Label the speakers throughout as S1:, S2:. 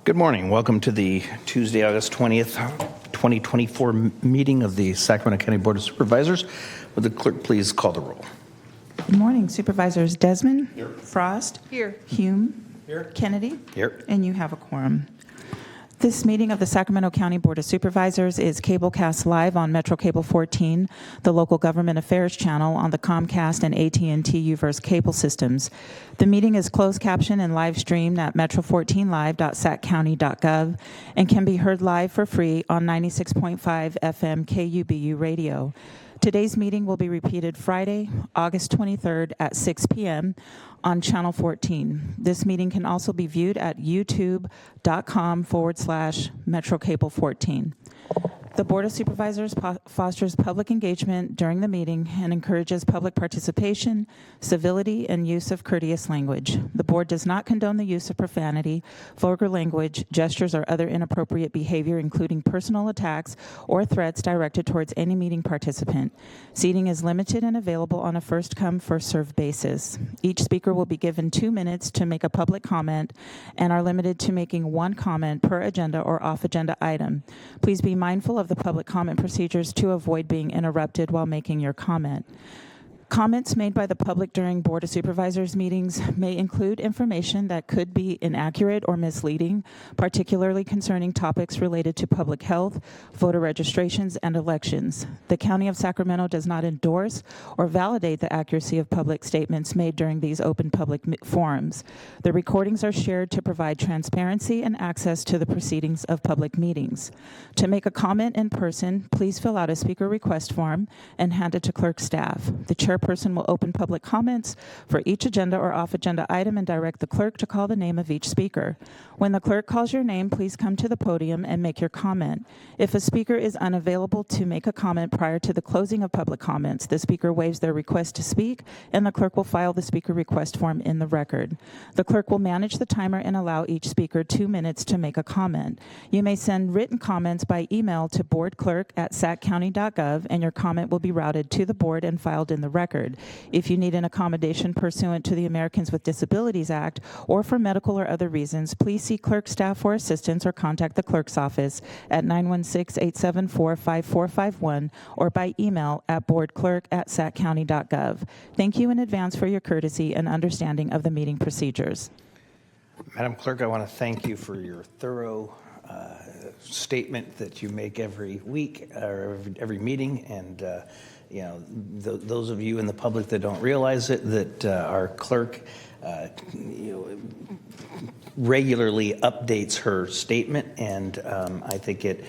S1: Good morning. Welcome to the Tuesday, August 20th, 2024 meeting of the Sacramento County Board of Supervisors. Would the clerk please call the roll?
S2: Good morning, Supervisors Desmond.
S1: Here.
S2: Frost.
S3: Here.
S2: Hume.
S1: Here.
S2: Kennedy.
S1: Here.
S2: And you have a quorum. This meeting of the Sacramento County Board of Supervisors is cablecast live on Metro Cable 14, the local government affairs channel on the Comcast and AT&T Uverse cable systems. The meeting is closed caption and live streamed at metro14live.saccounty.gov and can be heard live for free on 96.5 FM KUBU radio. Today's meeting will be repeated Friday, August 23rd at 6 p.m. on Channel 14. This meeting can also be viewed at youtube.com/Metro Cable 14. The Board of Supervisors fosters public engagement during the meeting and encourages public participation, civility, and use of courteous language. The Board does not condone the use of profanity, vulgar language, gestures, or other inappropriate behavior, including personal attacks or threats directed towards any meeting participant. Seating is limited and available on a first-come, first-served basis. Each speaker will be given 2 minutes to make a public comment and are limited to making one comment per agenda or off-agenda item. Please be mindful of the public comment procedures to avoid being interrupted while making your comment. Comments made by the public during Board of Supervisors meetings may include information that could be inaccurate or misleading, particularly concerning topics related to public health, voter registrations, and elections. The County of Sacramento does not endorse or validate the accuracy of public statements made during these open public forums. The recordings are shared to provide transparency and access to the proceedings of public meetings. To make a comment in person, please fill out a speaker request form and hand it to clerk staff. The chairperson will open public comments for each agenda or off-agenda item and direct the clerk to call the name of each speaker. When the clerk calls your name, please come to the podium and make your comment. If a speaker is unavailable to make a comment prior to the closing of public comments, the speaker waives their request to speak, and the clerk will file the speaker request form in the record. The clerk will manage the timer and allow each speaker 2 minutes to make a comment. You may send written comments by email to boardclerk@saccounty.gov, and your comment will be routed to the board and filed in the record. If you need an accommodation pursuant to the Americans with Disabilities Act or for medical or other reasons, please see clerk staff for assistance or contact the clerk's office at 916-874-5451 or by email at boardclerk@saccounty.gov. Thank you in advance for your courtesy and understanding of the meeting procedures.
S1: Madam Clerk, I want to thank you for your thorough statement that you make every week or every meeting, and those of you in the public that don't realize it, that our clerk regularly updates her statement, and I think it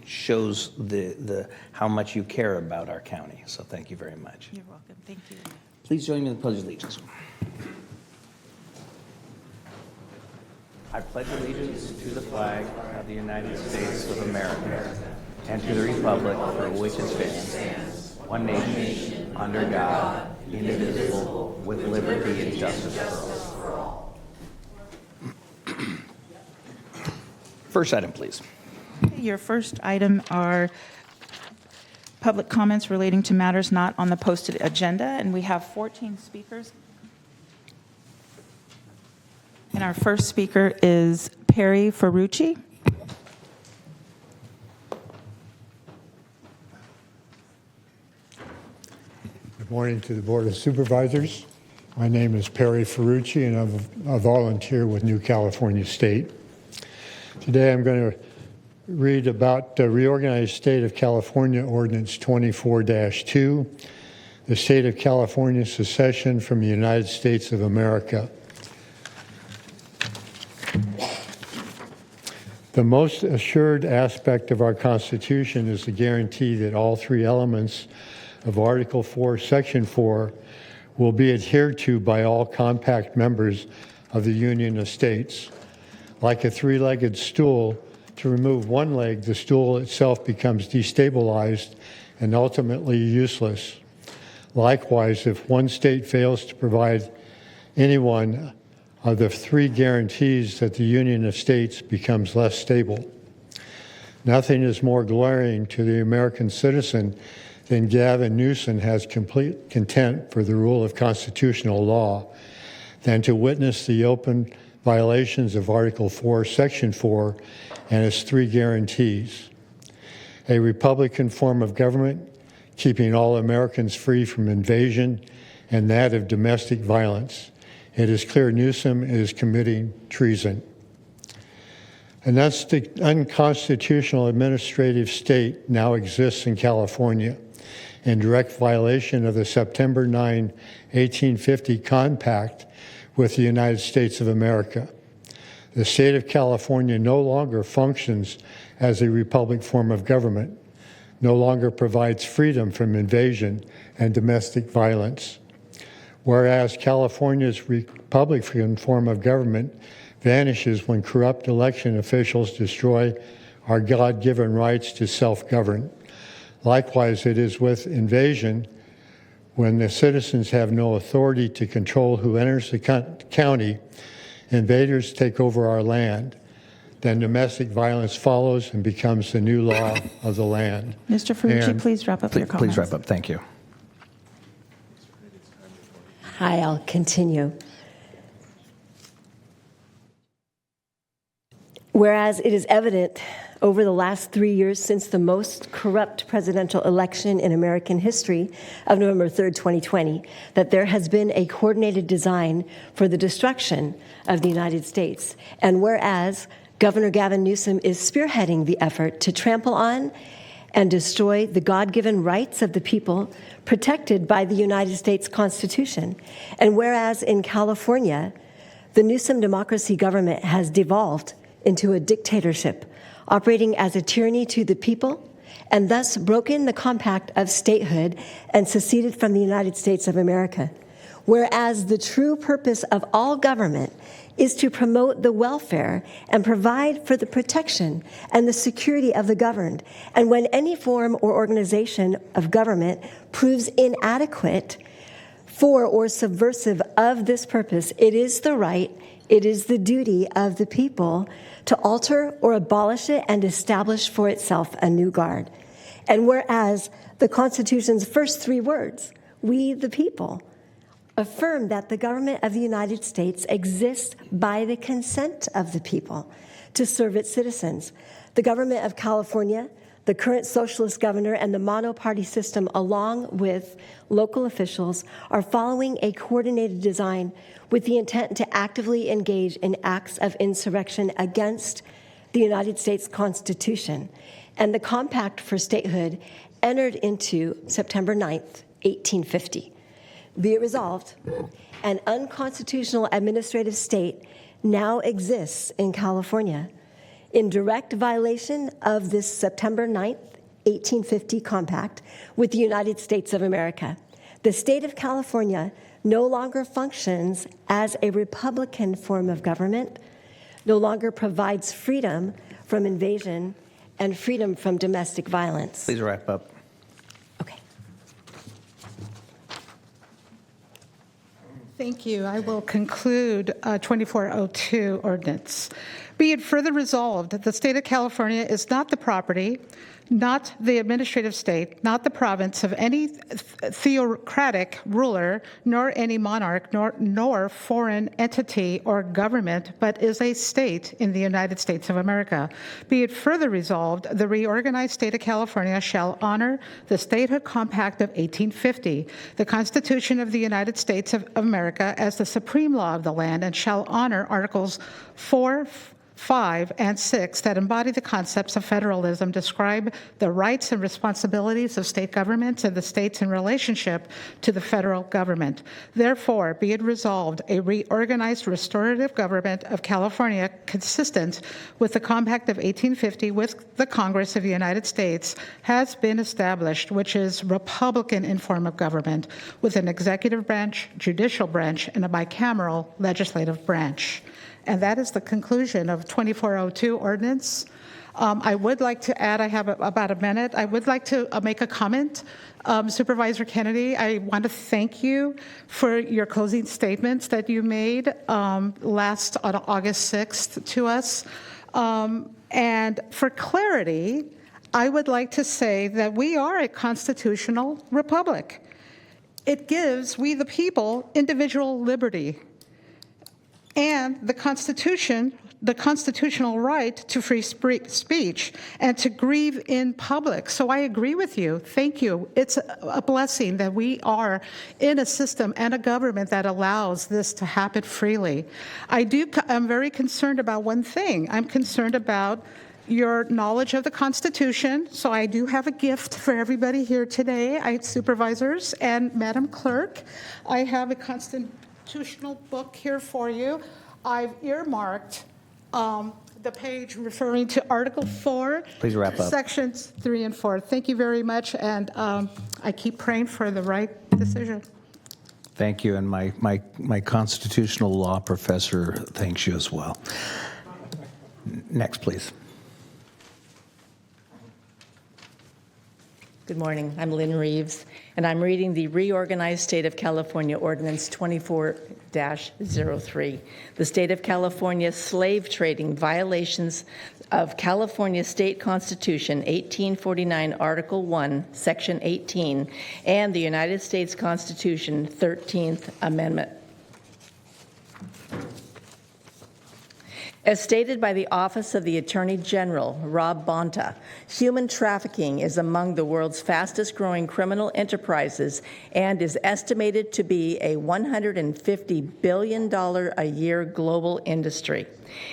S1: shows the how much you care about our county. So thank you very much.
S2: You're welcome. Thank you.
S1: Please join me in the Pledge of Allegiance. I pledge allegiance to the flag of the United States of America and to the republic for which it stands, one nation, under God, indivisible, with liberty and justice for all. First item, please.
S2: Your first item are public comments relating to matters not on the posted agenda, and we have 14 speakers. And our first speaker is Perry Ferrucci.
S4: Good morning to the Board of Supervisors. My name is Perry Ferrucci, and I'm a volunteer with New California State. Today I'm going to read about the Reorganized State of California Ordinance 24-2, the State of California secession from the United States of America. The most assured aspect of our Constitution is the guarantee that all three elements of Article 4, Section 4 will be adhered to by all compact members of the Union of States. Like a three-legged stool, to remove one leg, the stool itself becomes destabilized and ultimately useless. Likewise, if one state fails to provide any one of the three guarantees, that the Union of States becomes less stable. Nothing is more glaring to the American citizen than Gavin Newsom has complete contempt for the rule of constitutional law than to witness the open violations of Article 4, Section 4, and its three guarantees. A Republican form of government, keeping all Americans free from invasion and that of domestic violence. It is clear Newsom is committing treason. An unconstitutional administrative state now exists in California in direct violation of the September 9, 1850 compact with the United States of America. The state of California no longer functions as a republic form of government, no longer provides freedom from invasion and domestic violence. Whereas California's Republican form of government vanishes when corrupt election officials destroy our God-given rights to self-govern. Likewise, it is with invasion when the citizens have no authority to control who enters the county, invaders take over our land. Then domestic violence follows and becomes the new law of the land.
S2: Mr. Ferrucci, please wrap up your comments.
S1: Please wrap up. Thank you.
S3: Hi, I'll continue. Whereas it is evident over the last 3 years since the most corrupt presidential election in American history of November 3rd, 2020, that there has been a coordinated design for the destruction of the United States. And whereas Governor Gavin Newsom is spearheading the effort to trample on and destroy the God-given rights of the people protected by the United States Constitution. And whereas in California, the Newsom democracy government has devolved into a dictatorship, operating as a tyranny to the people, and thus broken the compact of statehood and seceded from the United States of America. Whereas the true purpose of all government is to promote the welfare and provide for the protection and the security of the governed. And when any form or organization of government proves inadequate for or subversive of this purpose, it is the right, it is the duty of the people to alter or abolish it and establish for itself a new guard. And whereas the Constitution's first three words, we the people, affirm that the government of the United States exists by the consent of the people to serve its citizens. The government of California, the current socialist governor, and the mono-party system, along with local officials, are following a coordinated design with the intent to actively engage in acts of insurrection against the United States Constitution and the Compact for Statehood entered into September 9th, 1850. Be it resolved, an unconstitutional administrative state now exists in California in direct violation of this September 9th, 1850 compact with the United States of America. The state of California no longer functions as a Republican form of government, no longer provides freedom from invasion and freedom from domestic violence.
S1: Please wrap up.
S3: Okay.
S5: Thank you. I will conclude 2402 ordinance. Be it further resolved that the state of California is not the property, not the administrative state, not the province of any theocratic ruler, nor any monarch, nor foreign entity or government, but is a state in the United States of America. Be it further resolved, the reorganized state of California shall honor the Statehood Compact of 1850, the Constitution of the United States of America as the supreme law of the land, and shall honor Articles 4, 5, and 6 that embody the concepts of federalism, describe the rights and responsibilities of state governments and the states in relationship to the federal government. Therefore, be it resolved, a reorganized restorative government of California consistent with the Compact of 1850 with the Congress of the United States has been established, which is Republican in form of government, with an executive branch, judicial branch, and a bicameral legislative branch. And that is the conclusion of 2402 ordinance. I would like to add, I have about a minute, I would like to make a comment. Supervisor Kennedy, I want to thank you for your closing statements that you made last on August 6th to us. And for clarity, I would like to say that we are a constitutional republic. It gives we the people individual liberty. and the constitutional right to free speech and to grieve in public. So I agree with you. Thank you. It's a blessing that we are in a system and a government that allows this to happen freely. I'm very concerned about one thing. I'm concerned about your knowledge of the Constitution. So I do have a gift for everybody here today, Supervisors and Madam Clerk. I have a constitutional book here for you. I've earmarked the page referring to Article 4.
S1: Please wrap up.
S5: Sections 3 and 4. Thank you very much, and I keep praying for the right decision.
S6: Thank you, and my constitutional law professor thanks you as well.
S1: Next, please.
S7: Good morning. I'm Lynn Reeves, and I'm reading the Reorganized State of California Ordinance 24-03. The State of California slave trading violations of California State Constitution 1849, Article 1, Section 18, and the United States Constitution 13th Amendment. As stated by the Office of the Attorney General, Rob Bonta, human trafficking is among the world's fastest-growing criminal enterprises and is estimated to be a $150 billion a year global industry.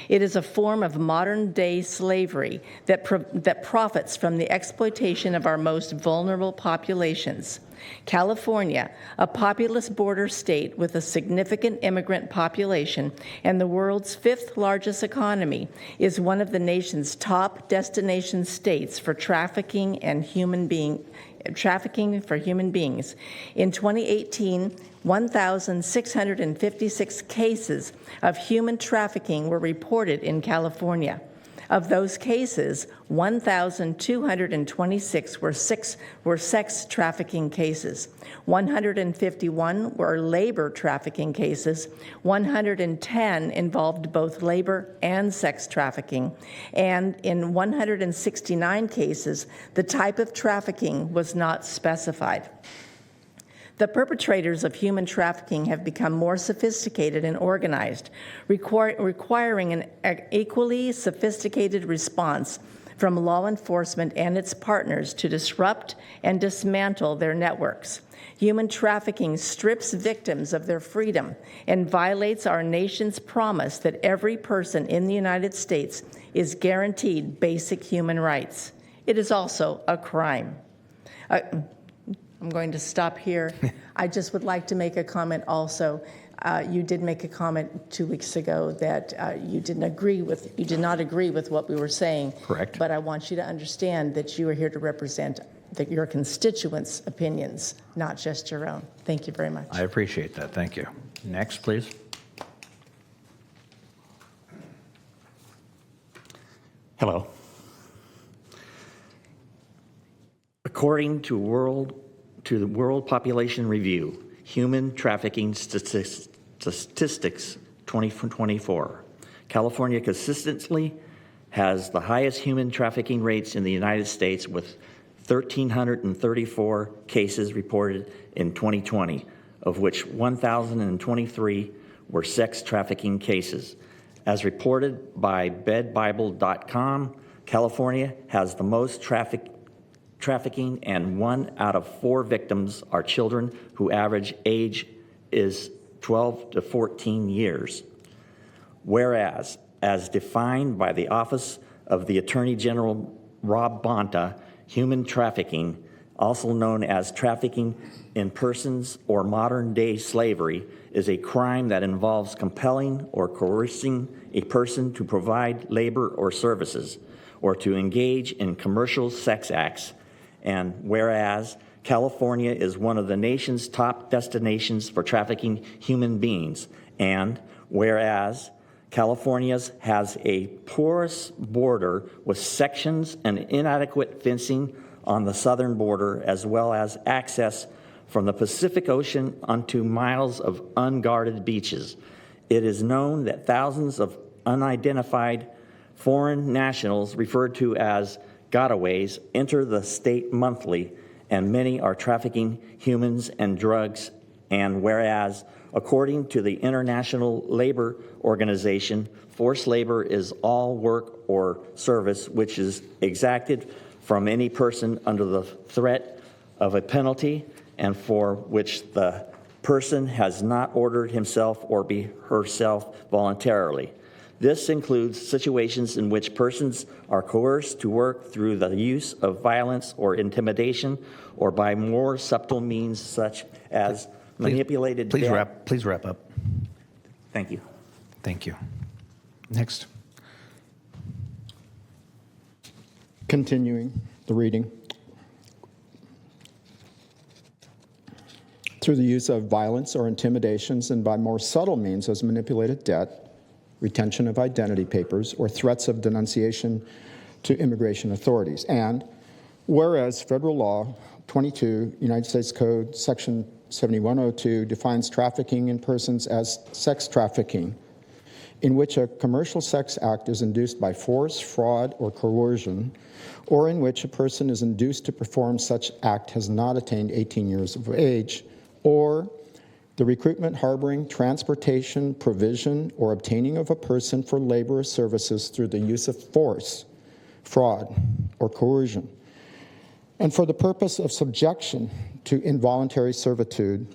S7: It is a form of modern-day slavery that profits from the exploitation of our most vulnerable populations. California, a populous border state with a significant immigrant population and the world's 5th largest economy, is one of the nation's top destination states for trafficking for human beings. In 2018, 1,656 cases of human trafficking were reported in California. Of those cases, 1,226 were sex trafficking cases, 151 were labor trafficking cases, 110 involved both labor and sex trafficking, and in 169 cases, the type of trafficking was not specified. The perpetrators of human trafficking have become more sophisticated and organized, requiring an equally sophisticated response from law enforcement and its partners to disrupt and dismantle their networks. Human trafficking strips victims of their freedom and violates our nation's promise that every person in the United States is guaranteed basic human rights. It is also a crime. I'm going to stop here. I just would like to make a comment also. You did make a comment 2 weeks ago that you did not agree with what we were saying.
S1: Correct.
S7: But I want you to understand that you are here to represent your constituents' opinions, not just your own. Thank you very much.
S1: I appreciate that. Thank you. Next, please.
S8: Hello. According to the World Population Review, Human Trafficking Statistics 2024, California consistently has the highest human trafficking rates in the United States, with 1,334 cases reported in 2020, of which 1,023 were sex trafficking cases. As reported by bedbible.com, California has the most trafficking, and 1 out of 4 victims are children who average age is 12 to 14 years. Whereas, as defined by the Office of the Attorney General Rob Bonta, human trafficking, also known as trafficking in persons or modern-day slavery, is a crime that involves compelling or coercing a person to provide labor or services, or to engage in commercial sex acts. And whereas California is one of the nation's top destinations for trafficking human beings, and whereas California has a porous border with sections and inadequate fencing on the southern border, as well as access from the Pacific Ocean onto miles of unguarded beaches, it is known that thousands of unidentified foreign nationals, referred to as gotaways, enter the state monthly, and many are trafficking humans and drugs And whereas, according to the International Labor Organization, forced labor is all work or service which is exacted from any person under the threat of a penalty and for which the person has not ordered himself or be herself voluntarily. This includes situations in which persons are coerced to work through the use of violence or intimidation or by more subtle means such as manipulated
S6: Please
S8: debt.
S6: please wrap up.
S8: Thank you.
S6: Thank you. Next.
S9: Continuing the reading. Through the use of violence or intimidations and by more subtle means as manipulated debt, retention of identity papers, or threats of denunciation to immigration authorities. And whereas federal law 22, United States Code, section 7102 defines trafficking in persons as sex trafficking, in which a commercial sex act is induced by force, fraud, or coercion, or in which a person is induced to perform such act has not attained 18 years of age, or the recruitment, harboring, transportation, provision, or obtaining of a person for labor or services through the use of force, fraud, or coercion, and for the purpose of subjection to involuntary servitude,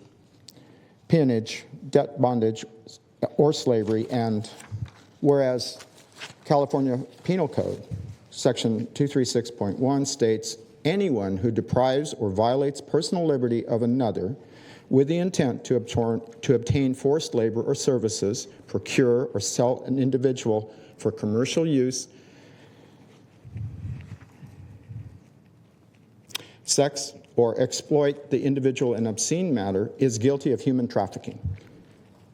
S9: peonage, debt bondage, or slavery. And whereas California Penal Code, section 236.1 states, anyone who deprives or violates personal liberty of another with the intent to obtain forced labor or services, procure or sell an individual for commercial use, sex, or exploit the individual in obscene manner is guilty of human trafficking.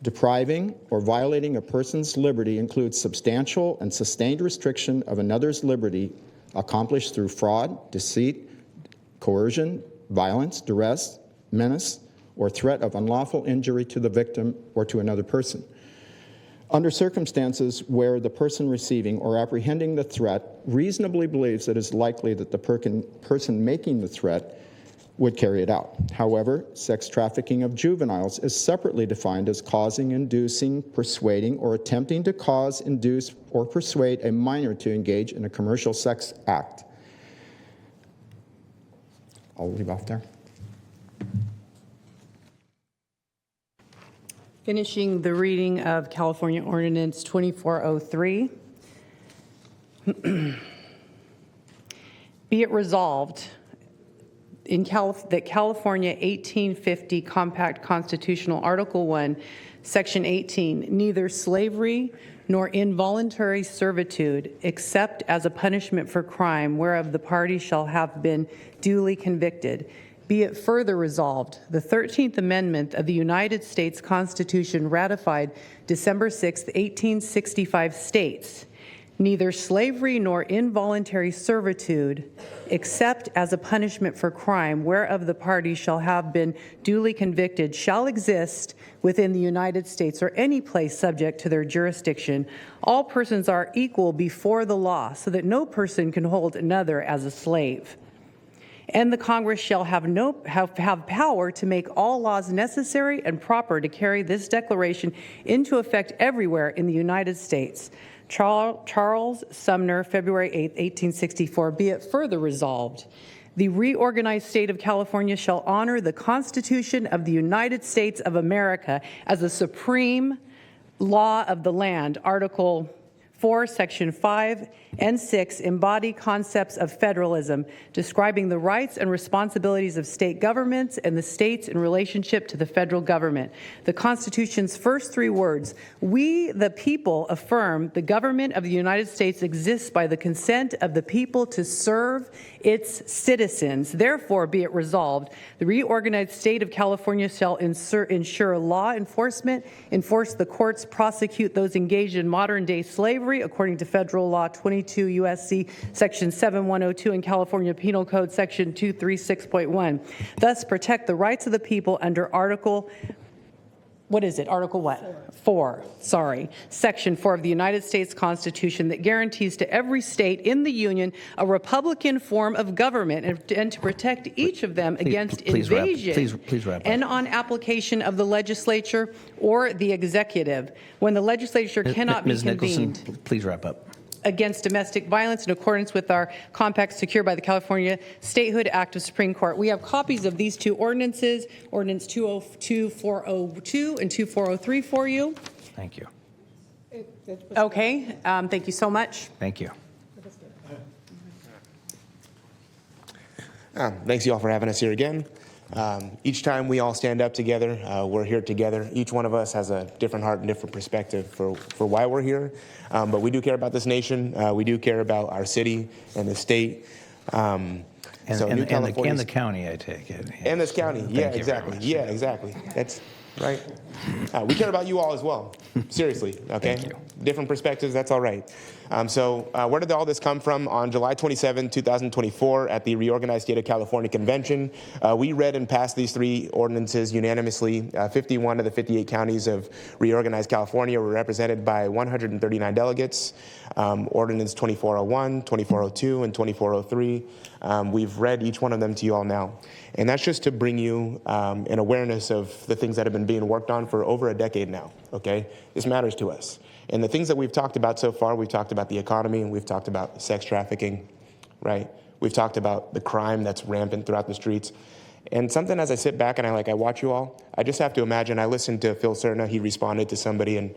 S9: Depriving or violating a person's liberty includes substantial and sustained restriction of another's liberty accomplished through fraud, deceit, coercion, violence, duress, menace, or threat of unlawful injury to the victim or to another person. Under circumstances where the person receiving or apprehending the threat reasonably believes it is likely that the person making the threat would carry it out. However, sex trafficking of juveniles is separately defined as causing, inducing, persuading, or attempting to cause, induce, or persuade a minor to engage in a commercial sex act. I'll leave off there.
S10: Finishing the reading of California Ordinance 2403. Be it resolved that California 1850 Compact Constitutional Article 1, Section 18, neither slavery nor involuntary servitude, except as a punishment for crime whereof the party shall have been duly convicted. Be it further resolved, the 13th Amendment of the United States Constitution ratified December 6, 1865 states, neither slavery nor involuntary servitude, except as a punishment for crime whereof the party shall have been duly convicted, shall exist within the United States or any place subject to their jurisdiction. All persons are equal before the law, so that no person can hold another as a slave. And the Congress shall have power to make all laws necessary and proper to carry this declaration into effect everywhere in the United States. Charles Sumner, February 8, 1864. Be it further resolved, the reorganized state of California shall honor the Constitution of the United States of America as the supreme law of the land. Article 4, Section 5 and 6 embody concepts of federalism, describing the rights and responsibilities of state governments and the states in relationship to the federal government. The Constitution's first three words, "We, the people, affirm the government of the United States exists by the consent of the people to serve its citizens. Therefore, be it resolved, the reorganized state of California shall ensure law enforcement, enforce the courts, prosecute those engaged in modern-day slavery according to federal law 22 U.S.C. Section 7102 and California Penal Code Section 236.1. Thus, protect the rights of the people under Article what is it? Article what? 4. Sorry. Section 4 of the United States Constitution that guarantees to every state in the Union a Republican form of government and to protect each of them against invasion
S6: please wrap up.
S10: and on application of the legislature or the executive when the legislature cannot be
S6: Ms. Nicholson,
S10: convened
S6: please wrap up.
S10: against domestic violence in accordance with our compact secured by the California Statehood Act of Supreme Court. We have copies of these two ordinances, Ordinance 20402 and 2403 for you.
S6: Thank you.
S10: Okay, thank you so much.
S6: Thank you.
S11: Thanks you all for having us here again. Each time we all stand up together, we're here together. Each one of us has a different heart and different perspective for why we're here. But we do care about this nation. We do care about our city and the state.
S6: And the county, I take it.
S11: And this county. Yeah, exactly. Yeah, exactly. That's right. We care about you all as well. Seriously, okay?
S6: Thank you.
S11: Different perspectives, that's all right. Where did all this come from? On July 27, 2024, at the Reorganized State of California Convention, we read and passed these 3 ordinances unanimously. 51 of the 58 counties of Reorganized California were represented by 139 delegates. Ordinance 2401, 2402, and 2403. We've read each one of them to you all now. And that's just to bring you an awareness of the things that have been being worked on for over a decade now, okay? This matters to us. And the things that we've talked about so far, we've talked about the economy, and we've talked about sex trafficking, right? We've talked about the crime that's rampant throughout the streets. And something as I sit back and I watch you all, I just have to imagine, I listened to Phil Cerna, he responded to somebody and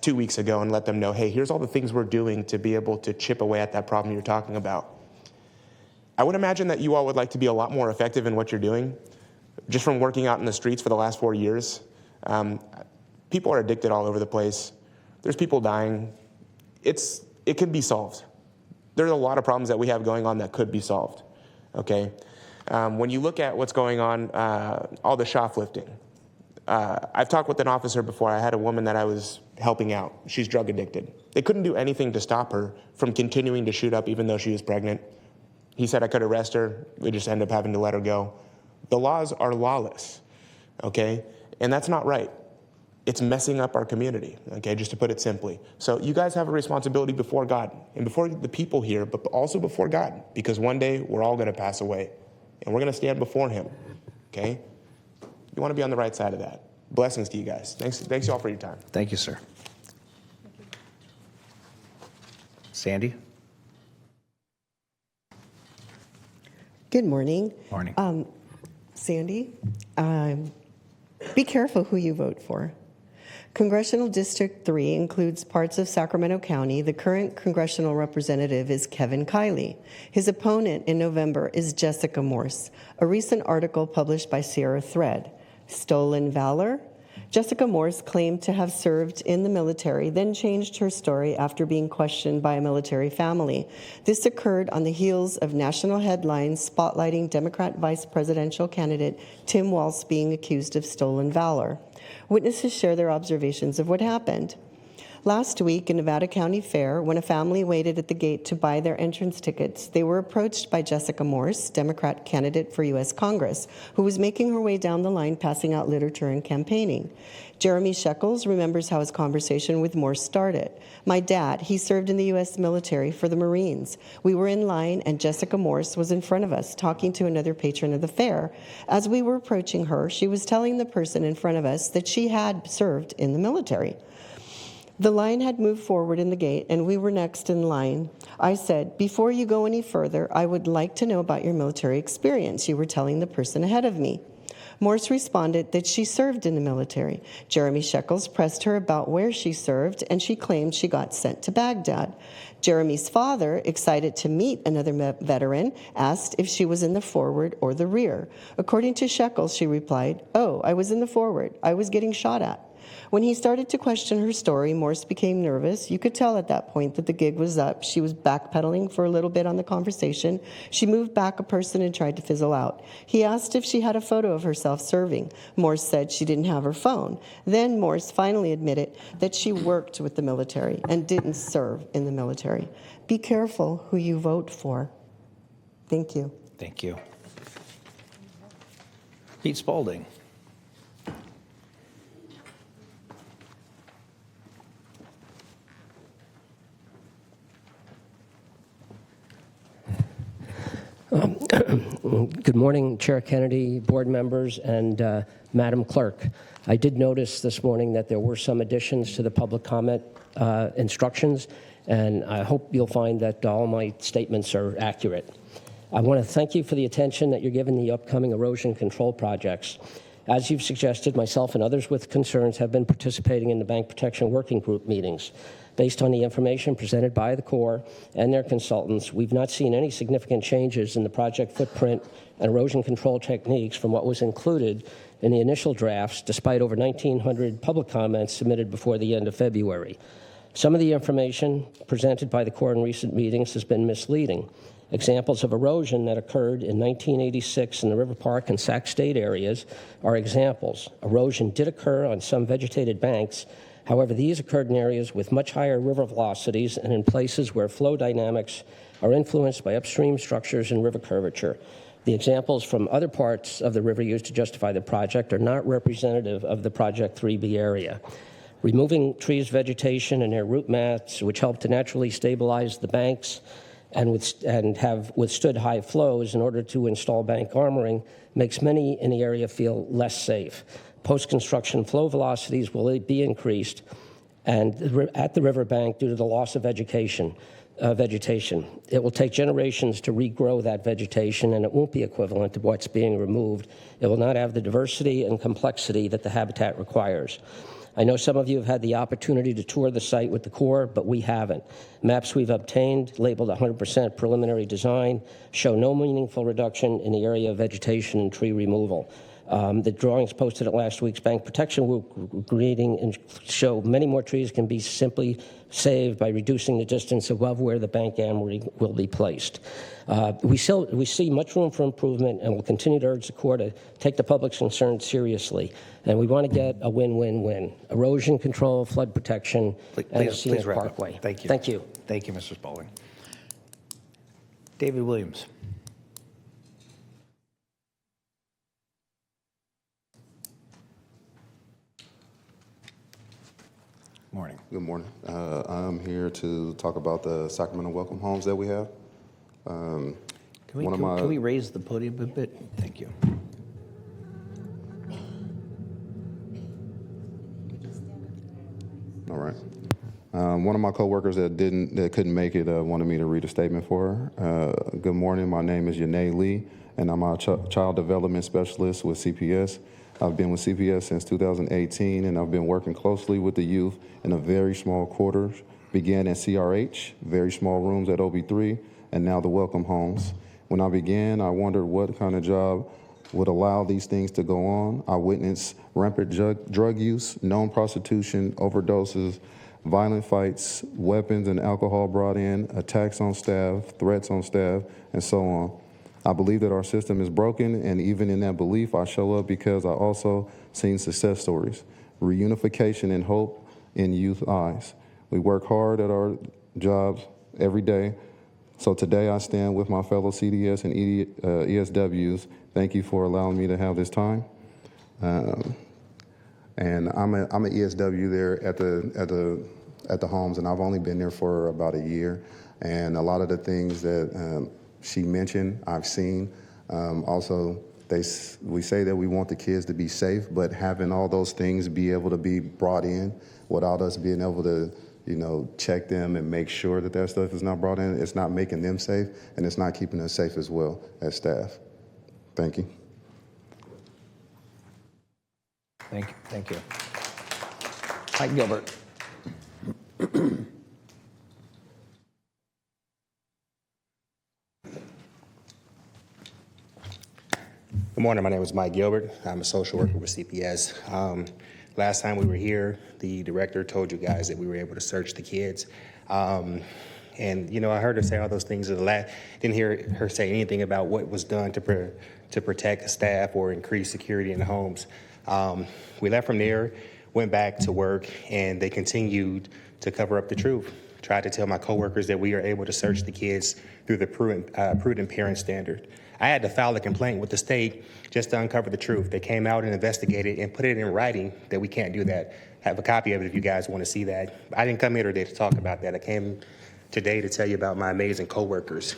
S11: 2 weeks ago and let them know, hey, here's all the things we're doing to be able to chip away at that problem you're talking about. I would imagine that you all would like to be a lot more effective in what you're doing. Just from working out in the streets for the last 4 years, people are addicted all over the place. There's people dying. It could be solved. There's a lot of problems that we have going on that could be solved, okay? When you look at what's going on, all the shoplifting, I've talked with an officer before. I had a woman that I was helping out. She's drug addicted. They couldn't do anything to stop her from continuing to shoot up even though she was pregnant. He said I could arrest her. We just ended up having to let her go. The laws are lawless, okay? And that's not right. It's messing up our community, okay, just to put it simply. So you guys have a responsibility before God and before the people here, but also before God, because one day we're all going to pass away and we're going to stand before him, okay? You want to be on the right side of that. Blessings to you guys. Thanks you all for your time.
S6: Thank you, sir. Sandy?
S12: Good morning.
S6: Morning.
S12: Sandy, be careful who you vote for. Congressional District 3 includes parts of Sacramento County. The current congressional representative is Kevin Kiley. His opponent in November is Jessica Morse. A recent article published by Sierra Thread, Stolen Valor? Jessica Morse claimed to have served in the military, then changed her story after being questioned by a military family. This occurred on the heels of national headlines spotlighting Democrat vice presidential candidate Tim Walz being accused of stolen valor. Witnesses share their observations of what happened. Last week in Nevada County Fair, when a family waited at the gate to buy their entrance tickets, they were approached by Jessica Morse, Democrat candidate for U.S. Congress, who was making her way down the line passing out literature and campaigning. Jeremy Shekels remembers how his conversation with Morse started. My dad, he served in the U.S. military for the Marines. We were in line and Jessica Morse was in front of us talking to another patron of the fair. As we were approaching her, she was telling the person in front of us that she had served in the military. The line had moved forward in the gate, and we were next in line. I said, before you go any further, I would like to know about your military experience. You were telling the person ahead of me. Morse responded that she served in the military. Jeremy Shekels pressed her about where she served, and she claimed she got sent to Baghdad. Jeremy's father, excited to meet another veteran, asked if she was in the forward or the rear. According to Shekels, she replied, "Oh, I was in the forward. I was getting shot at." When he started to question her story, Morse became nervous. You could tell at that point that the gig was up. She was backpedaling for a little bit on the conversation. She moved back a person and tried to fizzle out. He asked if she had a photo of herself serving. Morse said she didn't have her phone. Then Morse finally admitted that she worked with the military and didn't serve in the military. Be careful who you vote for. Thank you.
S6: Thank you. Pete Spaulding.
S13: Good morning, Chair Kennedy, board members, and Madam Clerk. I did notice this morning that there were some additions to the public comment instructions, and I hope you'll find that all my statements are accurate. I want to thank you for the attention that you're giving the upcoming erosion control projects. As you've suggested, myself and others with concerns have been participating in the Bank Protection Working Group meetings. Based on the information presented by the Corps and their consultants, we've not seen any significant changes in the project footprint and erosion control techniques from what was included in the initial drafts, despite over 1,900 public comments submitted before the end of February. Some of the information presented by the Corps in recent meetings has been misleading. Examples of erosion that occurred in 1986 in the River Park and Sac State areas are examples. Erosion did occur on some vegetated banks. However, these occurred in areas with much higher river velocities and in places where flow dynamics are influenced by upstream structures and river curvature. The examples from other parts of the river used to justify the project are not representative of the Project 3B area. Removing trees, vegetation, and their root mats, which help to naturally stabilize the banks and have withstood high flows in order to install bank armoring, makes many in the area feel less safe. Post-construction flow velocities will be increased and at the riverbank due to the loss of vegetation. It will take generations to regrow that vegetation, and it won't be equivalent to what's being removed. It will not have the diversity and complexity that the habitat requires. I know some of you have had the opportunity to tour the site with the Corps, but we haven't. Maps we've obtained, labeled 100% preliminary design, show no meaningful reduction in the area of vegetation and tree removal. The drawings posted at last week's Bank Protection meeting and show many more trees can be simply saved by reducing the distance above where the bank armory will be placed. We see much room for improvement, and will continue to urge the Corps to take the public's concerns seriously. And we want to get a win-win-win: erosion control, flood protection, and a scenic parkway.
S6: Thank you.
S13: Thank you.
S6: Thank you, Mr. Spaulding. David Williams. Morning.
S14: Good morning. I'm here to talk about the Sacramento welcome homes that we have.
S6: Can we raise the podium a bit? Thank you.
S14: All right. One of my coworkers that couldn't make it wanted me to read a statement for her. Good morning. My name is Yanae Lee, and I'm a child development specialist with CPS. I've been with CPS since 2018, and I've been working closely with the youth in a very small quarters. Began at CRH, very small rooms at OB3, and now the welcome homes. When I began, I wondered what kind of job would allow these things to go on. I witnessed rampant drug use, known prostitution, overdoses, violent fights, weapons and alcohol brought in, attacks on staff, threats on staff, and so on. I believe that our system is broken, and even in that belief, I show up because I also seen success stories, reunification and hope in youth eyes. We work hard at our jobs every day. So today I stand with my fellow CDS and ESWs. Thank you for allowing me to have this time. And I'm an ESW there at the homes, and I've only been there for about a year. And a lot of the things that she mentioned, I've seen. Also, we say that we want the kids to be safe, but having all those things be able to be brought in without us being able to, check them and make sure that that stuff is not brought in, it's not making them safe, and it's not keeping us safe as well as staff. Thank you.
S6: Thank you. Thank you. Mike Gilbert.
S15: Good morning. My name is Mike Gilbert. I'm a social worker with CPS. Last time we were here, the director told you guys that we were able to search the kids. And, I heard her say all those things. Didn't hear her say anything about what was done to protect staff or increase security in the homes. We left from there, went back to work, and they continued to cover up the truth. Tried to tell my coworkers that we are able to search the kids through the prudent parent standard. I had to file a complaint with the state just to uncover the truth. They came out and investigated and put it in writing that we can't do that. I have a copy of it if you guys want to see that. I didn't come here today to talk about that. I came today to tell you about my amazing coworkers.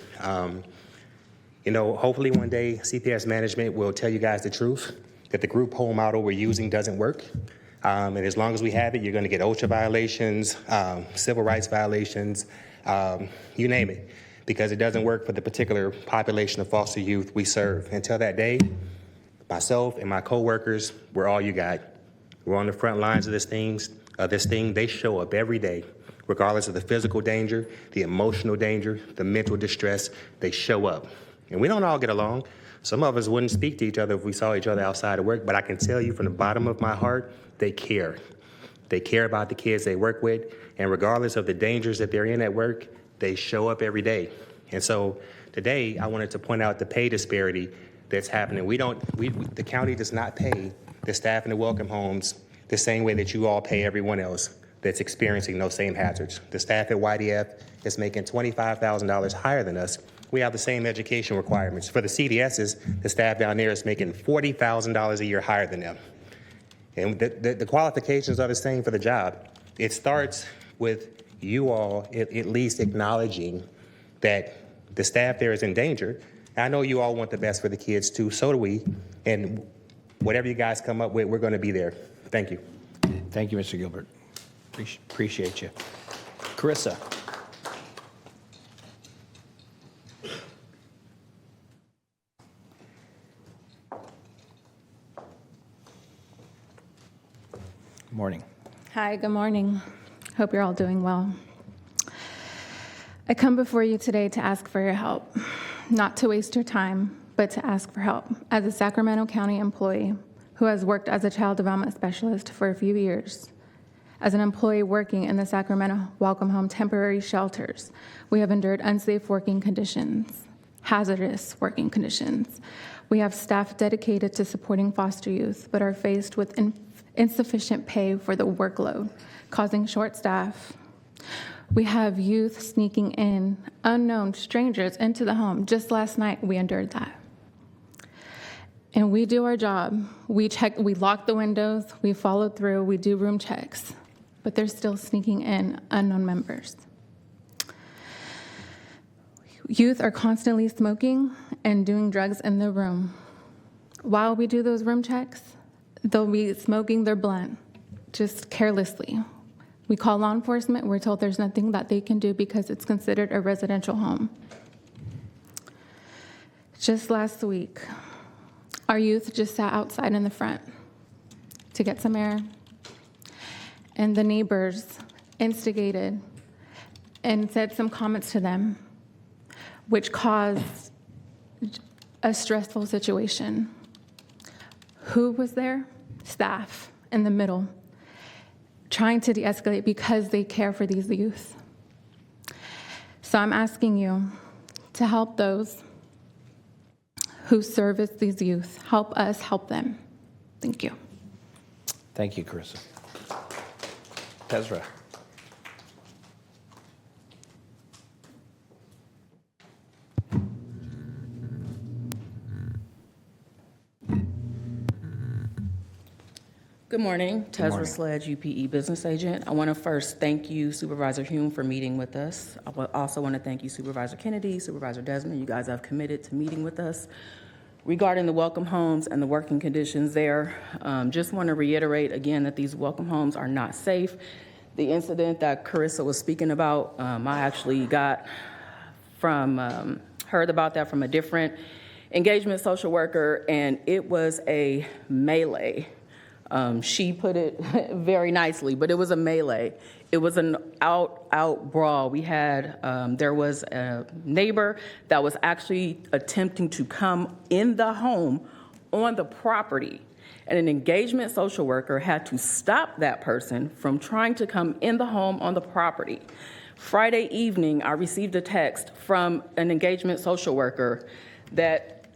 S15: You know, hopefully one day CPS management will tell you guys the truth, that the group home model we're using doesn't work. And as long as we have it, you're going to get OSHA violations, civil rights violations, you name it, because it doesn't work for the particular population of foster youth we serve. Until that day, myself and my coworkers, we're all you got. We're on the front lines of this thing. They show up every day, regardless of the physical danger, the emotional danger, the mental distress. They show up. And we don't all get along. Some of us wouldn't speak to each other if we saw each other outside of work, but I can tell you from the bottom of my heart, they care. They care about the kids they work with, and regardless of the dangers that they're in at work, they show up every day. And so today, I wanted to point out the pay disparity that's happening. The county does not pay the staff in the welcome homes the same way that you all pay everyone else that's experiencing those same hazards. The staff at YDF is making $25,000 higher than us. We have the same education requirements. For the CDSs, the staff down there is making $40,000 a year higher than them. And the qualifications are the same for the job. It starts with you all at least acknowledging that the staff there is in danger. I know you all want the best for the kids too, so do we. And whatever you guys come up with, we're going to be there. Thank you.
S6: Thank you, Mr. Gilbert. Appreciate you. Carissa. Good morning.
S16: Hi, good morning. Hope you're all doing well. I come before you today to ask for your help, not to waste your time, but to ask for help. As a Sacramento County employee who has worked as a child development specialist for a few years, as an employee working in the Sacramento Welcome Home temporary shelters, we have endured unsafe working conditions, hazardous working conditions. We have staff dedicated to supporting foster youth, but are faced with insufficient pay for the workload, causing short staff. We have youth sneaking in, unknown strangers into the home. Just last night, we endured that. And we do our job. We lock the windows, we follow through, we do room checks, but they're still sneaking in unknown members. Youth are constantly smoking and doing drugs in the room. While we do those room checks, they'll be smoking their blunt, just carelessly. We call law enforcement, we're told there's nothing that they can do because it's considered a residential home. Just last week, our youth just sat outside in the front to get some air, and the neighbors instigated and said some comments to them, which caused a stressful situation. Who was there? Staff in the middle, trying to de-escalate because they care for these youth. So I'm asking you to help those who service these youth. Help us help them. Thank you.
S6: Thank you, Carissa. Tezra.
S17: Good morning, Tezra
S6: morning.
S17: Sledge, UPE business agent. I want to first thank you, Supervisor Hume, for meeting with us. I also want to thank you, Supervisor Kennedy, Supervisor Desmond. You guys have committed to meeting with us. Regarding the welcome homes and the working conditions there, just want to reiterate again that these welcome homes are not safe. The incident that Carissa was speaking about, I actually got from, heard about that from a different engagement social worker, and it was a melee. She put it very nicely, but it was a melee. It was an out brawl. We had, there was a neighbor that was actually attempting to come in the home on the property, and an engagement social worker had to stop that person from trying to come in the home on the property. Friday evening, I received a text from an engagement social worker that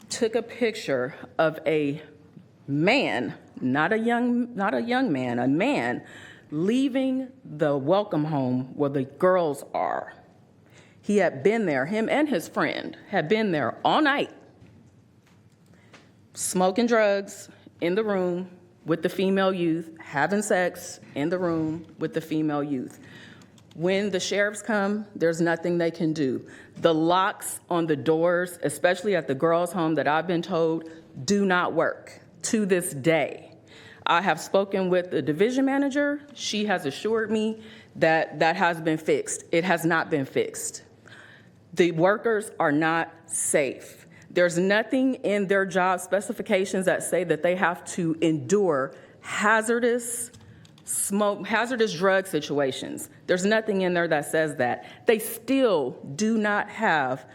S17: took a picture of a man, not a young man, a man leaving the welcome home where the girls are. He had been there, him and his friend had been there all night, smoking drugs in the room with the female youth, having sex in the room with the female youth. When the sheriffs come, there's nothing they can do. The locks on the doors, especially at the girls' home that I've been told, do not work to this day. I have spoken with the division manager. She has assured me that that has been fixed. It has not been fixed. The workers are not safe. There's nothing in their job specifications that say that they have to endure hazardous drug situations. There's nothing in there that says that. They still do not have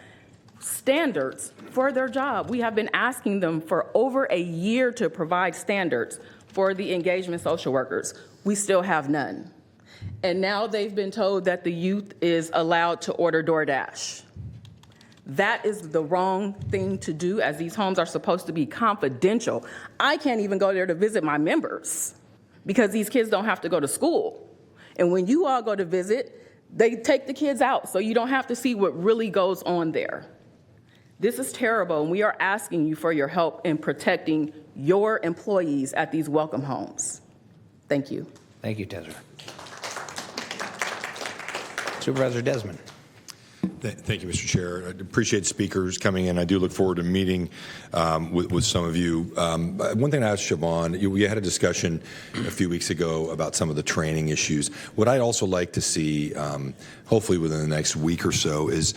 S17: standards for their job. We have been asking them for over a year to provide standards for the engagement social workers. We still have none. And now they've been told that the youth is allowed to order DoorDash. That is the wrong thing to do, as these homes are supposed to be confidential. I can't even go there to visit my members because these kids don't have to go to school. And when you all go to visit, they take the kids out so you don't have to see what really goes on there. This is terrible, and we are asking you for your help in protecting your employees at these welcome homes. Thank you.
S6: Thank you, Desiree. Supervisor Desmond.
S18: Thank you, Mr. Chair. I appreciate speakers coming in. I do look forward to meeting with some of you. One thing I asked Siobhan, we had a discussion a few weeks ago about some of the training issues. What I'd also like to see, hopefully within the next week or so, is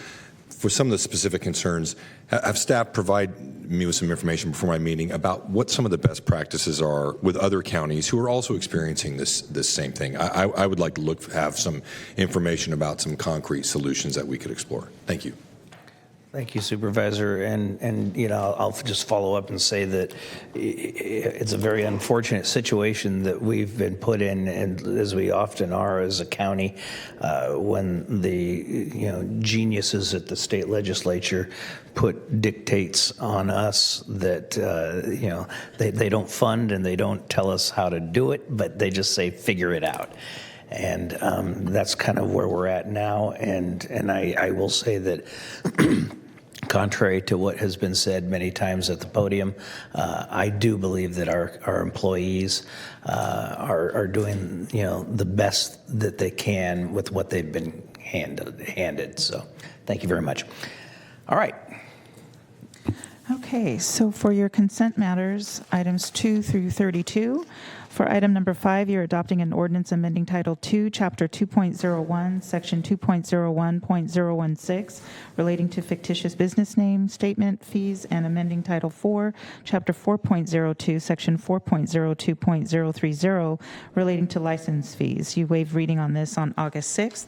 S18: for some of the specific concerns, have staff provide me with some information before my meeting about what some of the best practices are with other counties who are also experiencing this same thing. I would like to have some information about some concrete solutions that we could explore. Thank you.
S6: Thank you, Supervisor. And you know, I'll just follow up and say that it's a very unfortunate situation that we've been put in, and as we often are as a county, when the geniuses at the state legislature put dictates on us that they don't fund and they don't tell us how to do it, but they just say figure it out. And that's kind of where we're at now. And I will say that contrary to what has been said many times at the podium, I do believe that our employees are doing the best that they can with what they've been handed. So thank you very much. All right.
S2: Okay, so for your consent matters, items 2 through 32. For item number 5, you're adopting an ordinance amending Title II, Chapter 2.01, Section 2.01.016, relating to fictitious business name, statement, fees, and amending Title IV, Chapter 4.02, Section 4.02.030, relating to license fees. You waived reading on this on August 6th.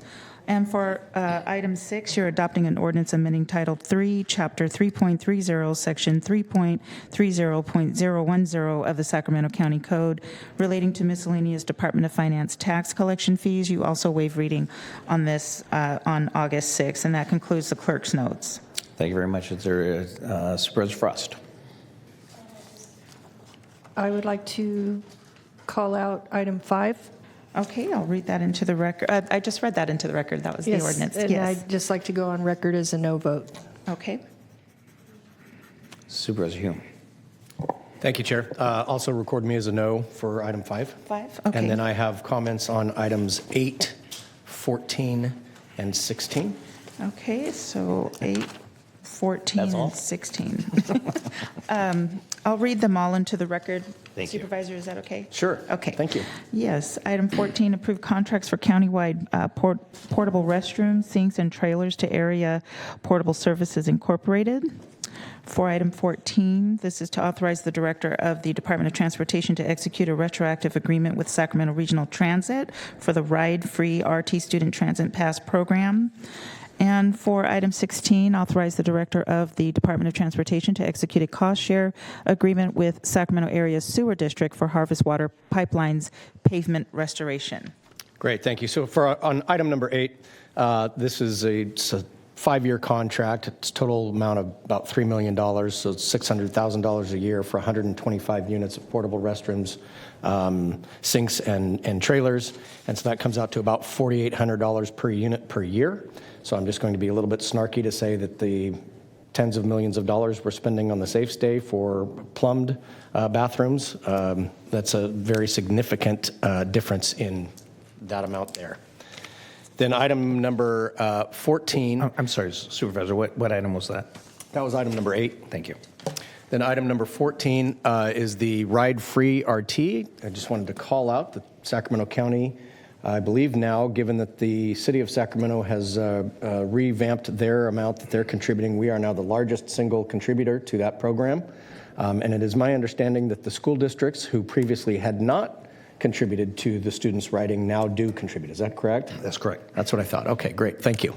S2: And for item 6, you're adopting an ordinance amending Title III, Chapter 3.30, Section 3.30.010 of the Sacramento County Code relating to miscellaneous Department of Finance tax collection fees. You also waive reading on this on August 6th, and that concludes the clerk's notes.
S6: Thank you very much. Is there Supervisor Frost?
S19: I would like to call out item 5.
S2: Okay, I'll read that into the record. I just read that into the record. That was the ordinance.
S19: And
S2: Yes.
S19: I'd just like to go on record as a no vote.
S2: Okay.
S6: Supervisor Hume.
S20: Thank you, Chair. Also record me as a no for item 5.
S2: 5, okay.
S20: And then I have comments on items 8, 14, and 16.
S2: Okay, so 8, 14, and 16. I'll read them all into the record.
S20: Thank you.
S2: Supervisor, is that okay?
S20: Sure.
S2: Okay.
S20: Thank you.
S2: Yes. Item 14, approve contracts for countywide portable restrooms, sinks, and trailers to Area Portable Services Incorporated. For item 14, this is to authorize the Director of the Department of Transportation to execute a retroactive agreement with Sacramento Regional Transit for the Ride-Free RT Student Transit Pass program. And for item 16, authorize the Director of the Department of Transportation to execute a cost-share agreement with Sacramento Area Sewer District for Harvest Water Pipelines pavement restoration.
S20: Great, thank you. So on item number 8, this is a 5-year contract. It's total amount of about $3 million, so it's $600,000 a year for 125 units of portable restrooms, sinks, and trailers. And so that comes out to about $4,800 per unit per year. So I'm just going to be a little bit snarky to say that the tens of millions of dollars we're spending on the safe stay for plumbed bathrooms, that's a very significant difference in that amount there. Then item number 14.
S6: I'm sorry, Supervisor, what item was that?
S20: That was item number 8.
S6: Thank you.
S20: Then item number 14 is the ride-free RT. I just wanted to call out that Sacramento County, I believe now, given that the city of Sacramento has revamped their amount that they're contributing, we are now the largest single contributor to that program. And it is my understanding that the school districts who previously had not contributed to the students' riding now do contribute. Is that correct?
S6: That's correct.
S20: That's what I thought. Okay, great. Thank you.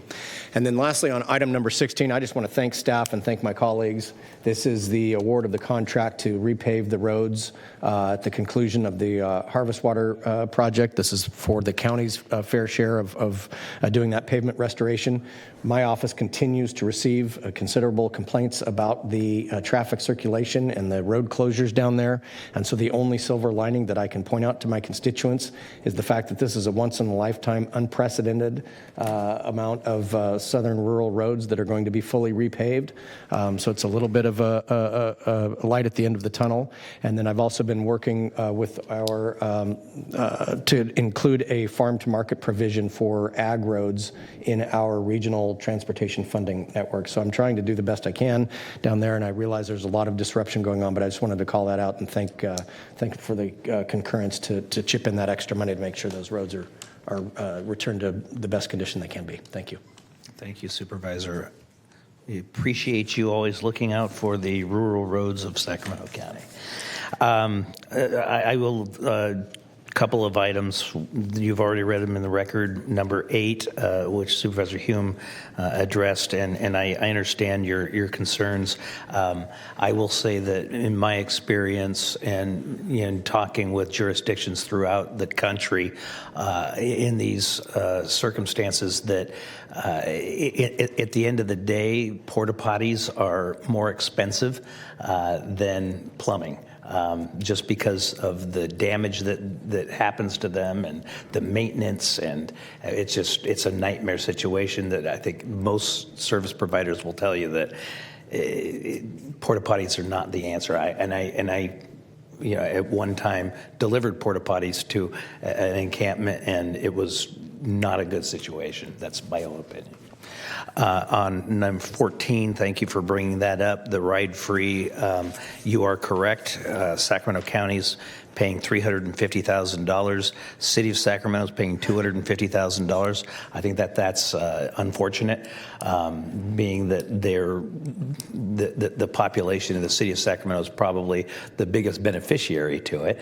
S20: And then lastly, on item number 16, I just want to thank staff and thank my colleagues. This is the award of the contract to repave the roads at the conclusion of the Harvest Water project. This is for the county's fair share of doing that pavement restoration. My office continues to receive considerable complaints about the traffic circulation and the road closures down there. And so the only silver lining that I can point out to my constituents is the fact that this is a once-in-a-lifetime, unprecedented amount of southern rural roads that are going to be fully repaved. So it's a little bit of a light at the end of the tunnel. And then I've also been working with our to include a farm-to-market provision for ag roads in our regional transportation funding network. So I'm trying to do the best I can down there, and I realize there's a lot of disruption going on, but I just wanted to call that out and thank for the concurrence to chip in that extra money to make sure those roads are returned to the best condition they can be. Thank you.
S6: Thank you, Supervisor. We appreciate you always looking out for the rural roads of Sacramento County. I will couple of items. You've already read them in the record. Number 8, which Supervisor Hume addressed, and I understand your concerns. I will say that in my experience and in talking with jurisdictions throughout the country in these circumstances, that at the end of the day, porta potties are more expensive than plumbing. Just because of the damage that happens to them and the maintenance, and it's a nightmare situation that I think most service providers will tell you that porta potties are not the answer. I at one time delivered porta potties to an encampment, and it was not a good situation. That's my own opinion. On number 14, thank you for bringing that up, the ride-free. You are correct. Sacramento County's paying $350,000. City of Sacramento is paying $250,000. I think that's unfortunate, being that the population of the city of Sacramento is probably the biggest beneficiary to it.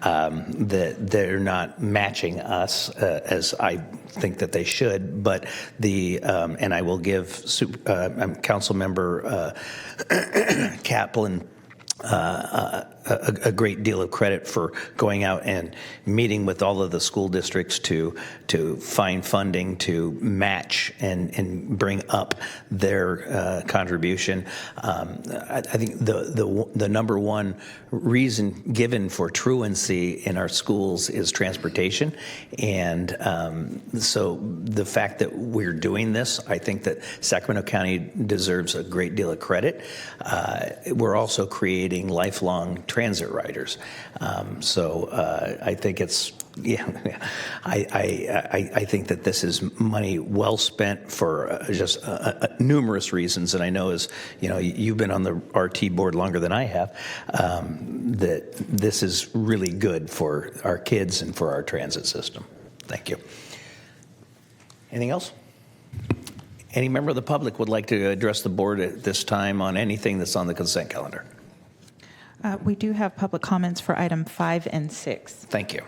S6: That they're not matching us as I think that they should. But and I will give Council Member Kaplan a great deal of credit for going out and meeting with all of the school districts to find funding to match and bring up their contribution. I think the number one reason given for truancy in our schools is transportation, and so the fact that we're doing this, I think that Sacramento County deserves a great deal of credit. We're also creating lifelong transit riders. So I think it's, I think that this is money well spent for just numerous reasons. And I know, as you know, you've been on the RT board longer than I have, that this is really good for our kids and for our transit system. Thank you. Anything else? Any member of the public would like to address the board at this time on anything that's on the consent calendar?
S2: We do have public comments for item 5 and 6.
S6: Thank you.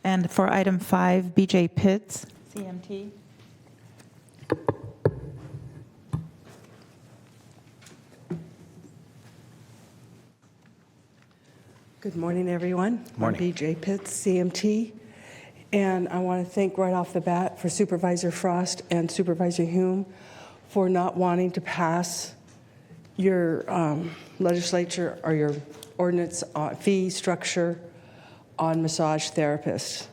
S2: And for item 5, BJ Pitts, CMT.
S21: Good morning, everyone.
S6: Morning.
S21: I'm BJ Pitts, CMT. And I want to thank right off the bat for Supervisor Frost and Supervisor Hume for not wanting to pass your legislature or your ordinance fee structure on massage therapists.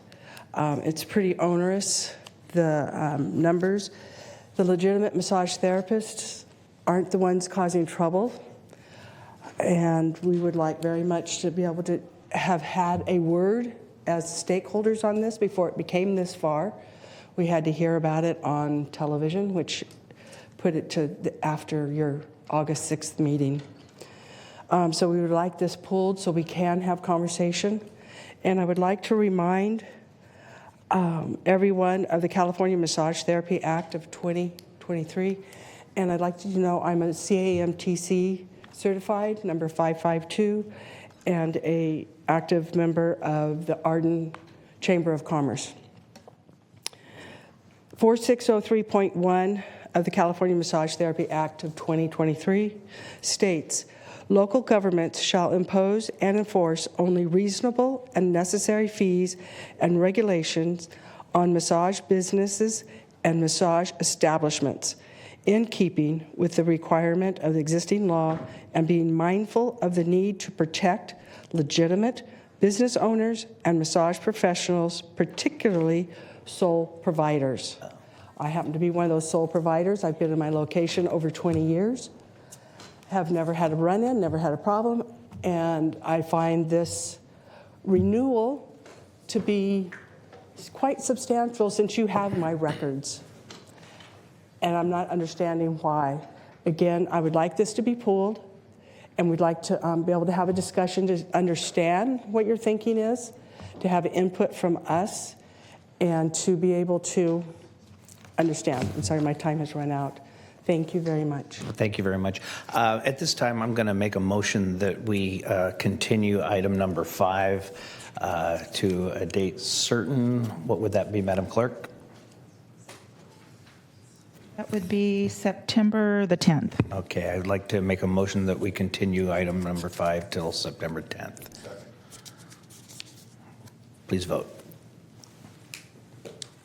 S21: It's pretty onerous, the numbers. The legitimate massage therapists aren't the ones causing trouble, and we would like very much to be able to have had a word as stakeholders on this before it became this far. We had to hear about it on television, which put it to after your August 6th meeting. So we would like this pulled so we can have conversation. And I would like to remind everyone of the California Massage Therapy Act of 2023. And I'd like you to know I'm a CAMTC certified, number 552, and a active member of the Arden Chamber of Commerce. 4603.1 of the California Massage Therapy Act of 2023 states, local governments shall impose and enforce only reasonable and necessary fees and regulations on massage businesses and massage establishments, in keeping with the requirement of the existing law and being mindful of the need to protect legitimate business owners and massage professionals, particularly sole providers. I happen to be one of those sole providers. I've been in my location over 20 years, have never had a run-in, never had a problem, and I find this renewal to be quite substantial since you have my records. And I'm not understanding why. Again, I would like this to be pulled, and we'd like to be able to have a discussion to understand what your thinking is, to have input from us, and to be able to understand. I'm sorry, my time has run out. Thank you very much.
S6: Thank you very much. At this time, I'm going to make a motion that we continue item number 5 to a date certain. What would that be, Madam Clerk?
S2: That would be September the 10th.
S6: Okay, I'd like to make a motion that we continue item number 5 till September 10th. Please vote.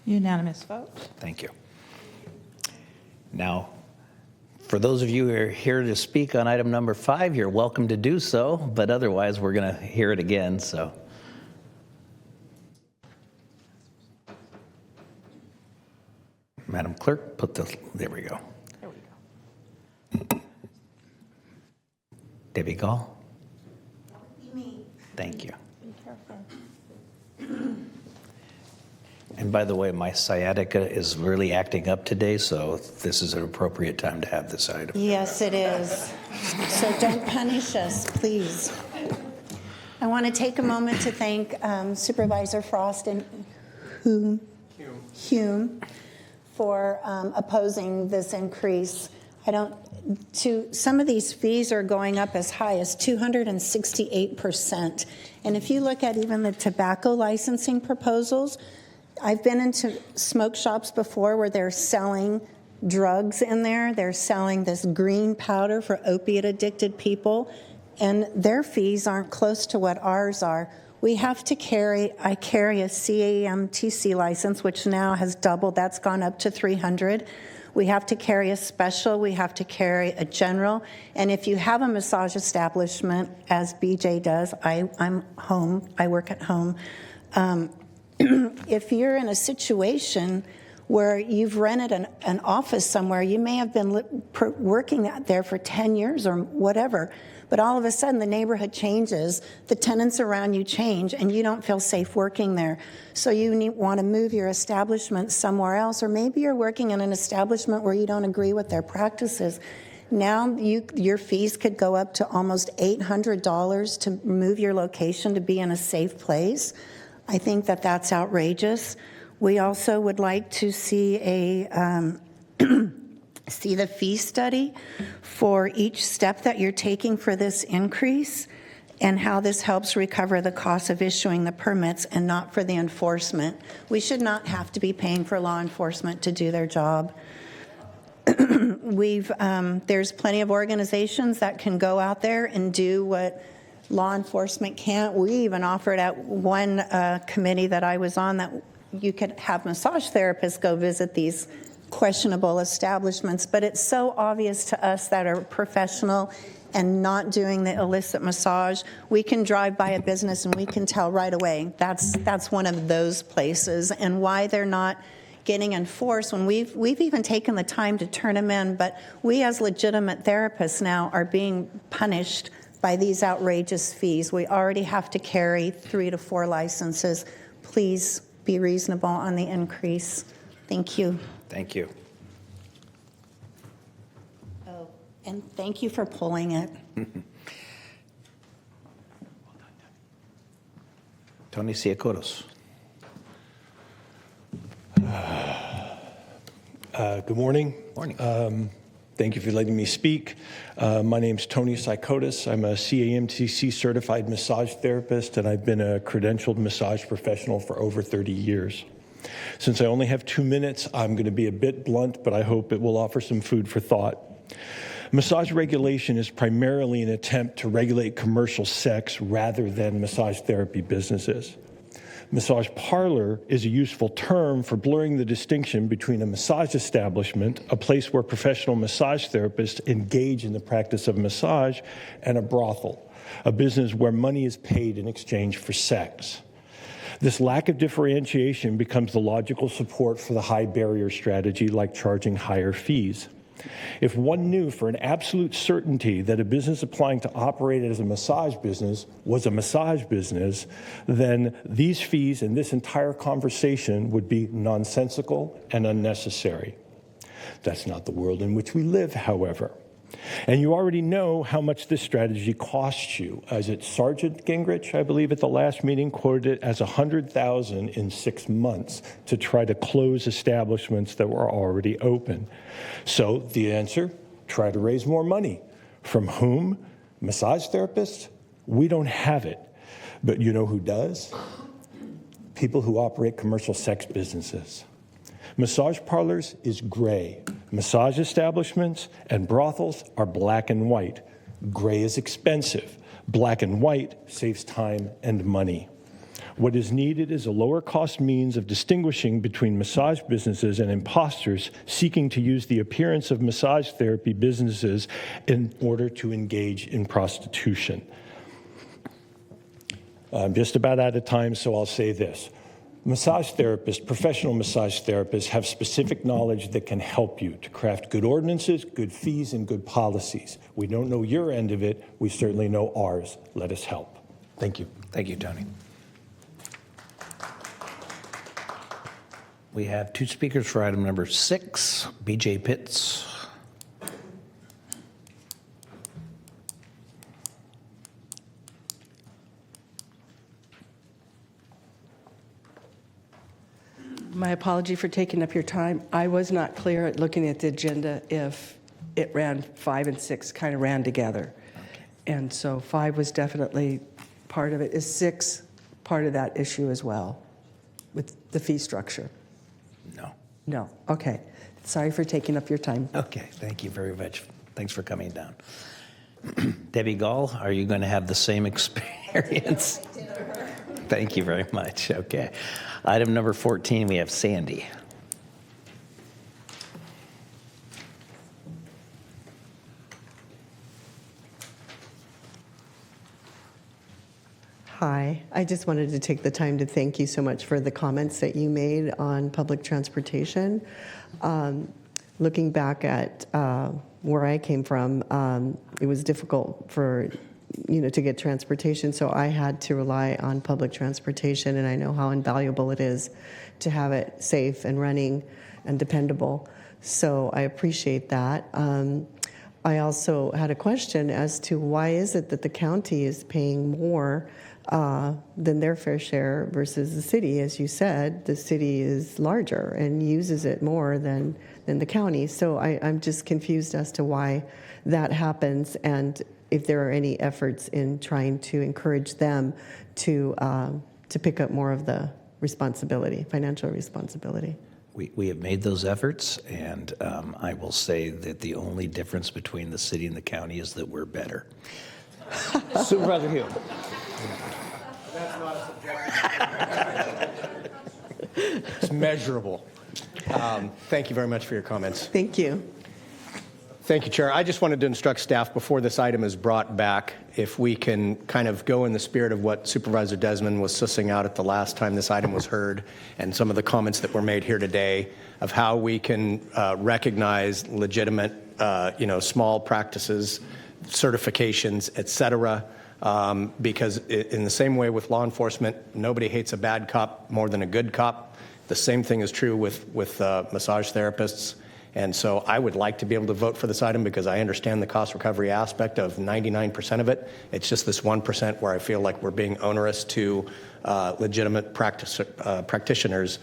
S2: Unanimous vote.
S6: Thank you. Now, for those of you who are here to speak on item number 5, you're welcome to do so, but otherwise we're going to hear it again, so. Madam Clerk, there we go.
S2: There we go.
S6: Debbie Gall?
S4: Me.
S6: Thank you.
S4: Be careful.
S6: And by the way, my sciatica is really acting up today, so this is an appropriate time to have this item.
S4: Yes, it is. So don't punish us, please. I want to take a moment to thank Supervisor Frost and Hume for opposing this increase. Some of these fees are going up as high as 268%. And if you look at even the tobacco licensing proposals, I've been into smoke shops before where they're selling drugs in there. They're selling this green powder for opiate-addicted people, and their fees aren't close to what ours are. I carry a CAMTC license, which now has doubled. That's gone up to $300. We have to carry a special. We have to carry a general. And if you have a massage establishment, as BJ does, I'm home. I work at home. If you're in a situation where you've rented an office somewhere, you may have been working there for 10 years or whatever, but all of a sudden the neighborhood changes, the tenants around you change, and you don't feel safe working there. So you want to move your establishment somewhere else, or maybe you're working in an establishment where you don't agree with their practices. Now your fees could go up to almost $800 to move your location to be in a safe place. I think that that's outrageous. We also would like to see see the fee study for each step that you're taking for this increase and how this helps recover the cost of issuing the permits and not for the enforcement. We should not have to be paying for law enforcement to do their job. There's plenty of organizations that can go out there and do what law enforcement can't. We even offered at one committee that I was on that you could have massage therapists go visit these questionable establishments, but it's so obvious to us that are professional and not doing the illicit massage. We can drive by a business and we can tell right away that's one of those places, and why they're not getting enforced when we've even taken the time to turn them in, but we as legitimate therapists now are being punished by these outrageous fees. We already have to carry 3 to 4 licenses. Please be reasonable on the increase. Thank you.
S6: Thank you.
S4: Oh, and thank you for pulling it.
S6: Tony Siakotos.
S3: Good morning.
S6: Morning.
S3: Thank you for letting me speak. My name's Tony Siakotos. I'm a CAMTC certified massage therapist, and I've been a credentialed massage professional for over 30 years. Since I only have 2 minutes, I'm going to be a bit blunt, but I hope it will offer some food for thought. Massage regulation is primarily an attempt to regulate commercial sex rather than massage therapy businesses. Massage parlor is a useful term for blurring the distinction between a massage establishment, a place where professional massage therapists engage in the practice of massage, and a brothel, a business where money is paid in exchange for sex. This lack of differentiation becomes the logical support for the high barrier strategy like charging higher fees. If one knew for an absolute certainty that a business applying to operate as a massage business was a massage business, then these fees and this entire conversation would be nonsensical and unnecessary. That's not the world in which we live, however. And you already know how much this strategy costs you. As it Sergeant Gingrich, I believe at the last meeting, quoted it as $100,000 in 6 months to try to close establishments that were already open. So the answer, try to raise more money. From whom? Massage therapists? We don't have it. But you know who does? People who operate commercial sex businesses. Massage parlors is gray. Massage establishments and brothels are black and white. Gray is expensive. Black and white saves time and money. What is needed is a lower cost means of distinguishing between massage businesses and imposters seeking to use the appearance of massage therapy businesses in order to engage in prostitution. I'm just about out of time, so I'll say this. Massage therapists, professional massage therapists, have specific knowledge that can help you to craft good ordinances, good fees, and good policies. We don't know your end of it. We certainly know ours. Let us help. Thank you.
S6: Thank you, Tony. We have 2 speakers for item number 6, BJ Pitts.
S21: My apology for taking up your time. I was not clear at looking at the agenda if it ran 5 and 6 kind of ran together. Okay. And so 5 was definitely part of it. Is 6 part of that issue as well with the fee structure?
S6: No.
S21: No. Okay. Sorry for taking up your time.
S6: Okay. Thank you very much. Thanks for coming down. Debbie Gall, are you going to have the same experience? Thank you very much. Okay. Item number 14, we have Sandy.
S12: Hi. I just wanted to take the time to thank you so much for the comments that you made on public transportation. Looking back at where I came from, it was difficult for to get transportation, so I had to rely on public transportation, and I know how invaluable it is to have it safe and running and dependable. So I appreciate that. I also had a question as to why is it that the county is paying more than their fair share versus the city? As you said, the city is larger and uses it more than the county. So I'm just confused as to why that happens, and if there are any efforts in trying to encourage them to pick up more of the responsibility, financial responsibility.
S6: We have made those efforts, and I will say that the only difference between the city and the county is that we're better.
S20: Supervisor Hill.
S21: That's not a subjective.
S20: It's measurable. Thank you very much for your comments.
S12: Thank you.
S20: Thank you, Chair. I just wanted to instruct staff before this item is brought back, if we can kind of go in the spirit of what Supervisor Desmond was sussing out at the last time this item was heard, and some of the comments that were made here today of how we can recognize legitimate, small practices certifications, et cetera. Because in the same way with law enforcement, nobody hates a bad cop more than a good cop. The same thing is true with massage therapists. And so I would like to be able to vote for this item because I understand the cost recovery aspect of 99% of it. It's just this 1% where I feel like we're being onerous to legitimate practitioners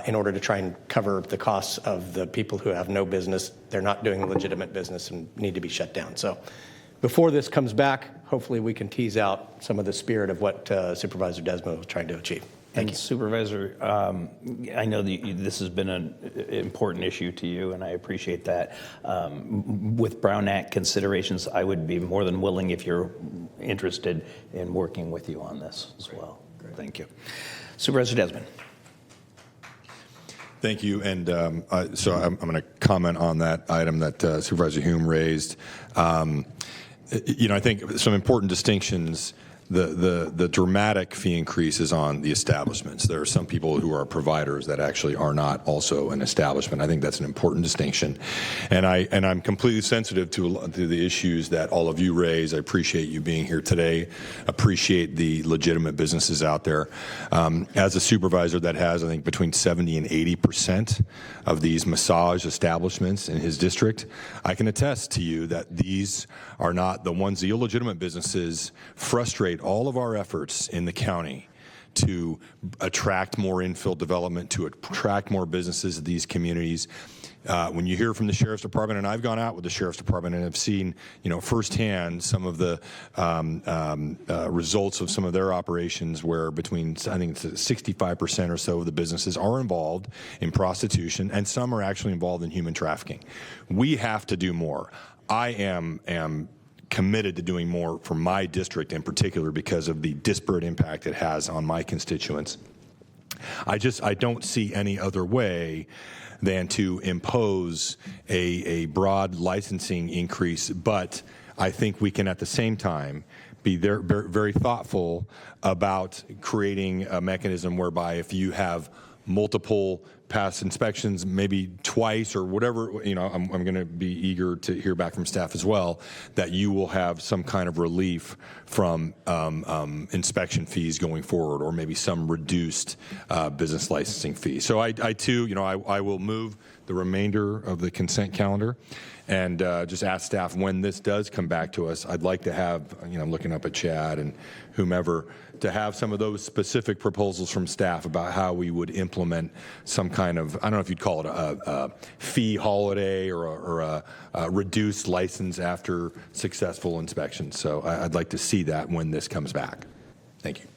S20: in order to try and cover the costs of the people who have no business. They're not doing legitimate business and need to be shut down. So before this comes back, hopefully we can tease out some of the spirit of what Supervisor Desmond was trying to achieve. Thank you.
S6: Supervisor, I know that this has been an important issue to you, and I appreciate that. With Brown Act considerations, I would be more than willing if you're interested in working with you on this as well. Great. Thank you. Supervisor Desmond.
S18: Thank you. And so I'm going to comment on that item that Supervisor Hume raised. I think some important distinctions. The dramatic fee increase is on the establishments. There are some people who are providers that actually are not also an establishment. I think that's an important distinction, and I'm completely sensitive to the issues that all of you raise. I appreciate you being here today. Appreciate the legitimate businesses out there. As a supervisor that has, I think, between 70 and 80% of these massage establishments in his district, I can attest to you that these are not the ones. The illegitimate businesses frustrate all of our efforts in the county to attract more infill development, to attract more businesses to these communities. When you hear from the Sheriff's Department, and I've gone out with the Sheriff's Department and have seen, firsthand some of the results of some of their operations where between, I think it's 65% or so of the businesses are involved in prostitution, and some are actually involved in human trafficking. We have to do more. I am committed to doing more for my district in particular because of the disparate impact it has on my constituents. I don't see any other way than to impose a broad licensing increase, but I think we can at the same time be very thoughtful about creating a mechanism whereby if you have multiple past inspections, maybe twice or whatever, I'm going to be eager to hear back from staff as well, that you will have some kind of relief from inspection fees going forward, or maybe some reduced business licensing fee. So I too, I will move the remainder of the consent calendar and just ask staff when this does come back to us, I'd like to have, I'm looking up at Chad and whomever, to have some of those specific proposals from staff about how we would implement some kind of, I don't know if you'd call it a fee holiday or a reduced license after successful inspections. So I'd like to see that when this comes back. Thank you.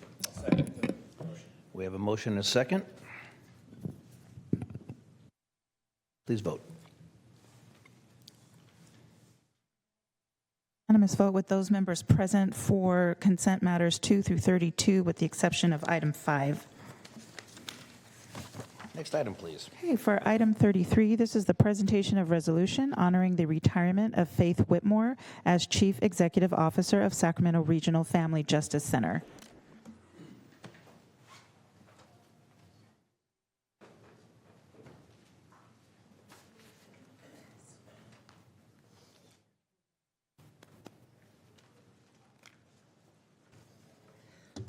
S6: We have a motion and a second. Please vote.
S2: Unanimous vote with those members present for consent matters 2 through 32, with the exception of item 5.
S6: Next item, please.
S2: Okay, for item 33, this is the presentation of resolution honoring the retirement of Faith Whitmore as Chief Executive Officer of Sacramento Regional Family Justice Center.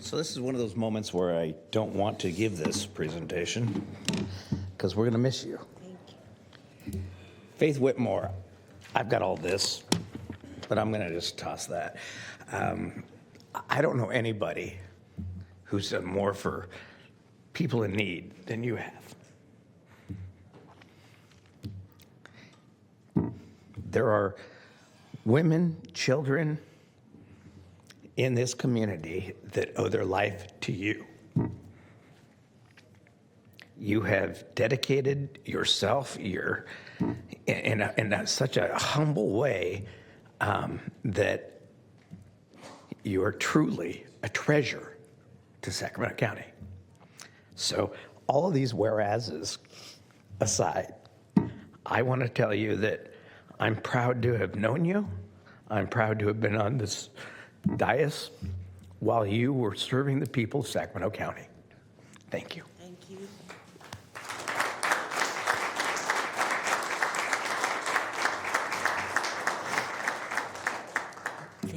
S6: So this is one of those moments where I don't want to give this presentation because we're going to miss you. Thank you. Faith Whitmore, I've got all this, but I'm going to just toss that. I don't know anybody who's done more for people in need than you have. There are women, children in this community that owe their life to you. You have dedicated yourself in such a humble way that you are truly a treasure to Sacramento County. So all of these whereases aside, I want to tell you that I'm proud to have known you. I'm proud to have been on this dais while you were serving the people of Sacramento County. Thank you.
S12: Thank you.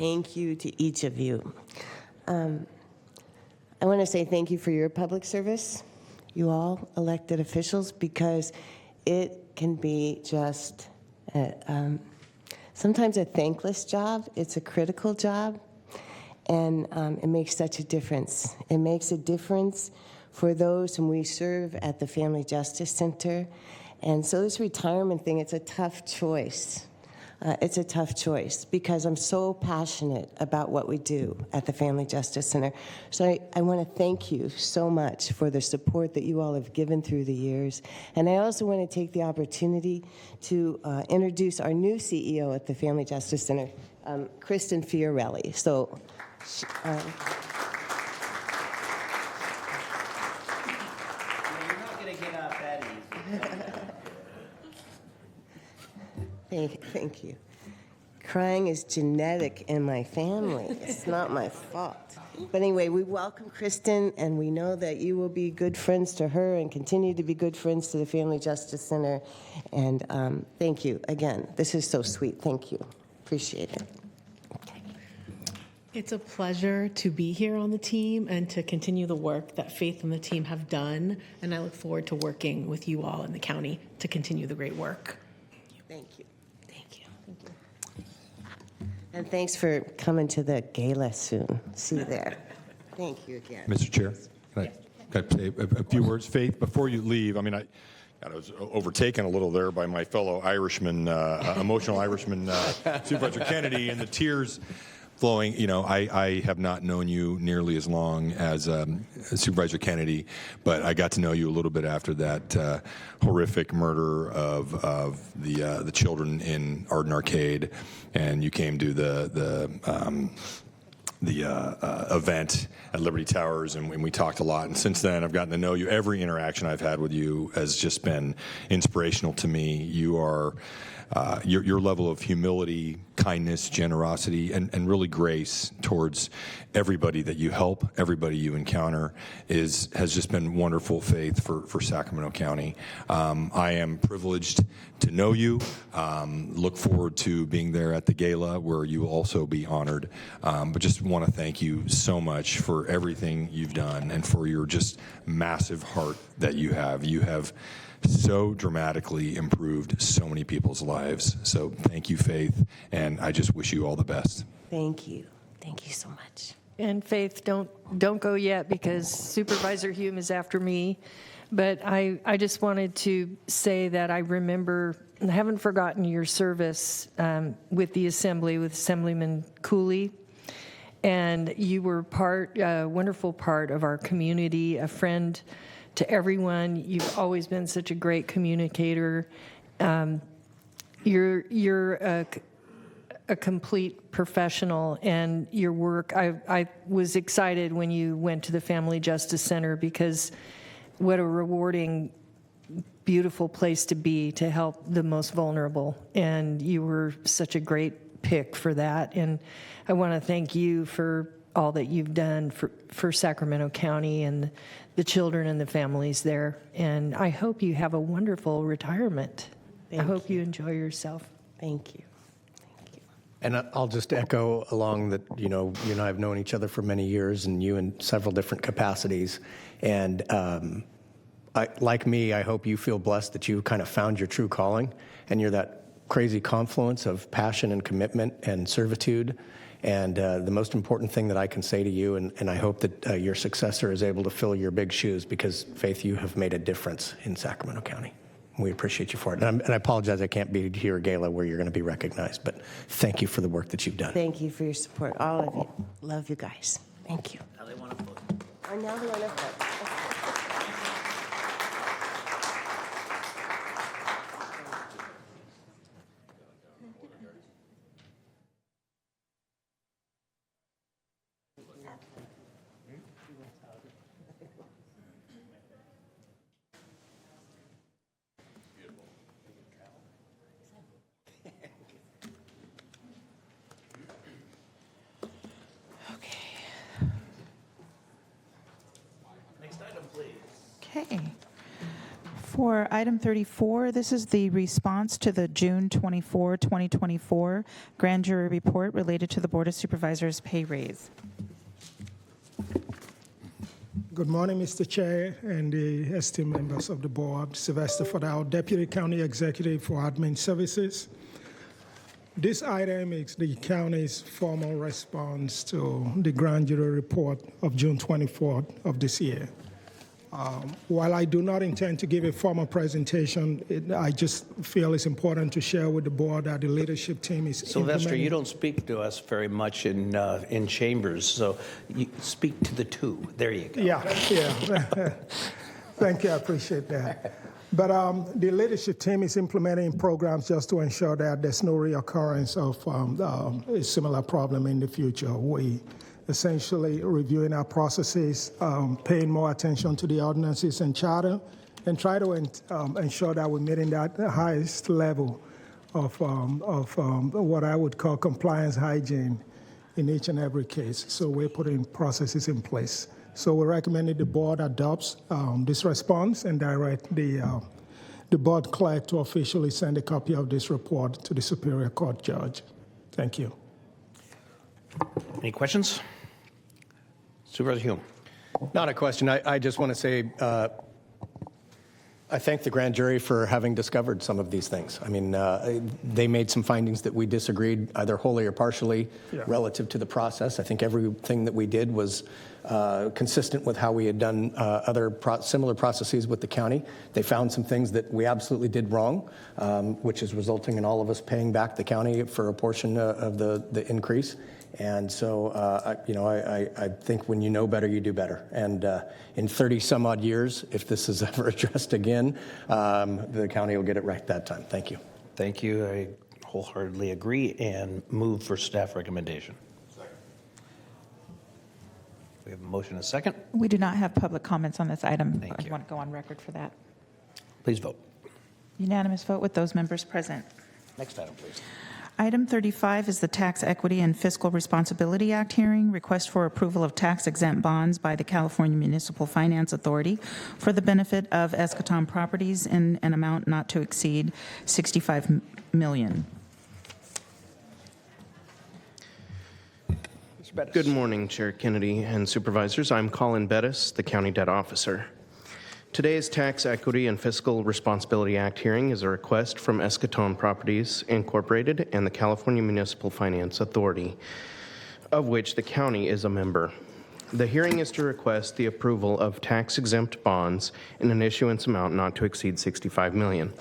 S5: Thank you to each of you. I want to say thank you for your public service, you all elected officials, because it can be just sometimes a thankless job. It's a critical job, and it makes such a difference. It makes a difference for those whom we serve at the Family Justice Center. And so this retirement thing, it's a tough choice. It's a tough choice because I'm so passionate about what we do at the Family Justice Center. So I want to thank you so much for the support that you all have given through the years. And I also want to take the opportunity to introduce our new CEO at the Family Justice Center, Kristen Fiorelli. So,
S8: You're not going to get up that easy.
S5: Thank you. Crying is genetic in my family. It's not my fault. But anyway, we welcome Kristen, and we know that you will be good friends to her and continue to be good friends to the Family Justice Center. And thank you again. This is so sweet. Thank you. Appreciate it.
S22: It's a pleasure to be here on the team and to continue the work that Faith and the team have done. And I look forward to working with you all in the county to continue the great work.
S5: Thank you. And thanks for coming to the gala soon. See you there. Thank you again.
S18: Mr. Chair, can I say a few words? Faith, before you leave, I mean, I was overtaken a little there by my fellow Irishman, emotional Irishman, Supervisor Kennedy, and the tears flowing. You know, I have not known you nearly as long as Supervisor Kennedy, but I got to know you a little bit after that horrific murder of the children in Arden Arcade, and you came to the event at Liberty Towers, and we talked a lot. And since then, I've gotten to know you. Every interaction I've had with you has just been inspirational to me. You are your level of humility, kindness, generosity, and really grace towards everybody that you help, everybody you encounter, has just been wonderful, Faith, for Sacramento County. I am privileged to know you. Look forward to being there at the gala where you will also be honored. But just want to thank you so much for everything you've done and for your just massive heart that you have. You have so dramatically improved so many people's lives. So thank you, Faith, and I just wish you all the best.
S5: Thank you. Thank you so much.
S19: And Faith, don't go yet because Supervisor Hume is after me. But I just wanted to say that I remember, I haven't forgotten your service with the Assembly, with Assemblyman Cooley. And you were a wonderful part of our community, a friend to everyone. You've always been such a great communicator. You're a complete professional, and your work, I was excited when you went to the Family Justice Center because what a rewarding, beautiful place to be to help the most vulnerable. And you were such a great pick for that. And I want to thank you for all that you've done for Sacramento County and the children and the families there. And I hope you have a wonderful retirement. I hope you enjoy yourself.
S5: Thank you.
S20: And I'll just echo along that, you know, you and I have known each other for many years, and you in several different capacities. And like me, I hope you feel blessed that you kind of found your true calling, and you're that crazy confluence of passion and commitment and servitude. And the most important thing that I can say to you, and I hope that your successor is able to fill your big shoes, because, Faith, you have made a difference in Sacramento County. We appreciate you for it. And I apologize I can't be here at Gala where you're going to be recognized, but thank you for the work that you've done.
S5: Thank you for your support, all of you. Love you guys. Thank you.
S8: Now they want to vote.
S5: And now they want to vote.
S2: For item 34, this is the response to the June 24, 2024 grand jury report related to the Board of Supervisors pay raise.
S1: Good morning, Mr. Chair and the esteemed members of the board. Sylvester Fadal, Deputy County Executive for Admin Services. This item is the county's formal response to the grand jury report of June 24th of this year. While I do not intend to give a formal presentation, I just feel it's important to share with the board that the leadership team is
S6: Sylvester, you don't speak to us very much in chambers, so you speak to the two. There you go.
S1: Yeah. Thank you, I appreciate that. But the leadership team is implementing programs just to ensure that there's no reoccurrence of a similar problem in the future. We essentially reviewing our processes, paying more attention to the ordinances and charter, and try to ensure that we're meeting that highest level of what I would call compliance hygiene in each and every case. So we're putting processes in place. So we're recommending the board adopts this response and direct the board clerk to officially send a copy of this report to the Superior Court judge. Thank you.
S6: Any questions? Supervisor Hume.
S20: Not a question. I just want to say I thank the grand jury for having discovered some of these things. I mean, they made some findings that we disagreed either wholly or partially relative to the process. I think everything that we did was consistent with how we had done other similar processes with the county. They found some things that we absolutely did wrong, which is resulting in all of us paying back the county for a portion of the increase. And so, I think when you know better, you do better. And in 30 some odd years, if this is ever addressed again, the county will get it right that time. Thank you.
S6: Thank you. I wholeheartedly agree and move for staff recommendation. We have a motion and a second.
S2: We do not have public comments on this item.
S6: Thank you.
S2: I want to go on record for that.
S6: Please vote.
S2: Unanimous vote with those members present.
S6: Next item, please.
S2: Item 35 is the Tax Equity and Fiscal Responsibility Act hearing, request for approval of tax-exempt bonds by the California Municipal Finance Authority for the benefit of Eschaton Properties in an amount not to exceed $65 million.
S7: Good morning, Chair Kennedy and Supervisors. I'm Colin Bettis, the County Debt Officer. Today's Tax Equity and Fiscal Responsibility Act hearing is a request from Eschaton Properties, Incorporated, and the California Municipal Finance Authority, of which the county is a member. The hearing is to request the approval of tax-exempt bonds in an issuance amount not to exceed $65 million.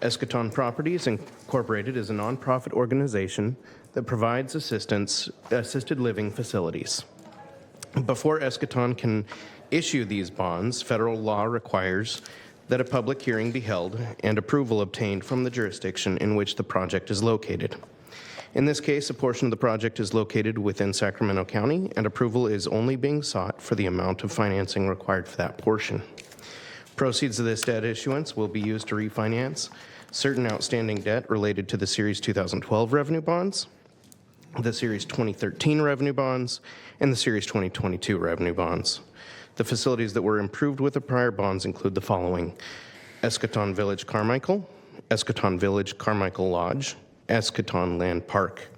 S7: Eschaton Properties, Incorporated is a nonprofit organization that provides assisted living facilities. Before Eschaton can issue these bonds, federal law requires that a public hearing be held and approval obtained from the jurisdiction in which the project is located. In this case, a portion of the project is located within Sacramento County, and approval is only being sought for the amount of financing required for that portion. Proceeds of this debt issuance will be used to refinance certain outstanding debt related to the Series 2012 revenue bonds, the Series 2013 revenue bonds, and the Series 2022 revenue bonds. The facilities that were improved with the prior bonds include the following: Eschaton Village Carmichael, Eschaton Village Carmichael Lodge, Eschaton Land Park.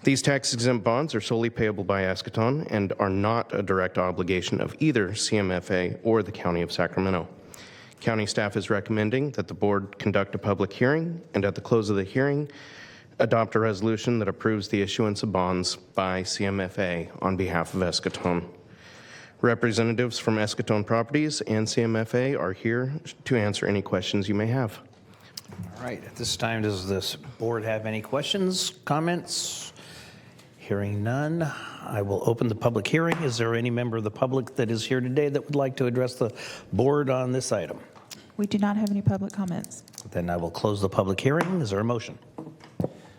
S7: These tax-exempt bonds are solely payable by Eschaton and are not a direct obligation of either CMFA or the County of Sacramento. County staff is recommending that the board conduct a public hearing and at the close of the hearing, adopt a resolution that approves the issuance of bonds by CMFA on behalf of Eschaton. Representatives from Eschaton Properties and CMFA are here to answer any questions you may have.
S6: All right. At this time, does this board have any questions, comments? Hearing none, I will open the public hearing. Is there any member of the public that is here today that would like to address the board on this item?
S2: We do not have any public comments.
S6: Then I will close the public hearing. Is there a motion?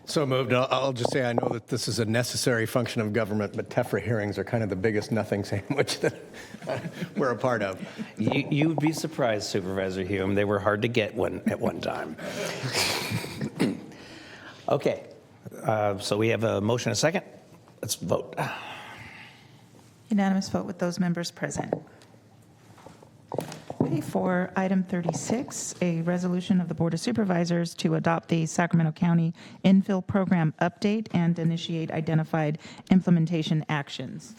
S20: So moved. I'll just say I know that this is a necessary function of government, but TEFRA hearings are kind of the biggest nothing sandwich that we're a part of.
S6: You'd be surprised, Supervisor Hume. They were hard to get at one time. Okay. So we have a motion and a second. Let's vote.
S2: Unanimous vote with those members present. Okay, for item 36, a resolution of the Board of Supervisors to adopt the Sacramento County infill program update and initiate identified implementation actions.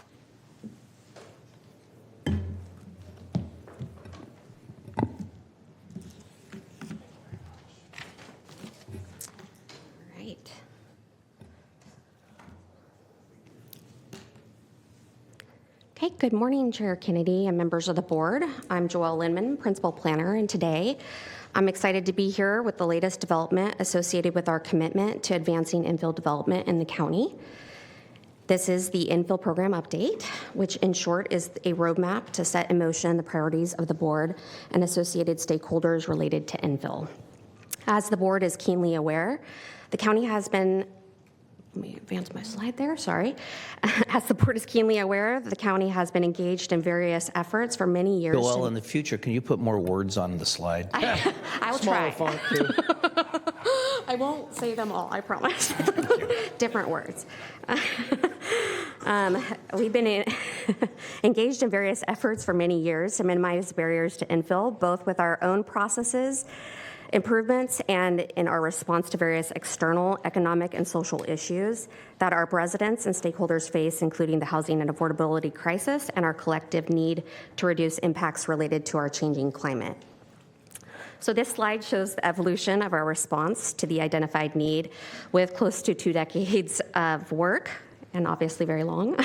S9: Right. Okay, good morning, Chair Kennedy and members of the board. I'm Joelle Lindman, Principal Planner, and today I'm excited to be here with the latest development associated with our commitment to advancing infill development in the county. This is the infill program update, which in short is a roadmap to set in motion the priorities of the board and associated stakeholders related to infill. As the board is keenly aware, the county has been, let me advance my slide there, sorry. As the board is keenly aware, the county has been engaged in various efforts for many years.
S6: Joelle, in the future, can you put more words on the slide?
S9: I will try.
S20: Font too.
S9: I won't say them all, I promise. Different words. We've been engaged in various efforts for many years to minimize barriers to infill, both with our own processes, improvements, and in our response to various external economic and social issues that our residents and stakeholders face, including the housing and affordability crisis and our collective need to reduce impacts related to our changing climate. So this slide shows the evolution of our response to the identified need with close to 2 decades of work, and obviously very long,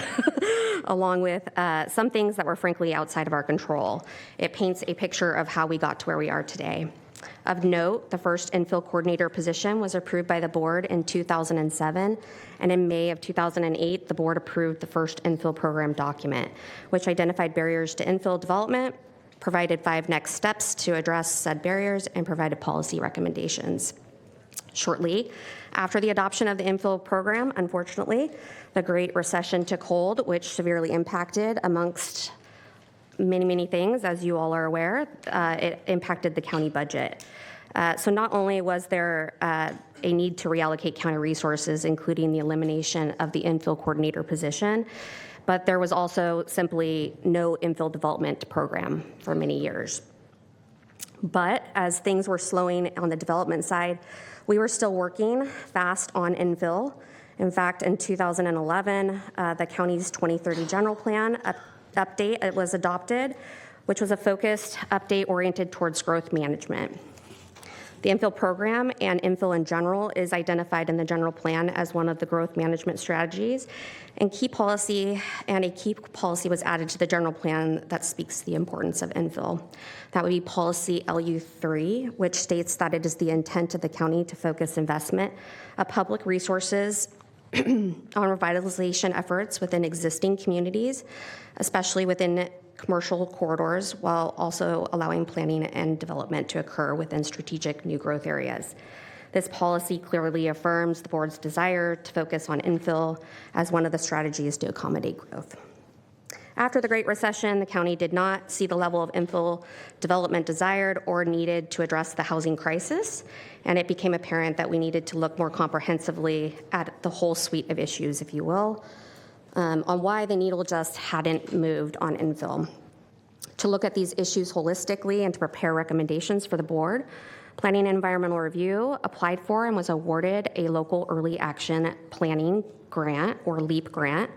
S9: along with some things that were frankly outside of our control. It paints a picture of how we got to where we are today. Of note, the first infill coordinator position was approved by the board in 2007, and in May of 2008, the board approved the first infill program document, which identified barriers to infill development, provided 5 next steps to address said barriers, and provided policy recommendations. Shortly after the adoption of the infill program, unfortunately, the Great Recession took hold, which severely impacted, amongst many things, as you all are aware, it impacted the county budget. So not only was there a need to reallocate county resources, including the elimination of the infill coordinator position, but there was also simply no infill development program for many years. But as things were slowing on the development side, we were still working fast on infill. In fact, in 2011, the county's 2030 general plan update was adopted, which was a focused update oriented towards growth management. The infill program and infill in general is identified in the general plan as one of the growth management strategies, and a key policy was added to the general plan that speaks to the importance of infill. That would be policy LU3, which states that it is the intent of the county to focus investment of public resources on revitalization efforts within existing communities, especially within commercial corridors, while also allowing planning and development to occur within strategic new growth areas. This policy clearly affirms the board's desire to focus on infill as one of the strategies to accommodate growth. After the Great Recession, the county did not see the level of infill development desired or needed to address the housing crisis, and it became apparent that we needed to look more comprehensively at the whole suite of issues, if you will, on why the needle just hadn't moved on infill. To look at these issues holistically and to prepare recommendations for the board, Planning and Environmental Review applied for and was awarded a local early action planning grant, or LEAP grant,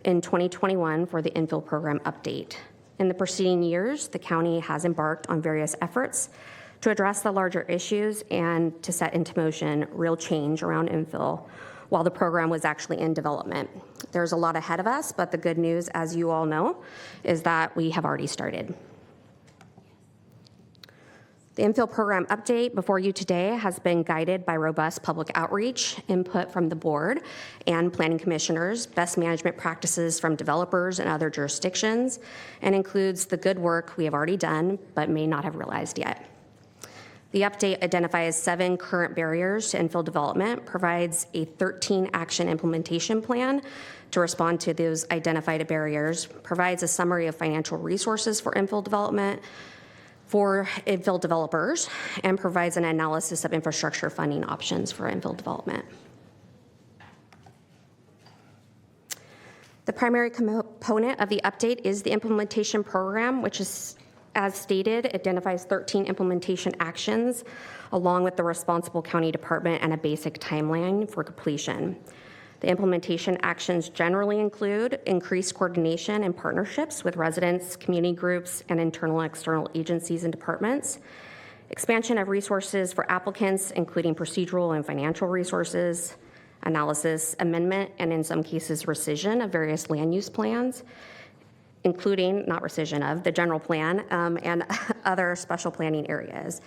S9: in 2021 for the infill program update. In the preceding years, the county has embarked on various efforts to address the larger issues and to set into motion real change around infill while the program was actually in development. There's a lot ahead of us, but the good news, as you all know, is that we have already started. The infill program update before you today has been guided by robust public outreach, input from the board and planning commissioners, best management practices from developers and other jurisdictions, and includes the good work we have already done but may not have realized yet. The update identifies 7 current barriers to infill development, provides a 13 action implementation plan to respond to those identified barriers, provides a summary of financial resources for infill development for infill developers, and provides an analysis of infrastructure funding options for infill development. The primary component of the update is the implementation program, which is as stated, identifies 13 implementation actions along with the responsible county department and a basic timeline for completion. The implementation actions generally include increased coordination and partnerships with residents, community groups, and internal and external agencies and departments, expansion of resources for applicants, including procedural and financial resources, analysis, amendment, and in some cases rescission of various land use plans, including, not rescission of, the general plan and other special planning areas.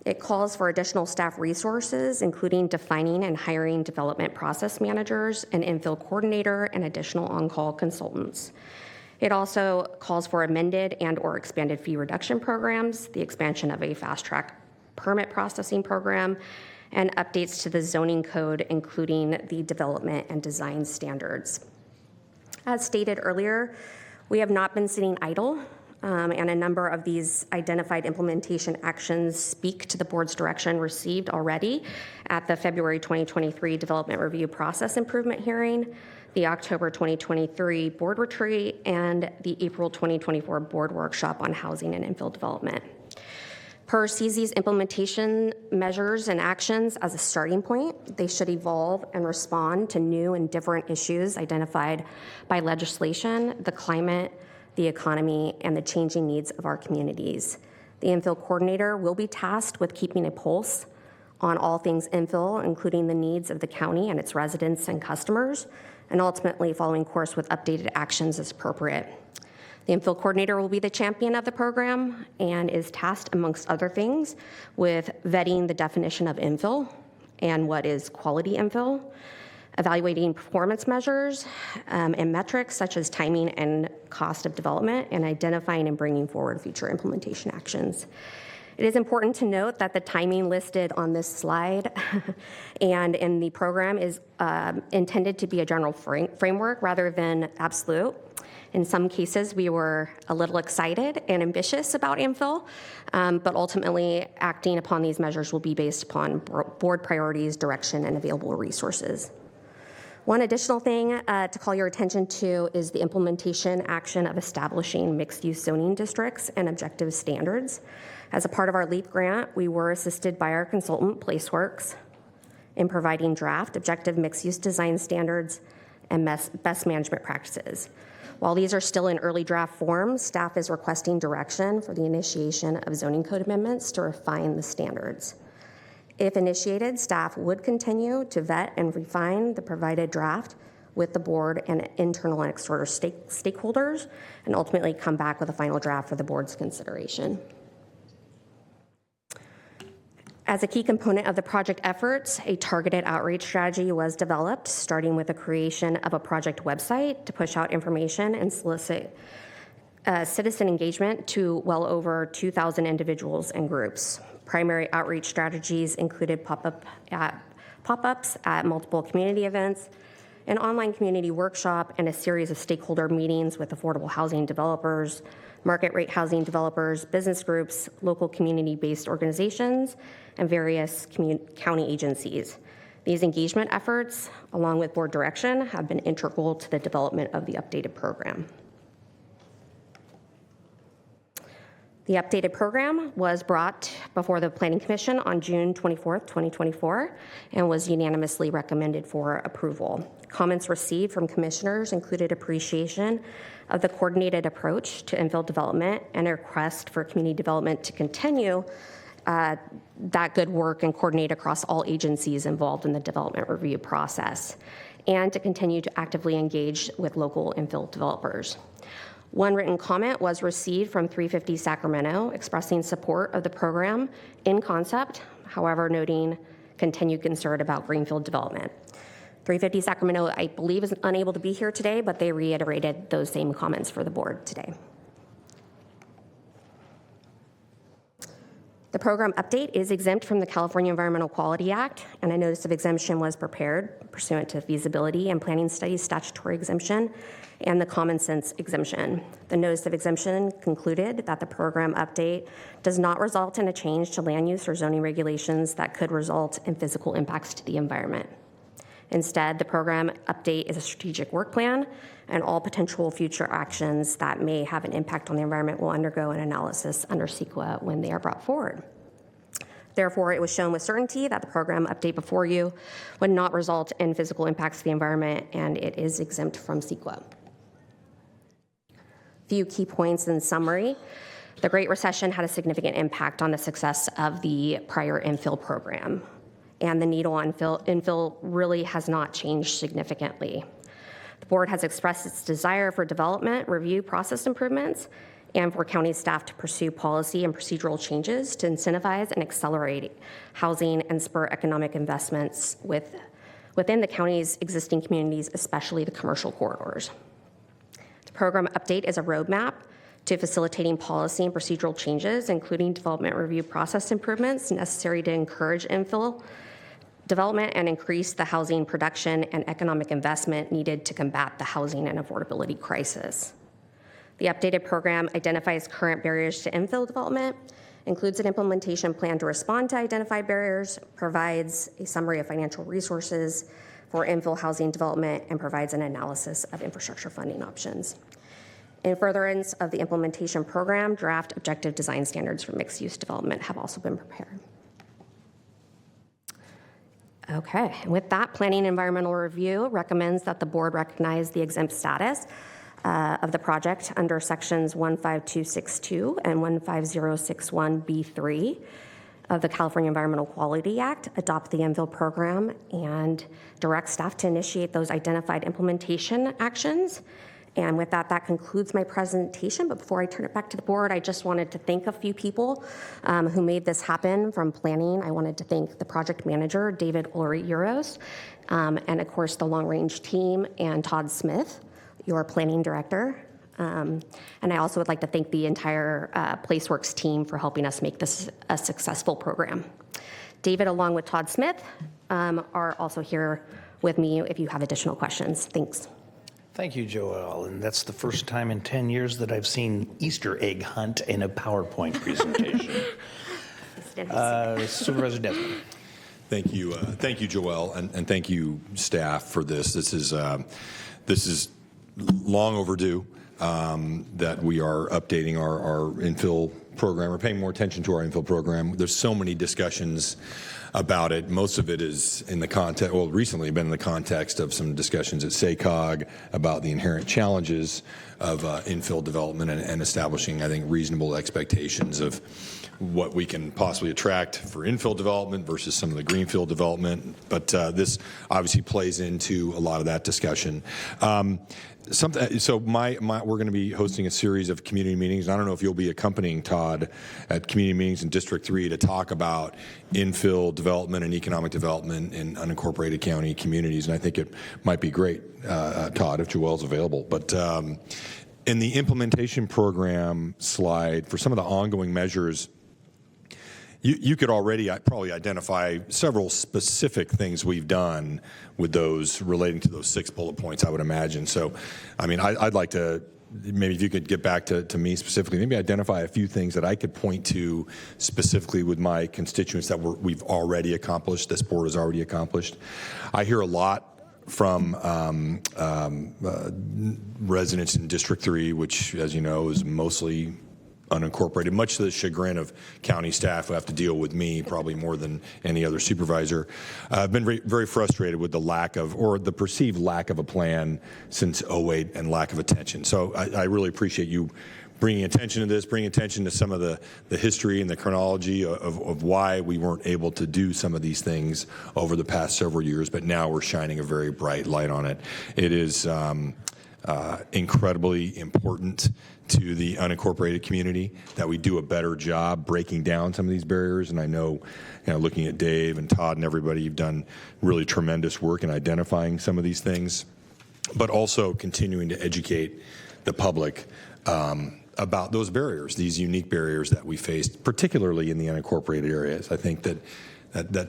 S9: It calls for additional staff resources, including defining and hiring development process managers, an infill coordinator, and additional on-call consultants. It also calls for amended and or expanded fee reduction programs, the expansion of a fast-track permit processing program, and updates to the zoning code, including the development and design standards. As stated earlier, we have not been sitting idle. And a number of these identified implementation actions speak to the board's direction received already at the February 2023 Development Review Process Improvement Hearing, the October 2023 Board Retreat, and the April 2024 Board Workshop on Housing and Infill Development. Per CZ's implementation measures and actions as a starting point, they should evolve and respond to new and different issues identified by legislation, the climate, the economy, and the changing needs of our communities. The infill coordinator will be tasked with keeping a pulse on all things infill, including the needs of the county and its residents and customers, and ultimately following course with updated actions as appropriate. The infill coordinator will be the champion of the program and is tasked, amongst other things, with vetting the definition of infill and what is quality infill, evaluating performance measures and metrics such as timing and cost of development, and identifying and bringing forward future implementation actions. It is important to note that the timing listed on this slide and in the program is intended to be a general framework rather than absolute. In some cases, we were a little excited and ambitious about infill, but ultimately acting upon these measures will be based upon board priorities, direction, and available resources. One additional thing to call your attention to is the implementation action of establishing mixed-use zoning districts and objective standards. As a part of our LEAP grant, we were assisted by our consultant, PlaceWorks, in providing draft objective mixed-use design standards and best management practices. While these are still in early draft form, staff is requesting direction for the initiation of zoning code amendments to refine the standards. If initiated, staff would continue to vet and refine the provided draft with the board and internal and external stakeholders, and ultimately come back with a final draft for the board's consideration. As a key component of the project efforts, a targeted outreach strategy was developed, starting with the creation of a project website to push out information and solicit citizen engagement to well over 2,000 individuals and groups. Primary outreach strategies included pop-ups at multiple community events, an online community workshop, and a series of stakeholder meetings with affordable housing developers, market rate housing developers, business groups, local community-based organizations, and various county agencies. These engagement efforts, along with board direction, have been integral to the development of the updated program. The updated program was brought before the Planning Commission on June 24th, 2024, and was unanimously recommended for approval. Comments received from commissioners included appreciation of the coordinated approach to infill development and a request for community development to continue that good work and coordinate across all agencies involved in the development review process, and to continue to actively engage with local infill developers. One written comment was received from 350 Sacramento expressing support of the program in concept, however, noting continued concern about greenfield development. 350 Sacramento, I believe, is unable to be here today, but they reiterated those same comments for the board today. The program update is exempt from the California Environmental Quality Act, and a notice of exemption was prepared pursuant to feasibility and planning studies statutory exemption and the common sense exemption. The notice of exemption concluded that the program update does not result in a change to land use or zoning regulations that could result in physical impacts to the environment. Instead, the program update is a strategic work plan, and all potential future actions that may have an impact on the environment will undergo an analysis under CEQA when they are brought forward. Therefore, it was shown with certainty that the program update before you would not result in physical impacts to the environment, and it is exempt from CEQA. Few key points in summary. The Great Recession had a significant impact on the success of the prior infill program, and the needle on infill really has not changed significantly. The board has expressed its desire for development, review, process improvements, and for county staff to pursue policy and procedural changes to incentivize and accelerate housing and spur economic investments within the county's existing communities, especially the commercial corridors. The program update is a roadmap to facilitating policy and procedural changes, including development review process improvements necessary to encourage infill development and increase the housing production and economic investment needed to combat the housing and affordability crisis. The updated program identifies current barriers to infill development, includes an implementation plan to respond to identified barriers, provides a summary of financial resources for infill housing development, and provides an analysis of infrastructure funding options. In furtherance of the implementation program, draft objective design standards for mixed-use development have also been prepared. Okay, with that, Planning and Environmental Review recommends that the board recognize the exempt status of the project under sections 15262 and 15061B3 of the California Environmental Quality Act, adopt the infill program, and direct staff to initiate those identified implementation actions. And with that, that concludes my presentation. But before I turn it back to the board, I just wanted to thank a few people who made this happen from planning. I wanted to thank the project manager, David Ulrich-Euros, and of course the long-range team, and Todd Smith, your planning director. And I also would like to thank the entire PlaceWorks team for helping us make this a successful program. David, along with Todd Smith, are also here with me if you have additional questions. Thanks.
S6: Thank you, Joelle. And that's the first time in 10 years that I've seen Easter egg hunt in a PowerPoint presentation. Supervisor Desmond.
S18: Thank you, Joelle, and thank you, staff, for this. This is long overdue that we are updating our infill program. We're paying more attention to our infill program. There's so many discussions about it. Most of it is in the context, well, recently been in the context of some discussions at SACOG about the inherent challenges of infill development and establishing, I think, reasonable expectations of what we can possibly attract for infill development versus some of the greenfield development. But this obviously plays into a lot of that discussion. So we're going to be hosting a series of community meetings. And I don't know if you'll be accompanying Todd at community meetings in District 3 to talk about infill development and economic development in unincorporated county communities. And I think it might be great, Todd, if Joelle's available. But in the implementation program slide, for some of the ongoing measures, you could already probably identify several specific things we've done with those relating to those 6 bullet points, I would imagine. So, I mean, I'd like to, maybe if you could get back to me specifically, maybe identify a few things that I could point to specifically with my constituents that we've already accomplished, this board has already accomplished. I hear a lot from residents in District 3, which, as you know, is mostly unincorporated, much to the chagrin of county staff who have to deal with me probably more than any other supervisor. I've been very frustrated with the lack of, or the perceived lack of, a plan since 2008 and lack of attention. So I really appreciate you bringing attention to this, bringing attention to some of the history and the chronology of why we weren't able to do some of these things over the past several years, but now we're shining a very bright light on it. It is incredibly important to the unincorporated community that we do a better job breaking down some of these barriers. And I know, looking at Dave and Todd and everybody, you've done really tremendous work in identifying some of these things, but also continuing to educate the public about those barriers, these unique barriers that we faced, particularly in the unincorporated areas. I think that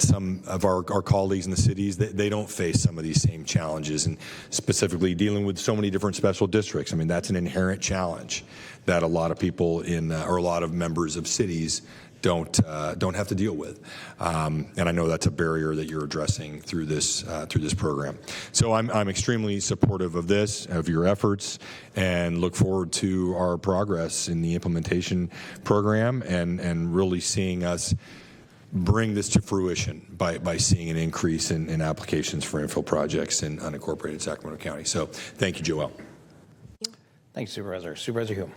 S18: some of our colleagues in the cities, they don't face some of these same challenges, and specifically dealing with so many different special districts. I mean, that's an inherent challenge that a lot of people or a lot of members of cities don't have to deal with. And I know that's a barrier that you're addressing through this program. So I'm extremely supportive of this, of your efforts, and look forward to our progress in the implementation program and really seeing us bring this to fruition by seeing an increase in applications for infill projects in unincorporated Sacramento County. So thank you, Joelle.
S6: Thank you, Supervisor. Supervisor Hume.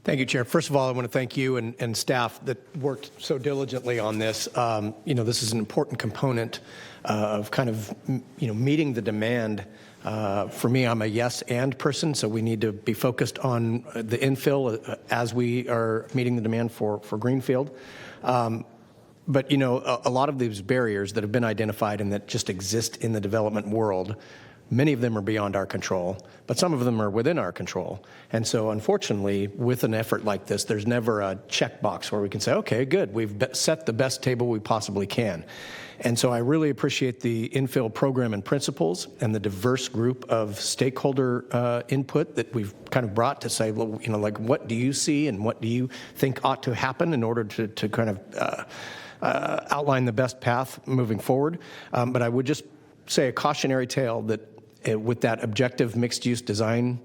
S20: Thank you, Chair. First of all, I want to thank you and staff that worked so diligently on this. This is an important component of kind of, meeting the demand. For me, I'm a yes and person, so we need to be focused on the infill as we are meeting the demand for Greenfield. But, a lot of these barriers that have been identified and that just exist in the development world, many of them are beyond our control, but some of them are within our control. And so, unfortunately, with an effort like this, there's never a checkbox where we can say, okay, good, we've set the best table we possibly can. And so I really appreciate the infill program and principles and the diverse group of stakeholder input that we've kind of brought to say, well, what do you see and what do you think ought to happen in order to kind of outline the best path moving forward. But I would just say a cautionary tale that with that objective mixed-use design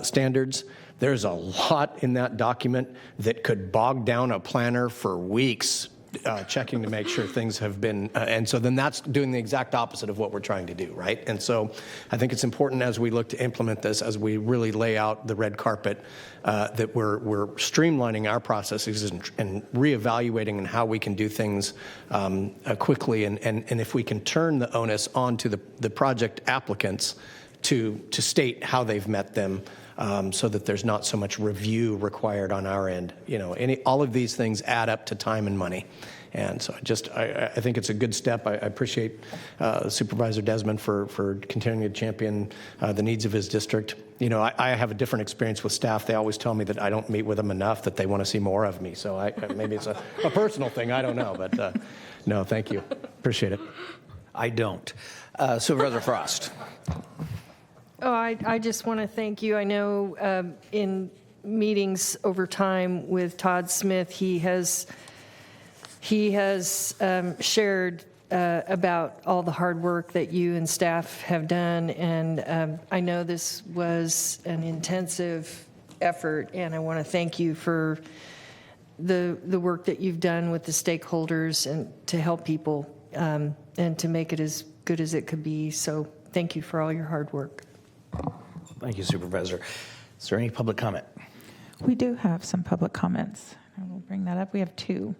S20: standards, there's a lot in that document that could bog down a planner for weeks checking to make sure things have been, and so then that's doing the exact opposite of what we're trying to do, right? And so I think it's important as we look to implement this, as we really lay out the red carpet, that we're streamlining our processes and reevaluating and how we can do things quickly, and if we can turn the onus onto the project applicants to state how they've met them, so that there's not so much review required on our end. All of these things add up to time and money. And so I think it's a good step. I appreciate Supervisor Desmond for continuing to champion the needs of his district. I have a different experience with staff. They always tell me that I don't meet with them enough, that they want to see more of me. So maybe it's a personal thing. I don't know. But no, thank you. Appreciate it.
S6: I don't. Supervisor Frost.
S19: Oh, I just want to thank you. I know in meetings over time with Todd Smith, he has shared about all the hard work that you and staff have done, and I know this was an intensive effort, and I want to thank you for the work that you've done with the stakeholders and to help people and to make it as good as it could be. So thank you for all your hard work.
S6: Thank you, Supervisor. Is there any public comment?
S2: We do have some public comments. I will bring that up. We have two.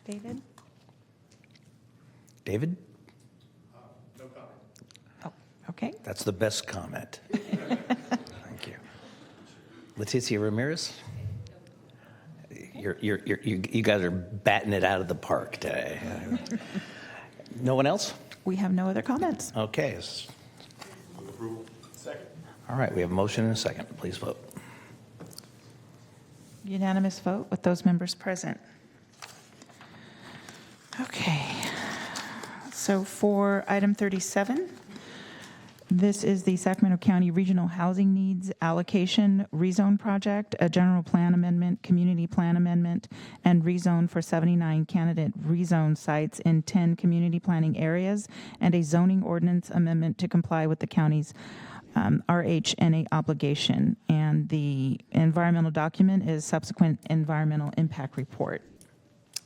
S2: David?
S6: David?
S1: No comment.
S2: Oh, okay.
S6: That's the best comment. Thank you. Leticia Ramirez? You guys are batting it out of the park today. No one else?
S2: We have no other comments.
S6: Okay.
S1: Second.
S6: All right, we have a motion and a second. Please vote.
S2: Unanimous vote with those members present. Okay. So for item 37, this is the Sacramento County Regional Housing Needs Allocation Rezone Project, a general plan amendment, community plan amendment, and rezone for 79 candidate rezone sites in 10 community planning areas, and a zoning ordinance amendment to comply with the county's RHNA obligation. And the environmental document is subsequent environmental impact report.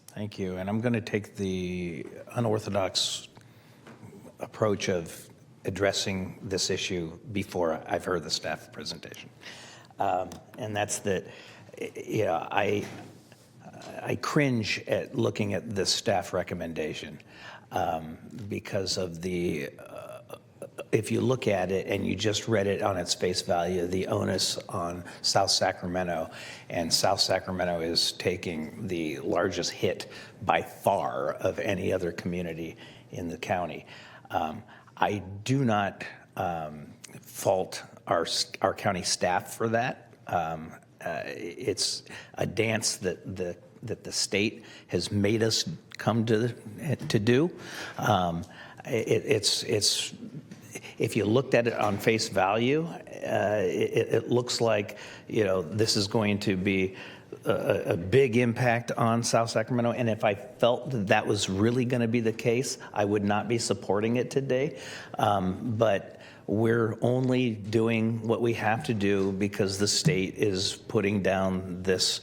S6: Thank you. And I'm going to take the unorthodox approach of addressing this issue before I've heard the staff presentation. And that's that, I cringe at looking at this staff recommendation because of the, if you look at it and you just read it on its face value, the onus on South Sacramento, and South Sacramento is taking the largest hit by far of any other community in the county. I do not fault our county staff for that. It's a dance that the state has made us come to do. It's if you looked at it on face value, it looks like, this is going to be a big impact on South Sacramento. And if I felt that was really going to be the case, I would not be supporting it today. But we're only doing what we have to do because the state is putting down this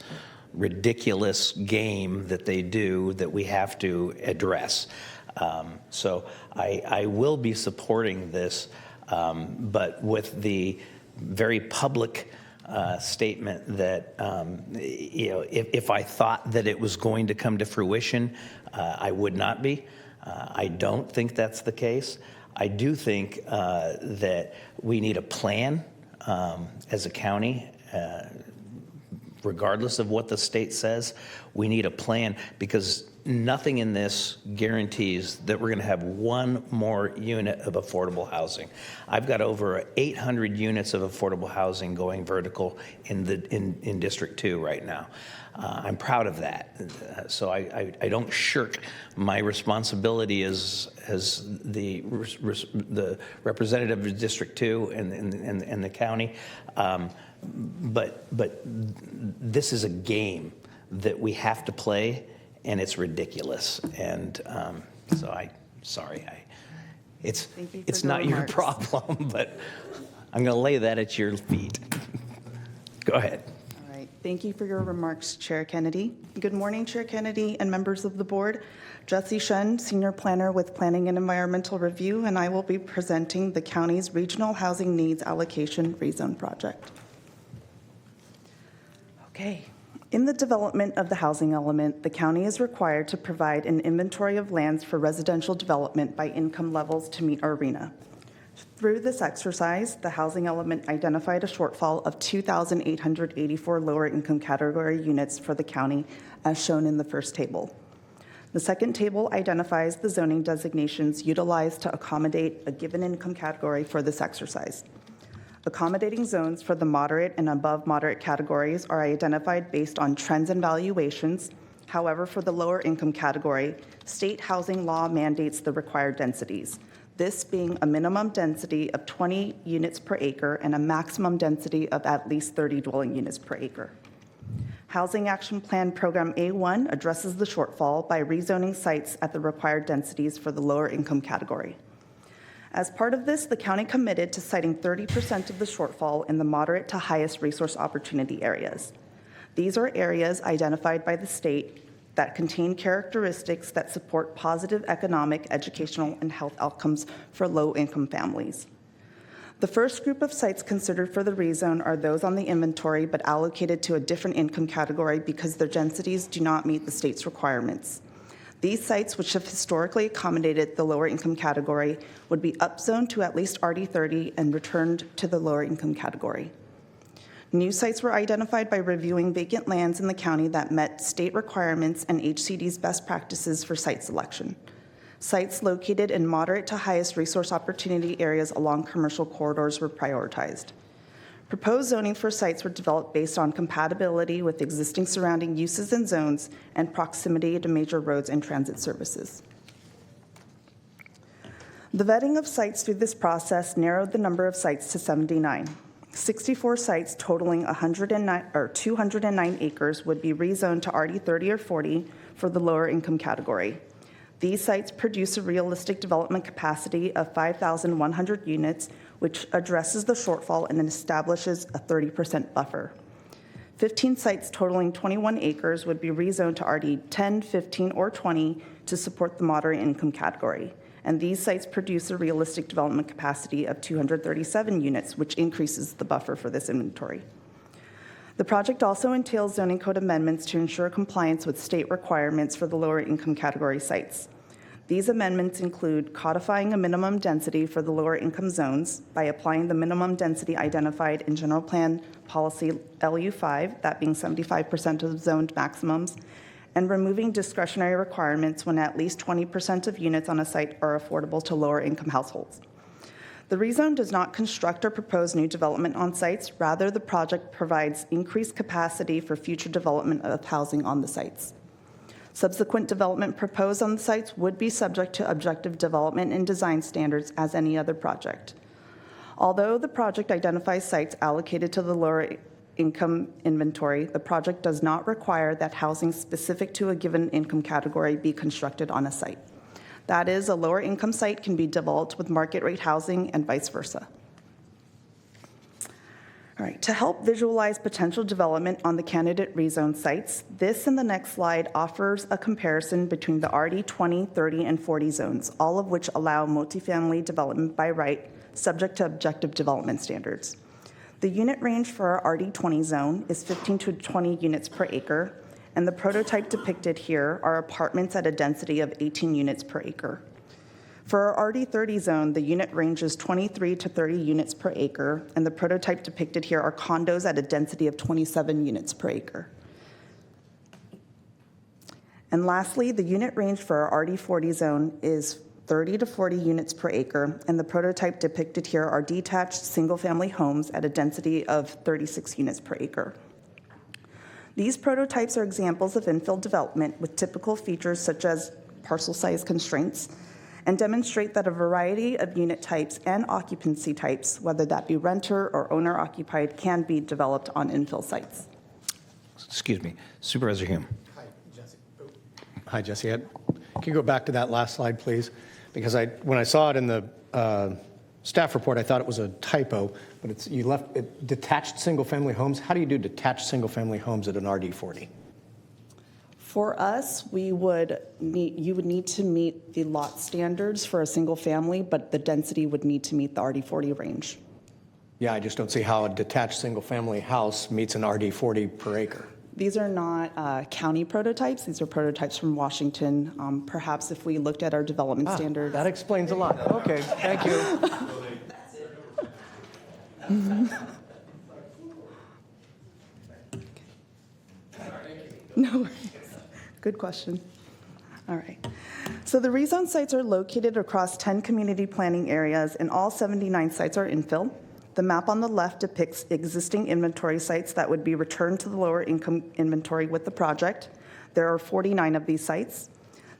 S6: ridiculous game that they do that we have to address. So I will be supporting this, but with the very public statement that, if I thought that it was going to come to fruition, I would not be. I don't think that's the case. I do think that we need a plan as a county, regardless of what the state says. We need a plan because nothing in this guarantees that we're going to have one more unit of affordable housing. I've got over 800 units of affordable housing going vertical in District 2 right now. I'm proud of that. So I don't shirk my responsibility as the representative of District 2 and the county. But this is a game that we have to play, and it's ridiculous. And it's not your problem, but I'm going to lay that at your feet. Go ahead.
S10: All right. Thank you for your remarks, Chair Kennedy. Good morning, Chair Kennedy and members of the board. Jessie Shen, Senior Planner with Planning and Environmental Review, and I will be presenting the county's Regional Housing Needs Allocation Rezone Project. Okay. In the development of the housing element, the county is required to provide an inventory of lands for residential development by income levels to meet our RHNA. Through this exercise, the housing element identified a shortfall of 2,884 lower income category units for the county, as shown in the first table. The second table identifies the zoning designations utilized to accommodate a given income category for this exercise. Accommodating zones for the moderate and above moderate categories are identified based on trends and valuations. However, for the lower income category, state housing law mandates the required densities, this being a minimum density of 20 units per acre and a maximum density of at least 30 dwelling units per acre. Housing Action Plan Program A1 addresses the shortfall by rezoning sites at the required densities for the lower income category. As part of this, the county committed to citing 30% of the shortfall in the moderate to highest resource opportunity areas. These are areas identified by the state that contain characteristics that support positive economic, educational, and health outcomes for low-income families. The first group of sites considered for the rezone are those on the inventory but allocated to a different income category because their densities do not meet the state's requirements. These sites, which have historically accommodated the lower income category, would be upzoned to at least RD30 and returned to the lower income category. New sites were identified by reviewing vacant lands in the county that met state requirements and HCD's best practices for site selection. Sites located in moderate to highest resource opportunity areas along commercial corridors were prioritized. Proposed zoning for sites were developed based on compatibility with existing surrounding uses and zones and proximity to major roads and transit services. The vetting of sites through this process narrowed the number of sites to 79. 64 sites totaling 209 acres would be rezoned to RD30 or 40 for the lower income category. These sites produce a realistic development capacity of 5,100 units, which addresses the shortfall and establishes a 30% buffer. 15 sites totaling 21 acres would be rezoned to RD 10, 15, or 20 to support the moderate income category. And these sites produce a realistic development capacity of 237 units, which increases the buffer for this inventory. The project also entails zoning code amendments to ensure compliance with state requirements for the lower income category sites. These amendments include codifying a minimum density for the lower income zones by applying the minimum density identified in General Plan Policy LU5, that being 75% of zoned maximums, and removing discretionary requirements when at least 20% of units on a site are affordable to lower income households. The rezone does not construct or propose new development on sites. Rather, the project provides increased capacity for future development of housing on the sites. Subsequent development proposed on the sites would be subject to objective development and design standards as any other project. Although the project identifies sites allocated to the lower income inventory, the project does not require that housing specific to a given income category be constructed on a site. That is, a lower income site can be developed with market rate housing and vice versa. All right, to help visualize potential development on the candidate rezone sites, this and the next slide offers a comparison between the RD 20, 30, and 40 zones, all of which allow multifamily development by right, subject to objective development standards. The unit range for our RD 20 zone is 15 to 20 units per acre, and the prototype depicted here are apartments at a density of 18 units per acre. For our RD 30 zone, the unit range is 23 to 30 units per acre, and the prototype depicted here are condos at a density of 27 units per acre. And lastly, the unit range for our RD 40 zone is 30 to 40 units per acre, and the prototype depicted here are detached single-family homes at a density of 36 units per acre. These prototypes are examples of infill development with typical features such as parcel size constraints, and demonstrate that a variety of unit types and occupancy types, whether that be renter or owner-occupied, can be developed on infill sites.
S6: Excuse me, Supervisor Hume.
S20: Hi, Jesse. Can you go back to that last slide, please? Because when I saw it in the staff report, I thought it was a typo, but you left it detached single-family homes. How do you do detached single-family homes at an RD 40?
S10: For us, you would need to meet the lot standards for a single family, but the density would need to meet the RD 40 range.
S20: Yeah, I just don't see how a detached single-family house meets an RD 40 per acre.
S10: These are not county prototypes. These are prototypes from Washington. Perhaps if we looked at our development standards.
S20: That explains a lot. Okay, thank you.
S10: No worries. Good question. All right. So the rezone sites are located across 10 community planning areas, and all 79 sites are infill. The map on the left depicts existing inventory sites that would be returned to the lower income inventory with the project. There are 49 of these sites.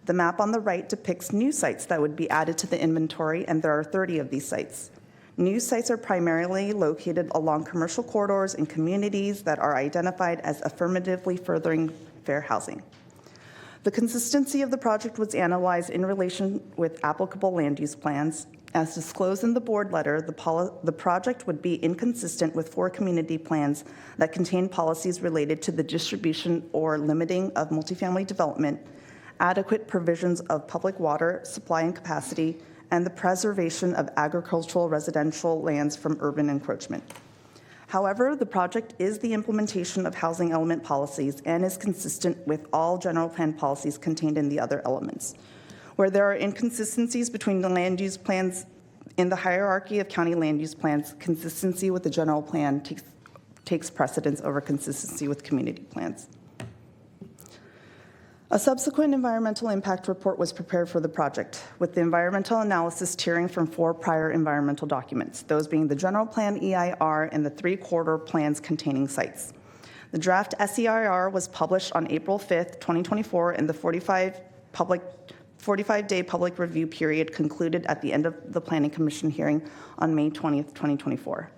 S10: The map on the right depicts new sites that would be added to the inventory, and there are 30 of these sites. New sites are primarily located along commercial corridors and communities that are identified as affirmatively furthering fair housing. The consistency of the project was analyzed in relation with applicable land use plans. As disclosed in the board letter, the project would be inconsistent with 4 community plans that contain policies related to the distribution or limiting of multifamily development, adequate provisions of public water supply and capacity, and the preservation of agricultural residential lands from urban encroachment. However, the project is the implementation of housing element policies and is consistent with all general plan policies contained in the other elements. Where there are inconsistencies between the land use plans in the hierarchy of county land use plans, consistency with the general plan takes precedence over consistency with community plans. A subsequent environmental impact report was prepared for the project, with the environmental analysis tiering from 4 prior environmental documents, those being the general plan EIR and the 3 corridor plans containing sites. The draft SEIR was published on April 5th, 2024, and the 45-day public review period concluded at the end of the Planning Commission hearing on May 20th, 2024.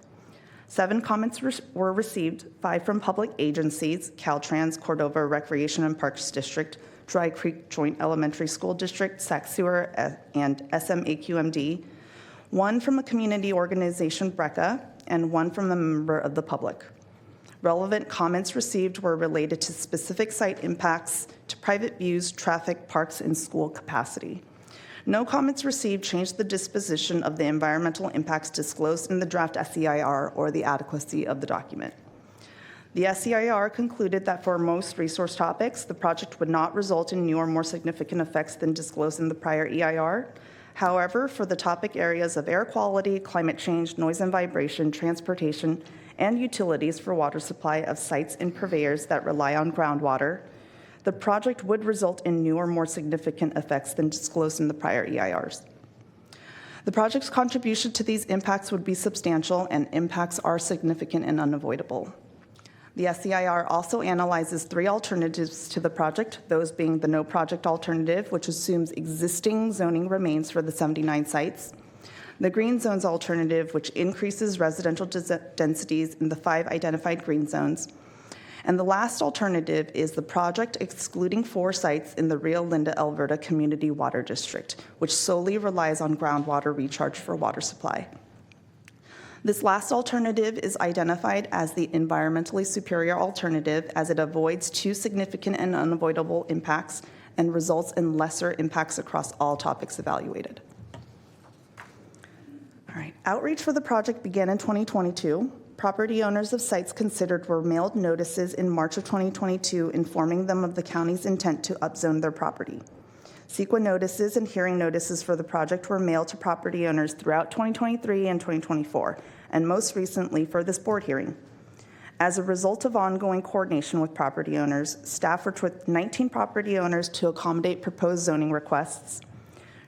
S10: 7 comments were received, 5 from public agencies, Caltrans, Cordova Recreation and Parks District, Dry Creek Joint Elementary School District, Sac Sewer, and SMAQMD, 1 from a community organization, BRECA, and 1 from a member of the public. Relevant comments received were related to specific site impacts, to private views, traffic, parks, and school capacity. No comments received changed the disposition of the environmental impacts disclosed in the draft SEIR or the adequacy of the document. The SEIR concluded that for most resource topics, the project would not result in new or more significant effects than disclosed in the prior EIR. However, for the topic areas of air quality, climate change, noise and vibration, transportation, and utilities for water supply of sites and purveyors that rely on groundwater, the project would result in new or more significant effects than disclosed in the prior EIRs. The project's contribution to these impacts would be substantial, and impacts are significant and unavoidable. The SEIR also analyzes 3 alternatives to the project, those being the no project alternative, which assumes existing zoning remains for the 79 sites, The green zones alternative, which increases residential densities in the 5 identified green zones. And the last alternative is the project excluding 4 sites in the Rio Linda Alberta Community Water District, which solely relies on groundwater recharge for water supply. This last alternative is identified as the environmentally superior alternative as it avoids 2 significant and unavoidable impacts and results in lesser impacts across all topics evaluated. All right, outreach for the project began in 2022. Property owners of sites considered were mailed notices in March of 2022 informing them of the county's intent to upzone their property. CEQA notices and hearing notices for the project were mailed to property owners throughout 2023 and 2024, and most recently for this board hearing. As a result of ongoing coordination with property owners, staff worked with 19 property owners to accommodate proposed zoning requests.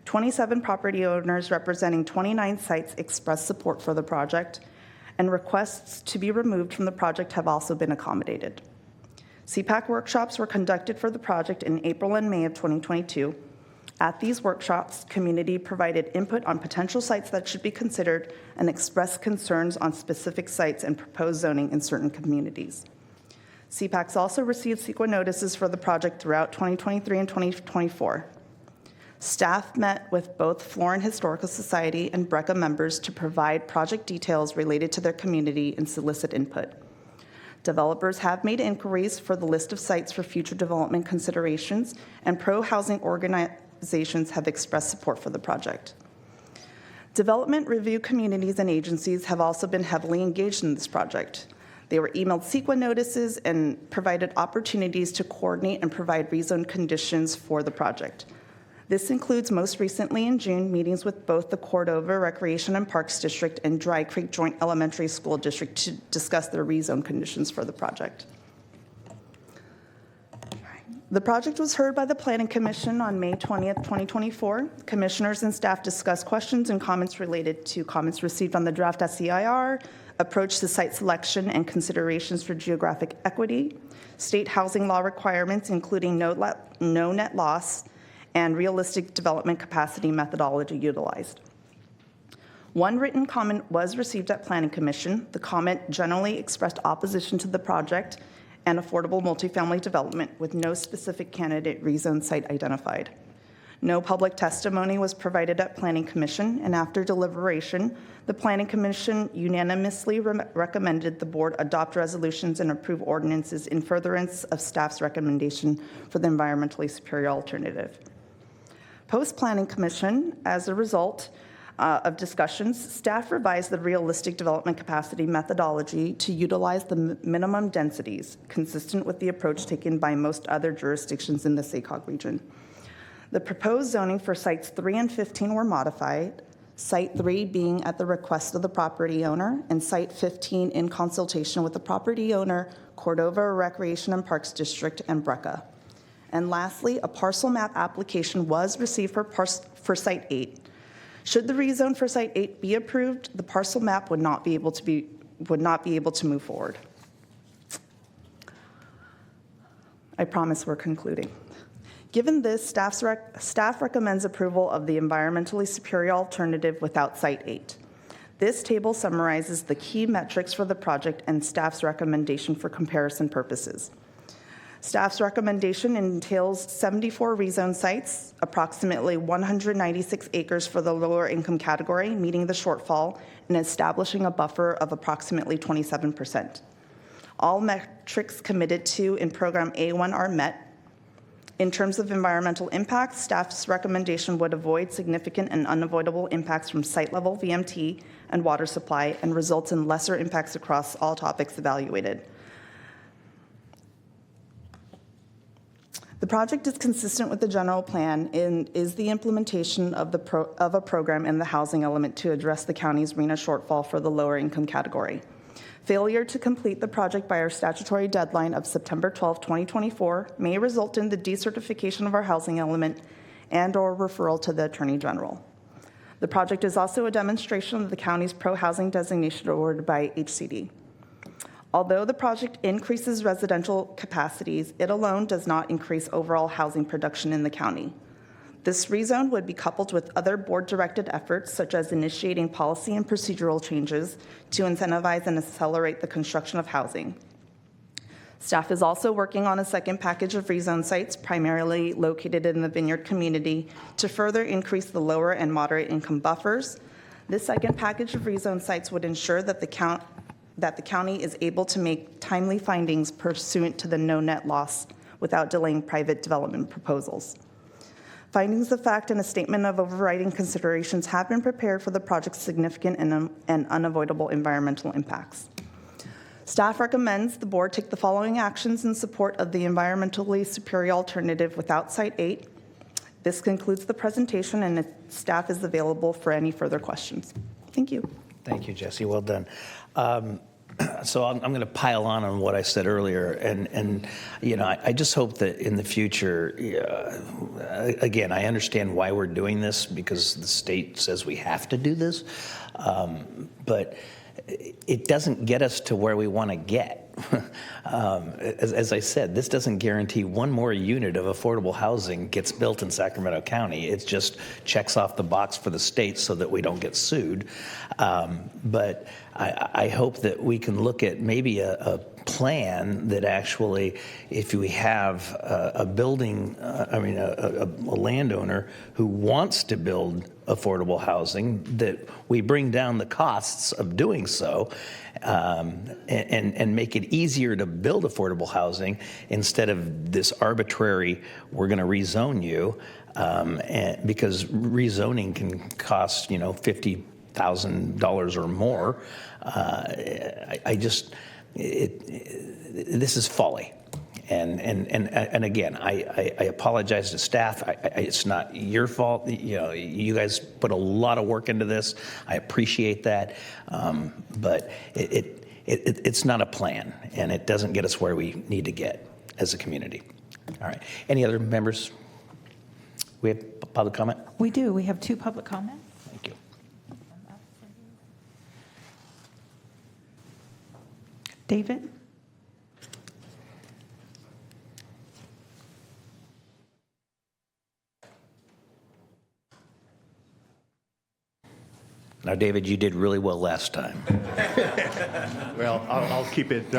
S10: 27 property owners representing 29 sites expressed support for the project, and requests to be removed from the project have also been accommodated. CPAC workshops were conducted for the project in April and May of 2022. At these workshops, community provided input on potential sites that should be considered and expressed concerns on specific sites and proposed zoning in certain communities. CPACs also received CEQA notices for the project throughout 2023 and 2024. Staff met with both Florin Historical Society and BRCA members to provide project details related to their community and solicit input. Developers have made inquiries for the list of sites for future development considerations, and pro-housing organizations have expressed support for the project. Development review communities and agencies have also been heavily engaged in this project. They were emailed CEQA notices and provided opportunities to coordinate and provide rezone conditions for the project. This includes most recently in June meetings with both the Cordova Recreation and Parks District and Dry Creek Joint Elementary School District to discuss their rezone conditions for the project. The project was heard by the Planning Commission on May 20th, 2024. Commissioners and staff discussed questions and comments related to comments received on the draft SEIR, approach to site selection and considerations for geographic equity, state housing law requirements including no net loss, and realistic development capacity methodology utilized. One written comment was received at Planning Commission. The comment generally expressed opposition to the project and affordable multifamily development with no specific candidate rezone site identified. No public testimony was provided at Planning Commission, and after deliberation, the Planning Commission unanimously recommended the board adopt resolutions and approve ordinances in furtherance of staff's recommendation for the environmentally superior alternative. Post-Planning Commission, as a result of discussions, staff revised the realistic development capacity methodology to utilize the minimum densities, consistent with the approach taken by most other jurisdictions in the SACOG region. The proposed zoning for sites 3 and 15 were modified, site 3 being at the request of the property owner, and site 15 in consultation with the property owner, Cordova Recreation and Parks District, and BRCA. And lastly, a parcel map application was received for Site 8. Should the rezone for Site 8 be approved, the parcel map would not be able to move forward. I promise we're concluding. Given this, staff recommends approval of the environmentally superior alternative without Site 8. This table summarizes the key metrics for the project and staff's recommendation for comparison purposes. Staff's recommendation entails 74 rezone sites, approximately 196 acres for the lower income category, meeting the shortfall and establishing a buffer of approximately 27%. All metrics committed to in Program A1 are met. In terms of environmental impacts, staff's recommendation would avoid significant and unavoidable impacts from site-level VMT and water supply and results in lesser impacts across all topics evaluated. The project is consistent with the general plan and is the implementation of a program in the housing element to address the county's RHNA shortfall for the lower income category. Failure to complete the project by our statutory deadline of September 12, 2024 may result in the decertification of our housing element and/or referral to the Attorney General. The project is also a demonstration of the county's pro-housing designation awarded by HCD. Although the project increases residential capacities, it alone does not increase overall housing production in the county. This rezone would be coupled with other board-directed efforts, such as initiating policy and procedural changes to incentivize and accelerate the construction of housing. Staff is also working on a second package of rezone sites, primarily located in the Vineyard community, to further increase the lower and moderate income buffers. This second package of rezone sites would ensure that the county is able to make timely findings pursuant to the no net loss without delaying private development proposals. Findings of fact and a statement of overriding considerations have been prepared for the project's significant and unavoidable environmental impacts. Staff recommends the board take the following actions in support of the environmentally superior alternative without Site 8. This concludes the presentation, and staff is available for any further questions. Thank you.
S6: Thank you, Jesse. Well done. So I'm going to pile on what I said earlier, and you know, I just hope that in the future, again, I understand why we're doing this because the state says we have to do this, but it doesn't get us to where we want to get. As I said, this doesn't guarantee one more unit of affordable housing gets built in Sacramento County. It just checks off the box for the state so that we don't get sued. But I hope that we can look at maybe a plan that actually, if we have a building, a landowner who wants to build affordable housing, that we bring down the costs of doing so and make it easier to build affordable housing instead of this arbitrary, we're going to rezone you, and because rezoning can cost, $50,000 or more. This is folly. And again, I apologize to staff. It's not your fault. You guys put a lot of work into this. I appreciate that, but it's not a plan, and it doesn't get us where we need to get as a community. All right. Any other members? We have public comment?
S2: We do. We have 2 public comments.
S6: Thank you.
S2: David?
S6: Now, David, you did really well last time.
S11: Well, I'll keep it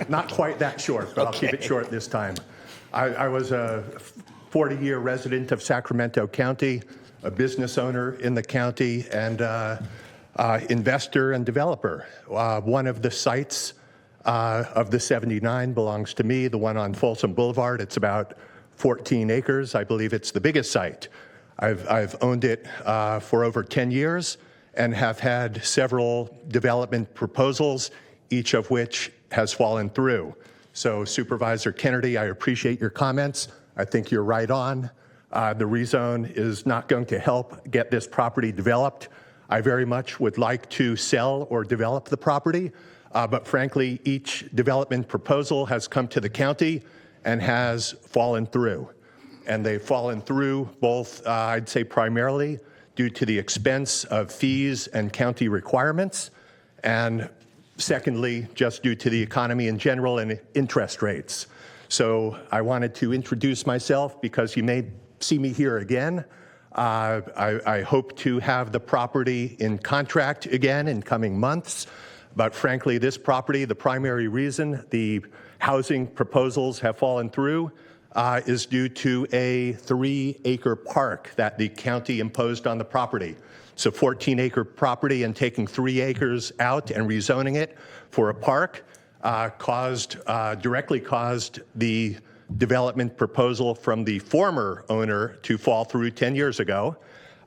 S11: not quite that short, but I'll keep it short this time. I was a 40-year resident of Sacramento County, a business owner in the county, and investor and developer. One of the sites of the 79 belongs to me, the one on Folsom Boulevard. It's about 14 acres. I believe it's the biggest site. I've owned it for over 10 years and have had several development proposals, each of which has fallen through. So Supervisor Kennedy, I appreciate your comments. I think you're right on. The rezone is not going to help get this property developed. I very much would like to sell or develop the property, but frankly, each development proposal has come to the county and has fallen through. And they've fallen through both, I'd say primarily, due to the expense of fees and county requirements, and secondly, just due to the economy in general and interest rates. So I wanted to introduce myself because you may see me here again. I hope to have the property in contract again in coming months, but frankly, this property, the primary reason the housing proposals have fallen through is due to a 3-acre park that the county imposed on the property. It's a 14-acre property, and taking 3 acres out and rezoning it for a park directly caused the development proposal from the former owner to fall through 10 years ago.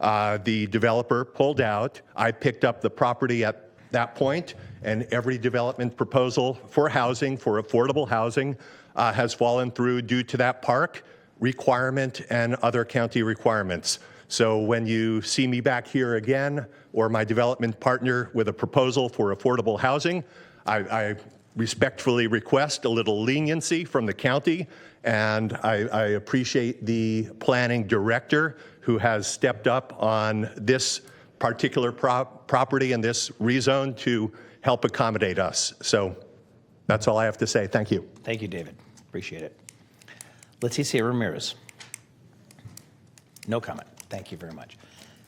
S11: The developer pulled out. I picked up the property at that point, and every development proposal for housing, for affordable housing, has fallen through due to that park requirement and other county requirements. So when you see me back here again, or my development partner with a proposal for affordable housing, I respectfully request a little leniency from the county, and I appreciate the planning director who has stepped up on this particular property and this rezone to help accommodate us. So that's all I have to say. Thank you.
S6: Thank you, David. Appreciate it. Leticia Ramirez. No comment. Thank you very much.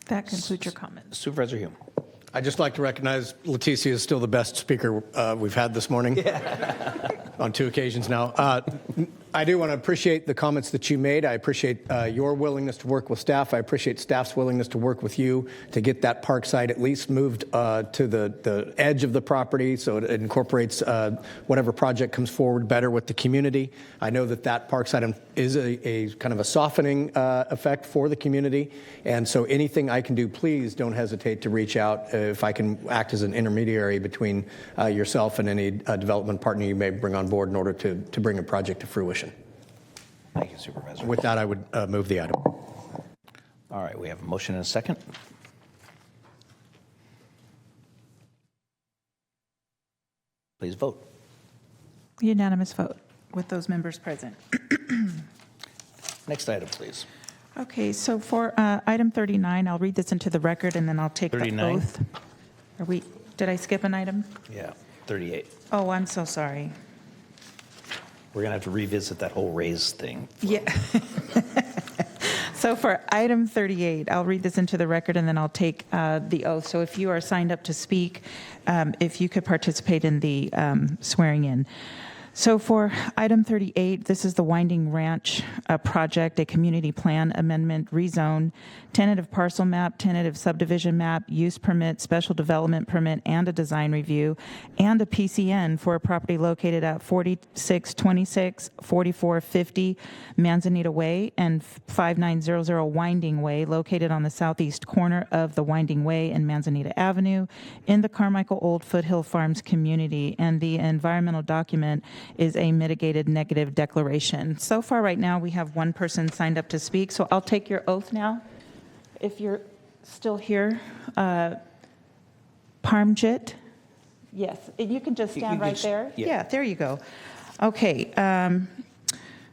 S2: That concludes your comments.
S6: Supervisor Hume.
S20: I'd just like to recognize Leticia is still the best speaker we've had this morning on 2 occasions now. I do want to appreciate the comments that you made. I appreciate your willingness to work with staff. I appreciate staff's willingness to work with you to get that park site at least moved to the edge of the property so it incorporates whatever project comes forward better with the community. I know that park site is a kind of a softening effect for the community. And so anything I can do, please don't hesitate to reach out if I can act as an intermediary between yourself and any development partner you may bring on board in order to bring a project to fruition.
S6: Thank you, Supervisor.
S20: With that, I would move the item.
S6: All right, we have a motion and a second. Please vote.
S2: Unanimous vote with those members present.
S6: Next item, please.
S2: Okay, so for item 39, I'll read this into the record and then I'll take the
S6: 39?
S2: oath. Did I skip an item?
S6: Yeah, 38.
S2: Oh, I'm so sorry.
S6: We're going to have to revisit that whole raise thing.
S2: Yeah. So for item 38, I'll read this into the record and then I'll take the oath. So if you are signed up to speak, if you could participate in the swearing in. So for item 38, this is the Winding Ranch project, a community plan amendment, rezone, tentative parcel map, tentative subdivision map, use permit, special development permit, and a design review, and a PCN for a property located at 4626, 4450 Manzanita Way and 5900 Winding Way, located on the southeast corner of the Winding Way and Manzanita Avenue in the Carmichael Old Foothill Farms community. And the environmental document is a mitigated negative declaration. So far right now, we have one person signed up to speak, so I'll take your oath now. If you're still here, Parmjit, yes, you can just stand right there. Yeah, there you go. Okay,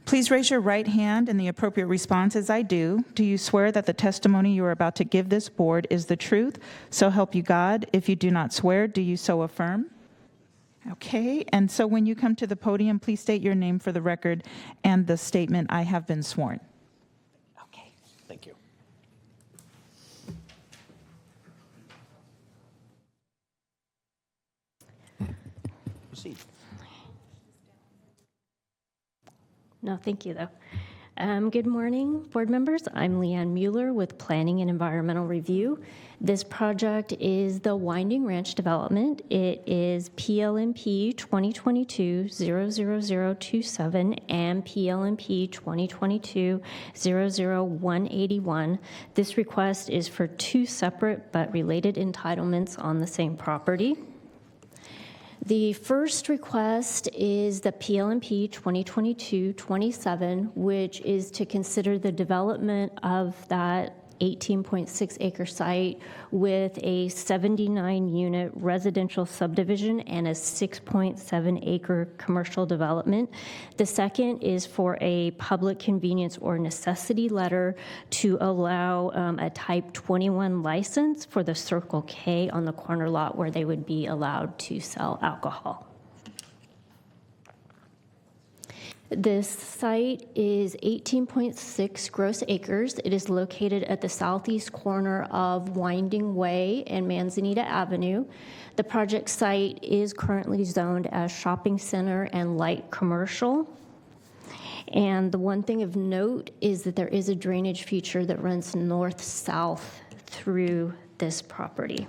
S2: please raise your right hand and the appropriate response is I do. Do you swear that the testimony you are about to give this board is the truth? So help you God. If you do not swear, do you so affirm? Okay, and so when you come to the podium, please state your name for the record and the statement, I have been sworn.
S6: Okay, thank you. Proceed.
S13: No, thank you, though. Good morning, board members. I'm Leanne Mueller with Planning and Environmental Review. This project is the Winding Ranch development. It is PLMP 2022-00027 and PLMP 2022-00181. This request is for 2 separate but related entitlements on the same property. The first request is the PLMP 2022-27, which is to consider the development of that 18.6 acre site with a 79 unit residential subdivision and a 6.7 acre commercial development. The second is for a public convenience or necessity letter to allow a type 21 license for the Circle K on the corner lot where they would be allowed to sell alcohol. This site is 18.6 gross acres. It is located at the southeast corner of Winding Way and Manzanita Avenue. The project site is currently zoned as shopping center and light commercial. And the one thing of note is that there is a drainage feature that runs north-south through this property.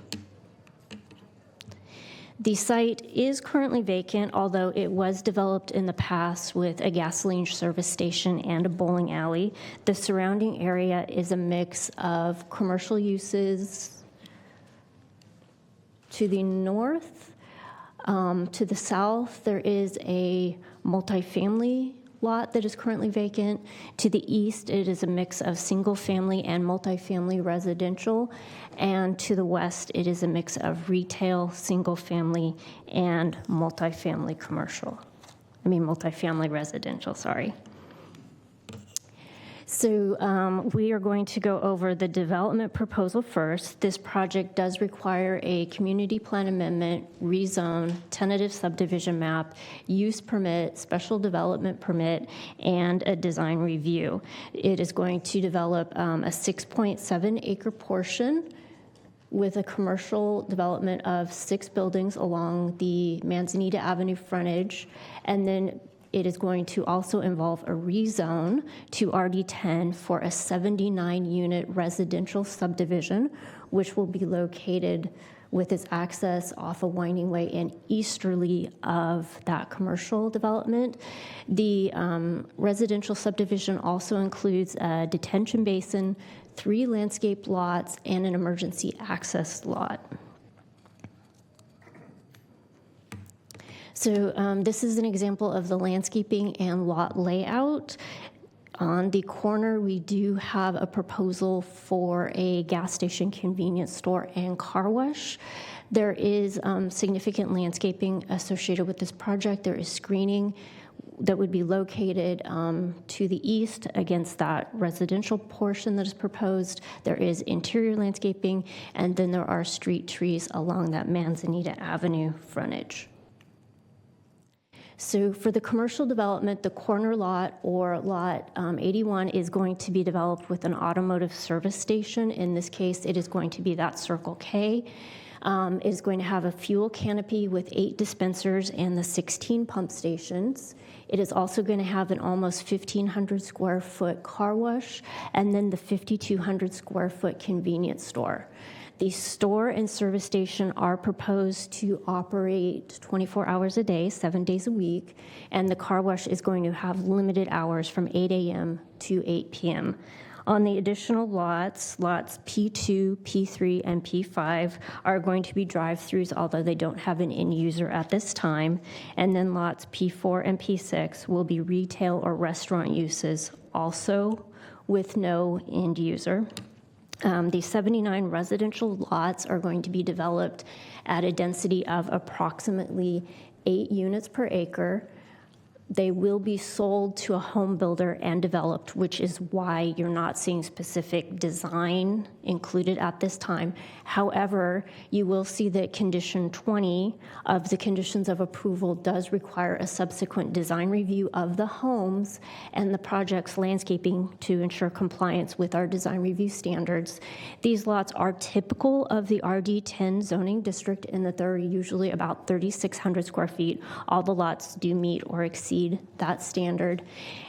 S13: The site is currently vacant, although it was developed in the past with a gasoline service station and a bowling alley. The surrounding area is a mix of commercial uses to the north. To the south, there is a multifamily lot that is currently vacant. To the east, it is a mix of single-family and multifamily residential. And to the west, it is a mix of retail, single-family, and multifamily commercial. Multifamily residential, sorry. So we are going to go over the development proposal first. This project does require a community plan amendment, rezone, tentative subdivision map, use permit, special development permit, and a design review. It is going to develop a 6.7 acre portion with a commercial development of 6 buildings along the Manzanita Avenue frontage, and then it is going to also involve a rezone to RD10 for a 79-unit residential subdivision, which will be located with its access off a winding way and easterly of that commercial development. The residential subdivision also includes a detention basin, 3 landscape lots, and an emergency access lot. So this is an example of the landscaping and lot layout. On the corner, we do have a proposal for a gas station, convenience store, and car wash. There is significant landscaping associated with this project. There is screening that would be located to the east against that residential portion that is proposed. There is interior landscaping, and then there are street trees along that Manzanita Avenue frontage. So for the commercial development, the corner lot, or lot 81, is going to be developed with an automotive service station. In this case, it is going to be that Circle K. It is going to have a fuel canopy with 8 dispensers and the 16 pump stations. It is also going to have an almost 1,500 square foot car wash, and then the 5,200 square foot convenience store. The store and service station are proposed to operate 24 hours a day, 7 days a week, and the car wash is going to have limited hours from 8 a.m. to 8 p.m. On the additional lots, lots P2, P3, and P5 are going to be drive-throughs, although they don't have an end user at this time, and then lots P4 and P6 will be retail or restaurant uses, also with no end user. The 79 residential lots are going to be developed at a density of approximately 8 units per acre. They will be sold to a home builder and developed, which is why you're not seeing specific design included at this time. However, you will see that condition 20 of the conditions of approval does require a subsequent design review of the homes and the project's landscaping to ensure compliance with our design review standards. These lots are typical of the RD10 zoning district in that they're usually about 3,600 square feet. All the lots do meet or exceed that standard.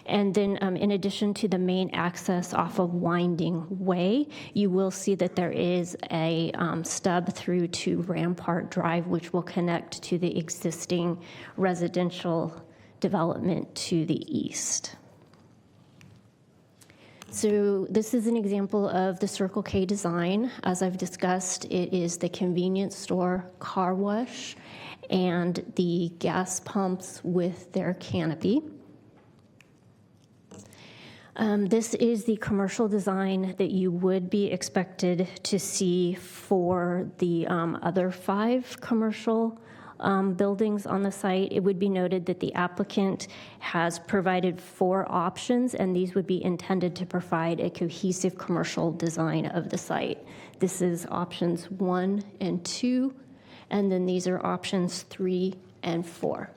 S13: And then in addition to the main access off a winding way, you will see that there is a stub through to Rampart Drive, which will connect to the existing residential development to the east. So this is an example of the Circle K design. As I've discussed, it is the convenience store, car wash, and the gas pumps with their canopy. This is the commercial design that you would be expected to see for the other 5 commercial buildings on the site. It would be noted that the applicant has provided 4 options, and these would be intended to provide a cohesive commercial design of the site. This is options 1 and 2, and then these are options 3 and 4.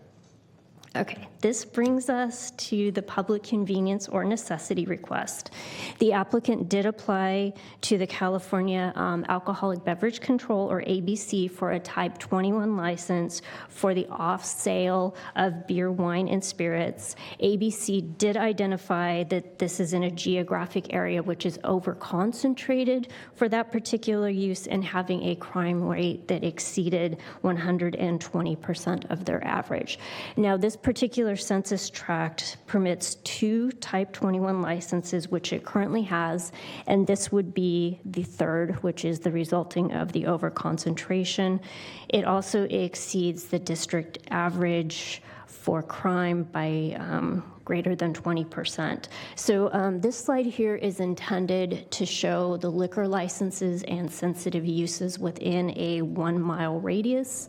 S13: Okay, this brings us to the public convenience or necessity request. The applicant did apply to the California Alcoholic Beverage Control, or ABC, for a Type 21 license for the off-sale of beer, wine, and spirits. ABC did identify that this is in a geographic area which is over-concentrated for that particular use and having a crime rate that exceeded 120% of their average. Now, this particular census tract permits 2 Type 21 licenses, which it currently has, and this would be the 3rd, which is the resulting of the overconcentration. It also exceeds the district average for crime by greater than 20%. So this slide here is intended to show the liquor licenses and sensitive uses within a 1-mile radius.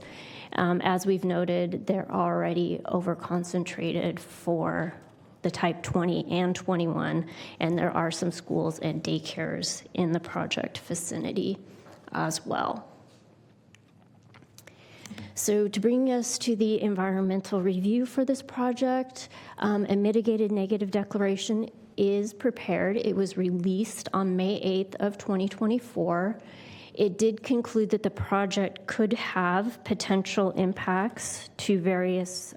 S13: As we've noted, they're already over-concentrated for the type 20 and 21, and there are some schools and daycares in the project vicinity as well. So to bring us to the environmental review for this project, a mitigated negative declaration is prepared. It was released on May 8th of 2024. It did conclude that the project could have potential impacts to various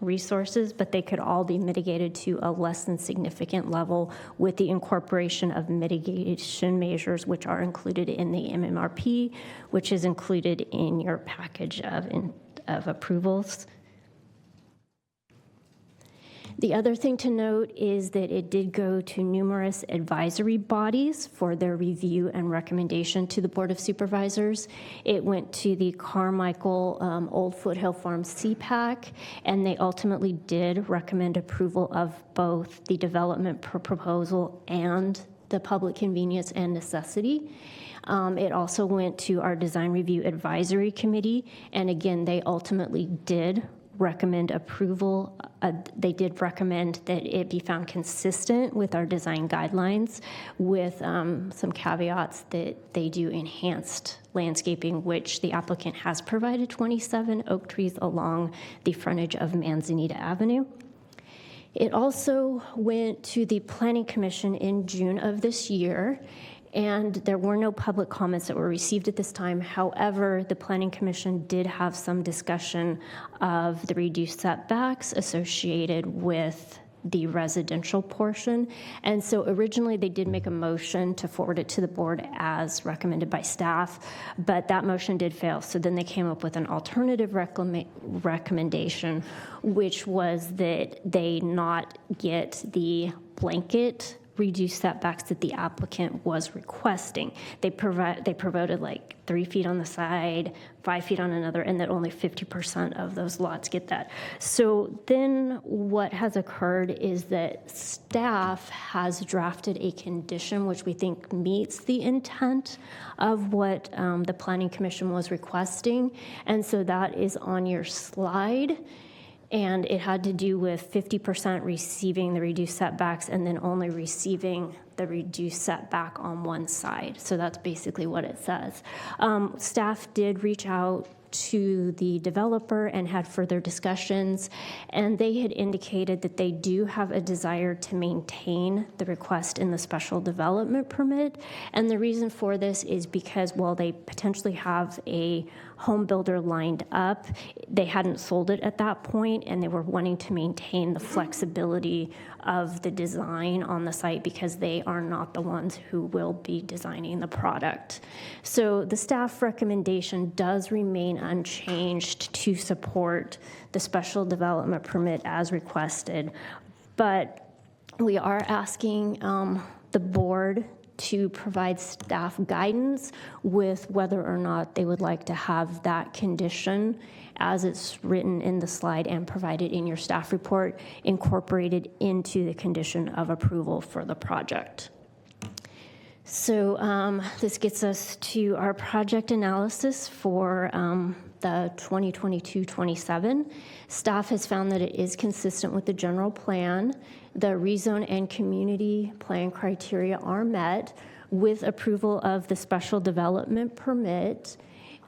S13: resources, but they could all be mitigated to a less than significant level with the incorporation of mitigation measures, which are included in the MMRP, which is included in your package of approvals. The other thing to note is that it did go to numerous advisory bodies for their review and recommendation to the Board of Supervisors. It went to the Carmichael Old Foothill Farm CPAC, and they ultimately did recommend approval of both the development proposal and the public convenience and necessity. It also went to our Design Review Advisory Committee, and again, they ultimately did recommend approval. They did recommend that it be found consistent with our design guidelines with some caveats that they do enhanced landscaping, which the applicant has provided 27 oak trees along the frontage of Manzanita Avenue. It also went to the Planning Commission in June of this year, and there were no public comments that were received at this time. However, the Planning Commission did have some discussion of the reduced setbacks associated with the residential portion. And so originally they did make a motion to forward it to the board as recommended by staff, but that motion did fail. So then they came up with an alternative recommendation, which was that they not get the blanket reduced setbacks that the applicant was requesting. They provided like 3 feet on the side, 5 feet on another, and that only 50% of those lots get that. So then what has occurred is that staff has drafted a condition which we think meets the intent of what the Planning Commission was requesting. And so that is on your slide. And it had to do with 50% receiving the reduced setbacks and then only receiving the reduced setback on one side. So that's basically what it says. Staff did reach out to the developer and had further discussions, and they had indicated that they do have a desire to maintain the request in the special development permit. And the reason for this is because while they potentially have a home builder lined up, they hadn't sold it at that point, and they were wanting to maintain the flexibility of the design on the site because they are not the ones who will be designing the product. So the staff recommendation does remain unchanged to support the special development permit as requested, but we are asking the board to provide staff guidance with whether or not they would like to have that condition as it's written in the slide and provided in your staff report incorporated into the condition of approval for the project. So this gets us to our project analysis for the 2022-27. Staff has found that it is consistent with the general plan. The rezone and community plan criteria are met with approval of the special development permit.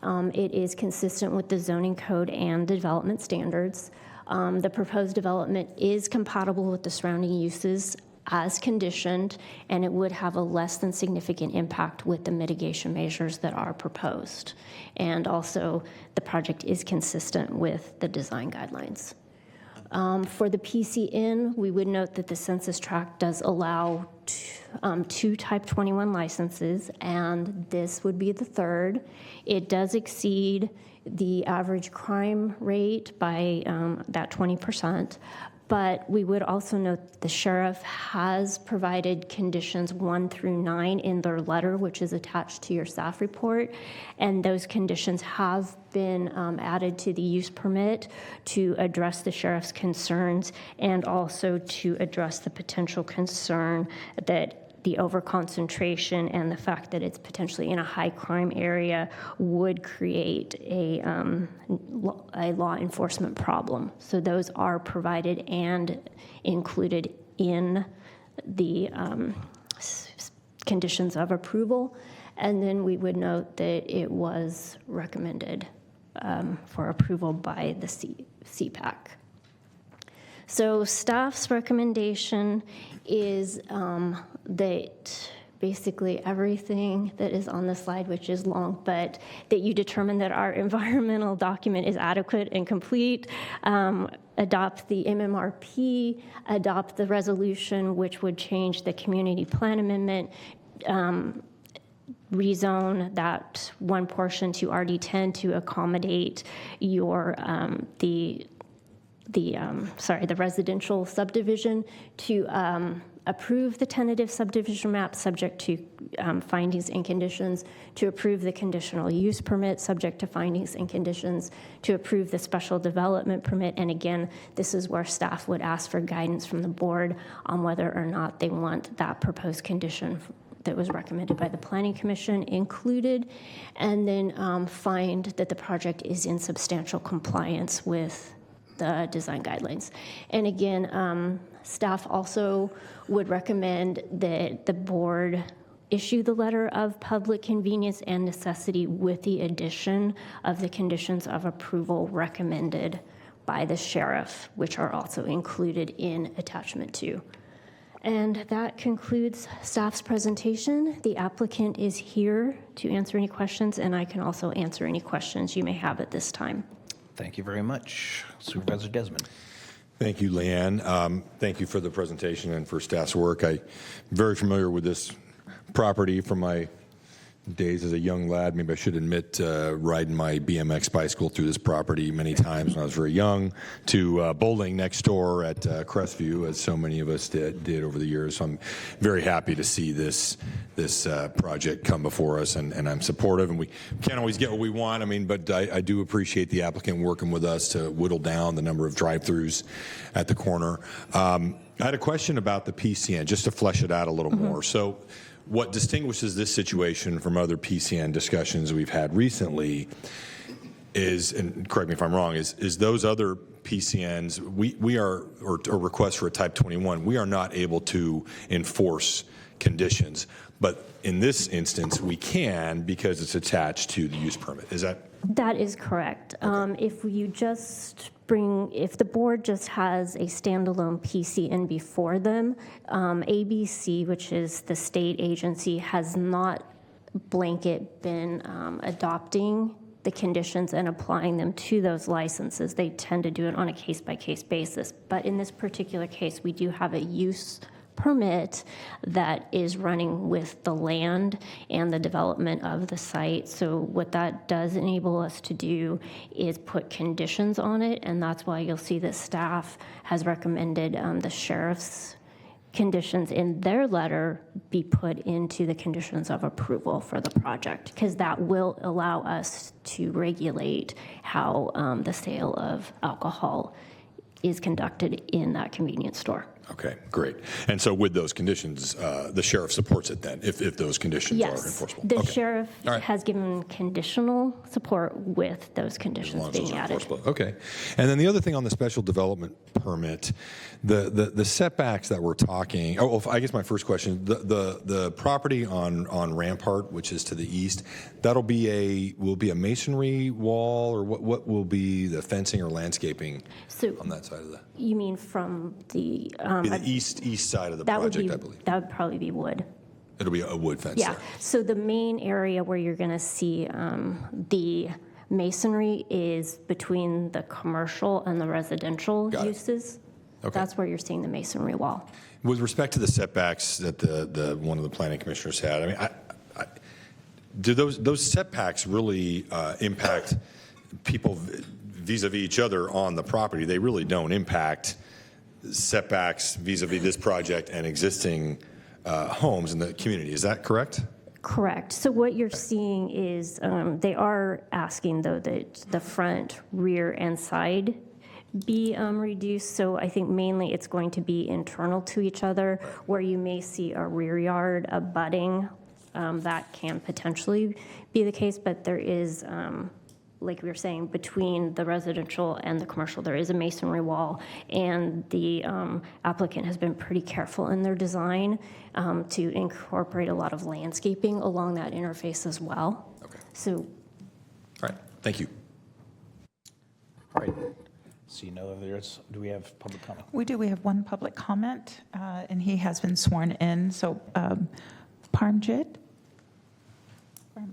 S13: It is consistent with the zoning code and the development standards. The proposed development is compatible with the surrounding uses as conditioned, and it would have a less than significant impact with the mitigation measures that are proposed. And also, the project is consistent with the design guidelines. For the PCN, we would note that the census tract does allow two type 21 licenses, and this would be the third. It does exceed the average crime rate by that 20%. But we would also note the sheriff has provided conditions 1 through 9 in their letter, which is attached to your staff report. And those conditions have been added to the use permit to address the sheriff's concerns and also to address the potential concern that the overconcentration and the fact that it's potentially in a high crime area would create a law enforcement problem. So those are provided and included in the conditions of approval. And then we would note that it was recommended for approval by the CPAC. So staff's recommendation is that basically everything that is on the slide, which is long, but that you determine that our environmental document is adequate and complete, adopt the MMRP, adopt the resolution which would change the community plan amendment, rezone that one portion to RD10 to accommodate your the residential subdivision, to approve the tentative subdivision map subject to findings and conditions, to approve the conditional use permit subject to findings and conditions, to approve the special development permit. And again, this is where staff would ask for guidance from the board on whether or not they want that proposed condition that was recommended by the Planning Commission included, and then find that the project is in substantial compliance with the design guidelines. And again, staff also would recommend that the board issue the letter of public convenience and necessity with the addition of the conditions of approval recommended by the sheriff, which are also included in attachment 2. And that concludes staff's presentation. The applicant is here to answer any questions, and I can also answer any questions you may have at this time.
S6: Thank you very much. Supervisor Desmond.
S18: Thank you, Leanne. Thank you for the presentation and for staff's work. I'm very familiar with this property from my days as a young lad. Maybe I should admit riding my BMX bicycle through this property many times when I was very young, to bowling next door at Crestview, as so many of us did over the years. So I'm very happy to see this project come before us, and I'm supportive. And we can't always get what we want, but I do appreciate the applicant working with us to whittle down the number of drive-throughs at the corner. I had a question about the PCN, just to flesh it out a little more. So what distinguishes this situation from other PCN discussions we've had recently is, and correct me if I'm wrong, is those other PCNs, we are, or requests for a type 21, we are not able to enforce conditions. But in this instance, we can, because it's attached to the use permit. Is that?
S13: That is correct. Okay. If the board just has a standalone PCN before them, ABC, which is the state agency, has not blanket been adopting the conditions and applying them to those licenses. They tend to do it on a case-by-case basis. But in this particular case, we do have a use permit that is running with the land and the development of the site. So what that does enable us to do is put conditions on it, and that's why you'll see that staff has recommended the sheriff's conditions in their letter be put into the conditions of approval for the project, because that will allow us to regulate how the sale of alcohol is conducted in that convenience store.
S18: Okay, great. And so with those conditions, the sheriff supports it then, if those conditions are enforceable?
S13: The sheriff has given conditional support with those conditions being added.
S18: Okay. And then the other thing on the special development permit, the setbacks that we're talking, I guess my first question, the property on Rampart, which is to the east, will be a masonry wall, or what will be the fencing or landscaping on that side of the?
S13: You mean from the
S18: east side of the project, I believe.
S13: That would probably be wood.
S18: It'll be a wood fence.
S13: Yeah.
S18: There.
S13: So the main area where you're going to see the masonry is between the commercial and the residential uses. Okay. That's where you're seeing the masonry wall.
S18: With respect to the setbacks that the one of the planning commissioners had, do those setbacks really impact people vis-a-vis each other on the property? They really don't impact setbacks vis-a-vis this project and existing homes in the community. Is that correct?
S13: Correct. So what you're seeing is they are asking, though, that the front, rear, and side be reduced. So I think mainly it's going to be internal to each other, where you may see a rear yard abutting. That can potentially be the case, but there is, like we were saying, between the residential and the commercial, there is a masonry wall, and the applicant has been pretty careful in their design to incorporate a lot of landscaping along that interface as well.
S18: Okay.
S13: So,
S18: All right. Thank you.
S6: All right. See, no, do we have public comment?
S2: We do. We have one public comment, and he has been sworn in. So, Parmjit?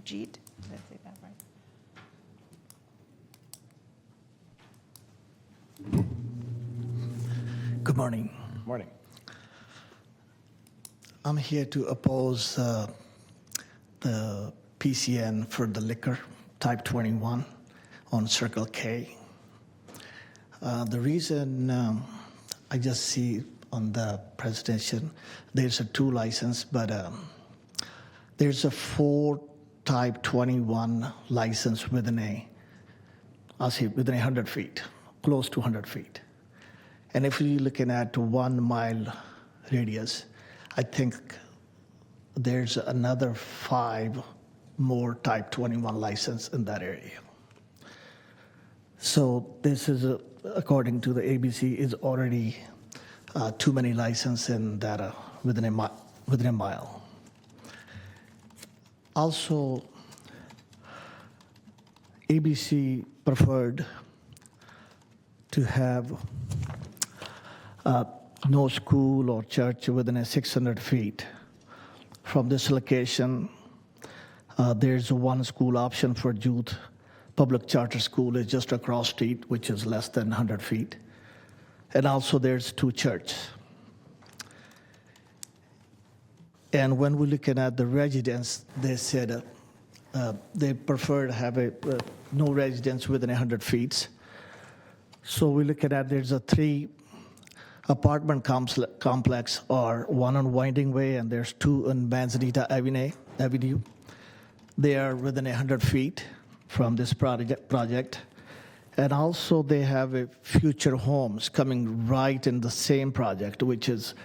S2: Did I say that right?
S14: Good morning.
S6: Morning.
S14: I'm here to oppose the PCN for the liquor type 21 on Circle K. The reason I just see on the presentation there's a 2 license, but there's a 4 type 21 license within within 100 feet, close to 100 feet. And if you're looking at 1 mile radius, I think there's another 5 more type 21 license in that area. So this is, according to the ABC, is already too many licenses in that within a mile. Also, ABC preferred to have no school or church within 600 feet. From this location, there's 1 school option for youth. Public charter school is just across street, which is less than 100 feet. And also there's 2 churches. And when we're looking at the residents, they said they prefer to have no residents within 100 feet. So we're looking at there's a 3 apartment complex, or 1 on Winding Way, and there's 2 on Manzanita Avenue. They are within 100 feet from this project. And also they have future homes coming right in the same project, which is,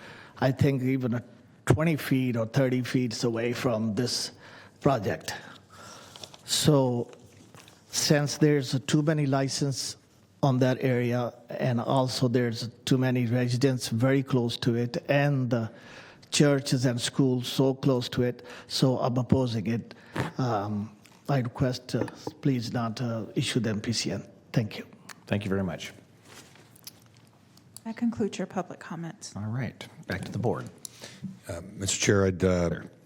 S14: I think, even 20 feet or 30 feet away from this project. So since there's too many licenses on that area, and also there's too many residents very close to it, and the churches and schools so close to it, so I'm opposing it. I request please not issue the MPCN. Thank you.
S6: Thank you very much.
S2: That concludes your public comments.
S6: All right, back to the board.
S18: Mr. Chair, I'd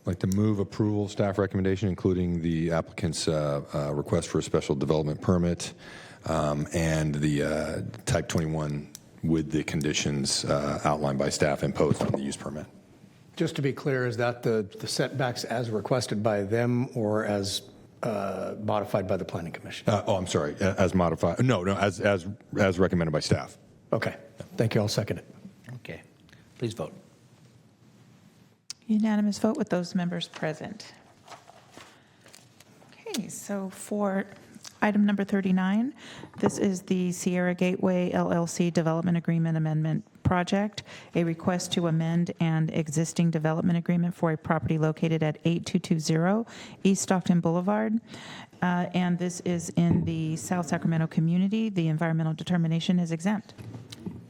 S18: like to move approval staff recommendation, including the applicant's request for a special development permit and the type 21 with the conditions outlined by staff imposed on the use permit.
S20: Just to be clear, is that the setbacks as requested by them or as modified by the Planning Commission?
S18: I'm sorry, as modified. No, as recommended by staff.
S20: Okay, thank you. I'll second it.
S6: Okay, please vote.
S2: Unanimous vote with those members present. Okay, so for item number 39, this is the Sierra Gateway LLC Development Agreement Amendment Project, a request to amend an existing development agreement for a property located at 8220 East Stockton Boulevard. And this is in the South Sacramento community. The environmental determination is exempt.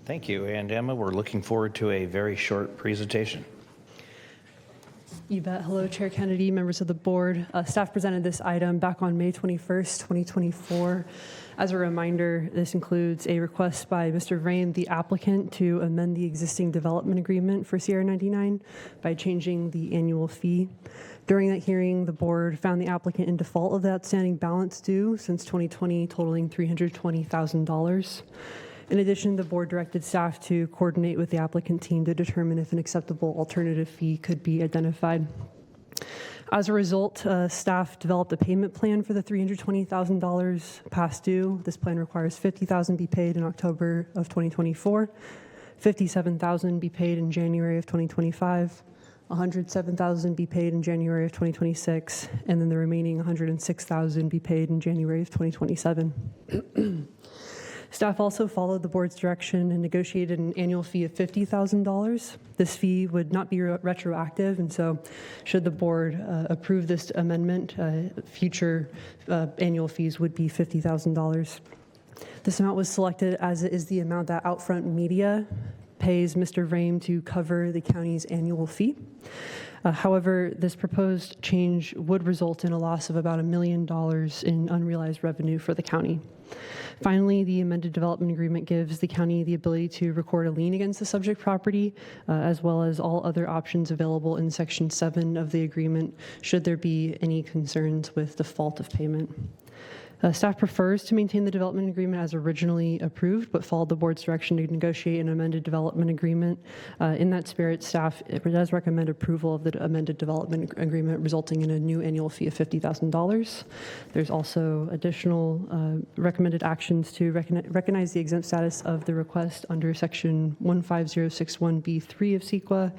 S6: Thank you. And Emma, we're looking forward to a very short presentation.
S15: You bet. Hello, Chair Kennedy, members of the board. Staff presented this item back on May 21st, 2024. As a reminder, this includes a request by Mr. Vrain, the applicant, to amend the existing development agreement for Sierra 99 by changing the annual fee. During that hearing, the board found the applicant in default of the outstanding balance due since 2020, totaling $320,000. In addition, the board directed staff to coordinate with the applicant team to determine if an acceptable alternative fee could be identified. As a result, staff developed a payment plan for the $320,000 past due. This plan requires $50,000 be paid in October of 2024, $57,000 be paid in January of 2025, $107,000 be paid in January of 2026, and then the remaining $106,000 be paid in January of 2027. Staff also followed the board's direction and negotiated an annual fee of $50,000. This fee would not be retroactive, and so should the board approve this amendment, future annual fees would be $50,000. This amount was selected as it is the amount that Outfront Media pays Mr. Rame to cover the county's annual fee. However, this proposed change would result in a loss of about $1 million in unrealized revenue for the county. Finally, the amended development agreement gives the county the ability to record a lien against the subject property, as well as all other options available in Section 7 of the agreement, should there be any concerns with default of payment. Staff prefers to maintain the development agreement as originally approved, but followed the board's direction to negotiate an amended development agreement. In that spirit, staff does recommend approval of the amended development agreement, resulting in a new annual fee of $50,000. There's also additional recommended actions to recognize the exempt status of the request under Section 15061B3 of CEQA,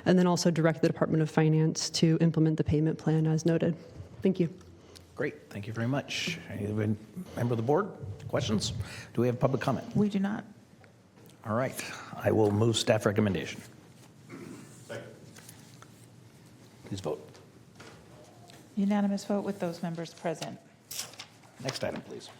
S15: and then also direct the Department of Finance to implement the payment plan as noted. Thank you.
S6: Great, thank you very much. Any member of the board, questions? Do we have public comment?
S2: We do not.
S6: All right, I will move staff recommendation. Please vote.
S2: Unanimous vote with those members present.
S6: Next item, please.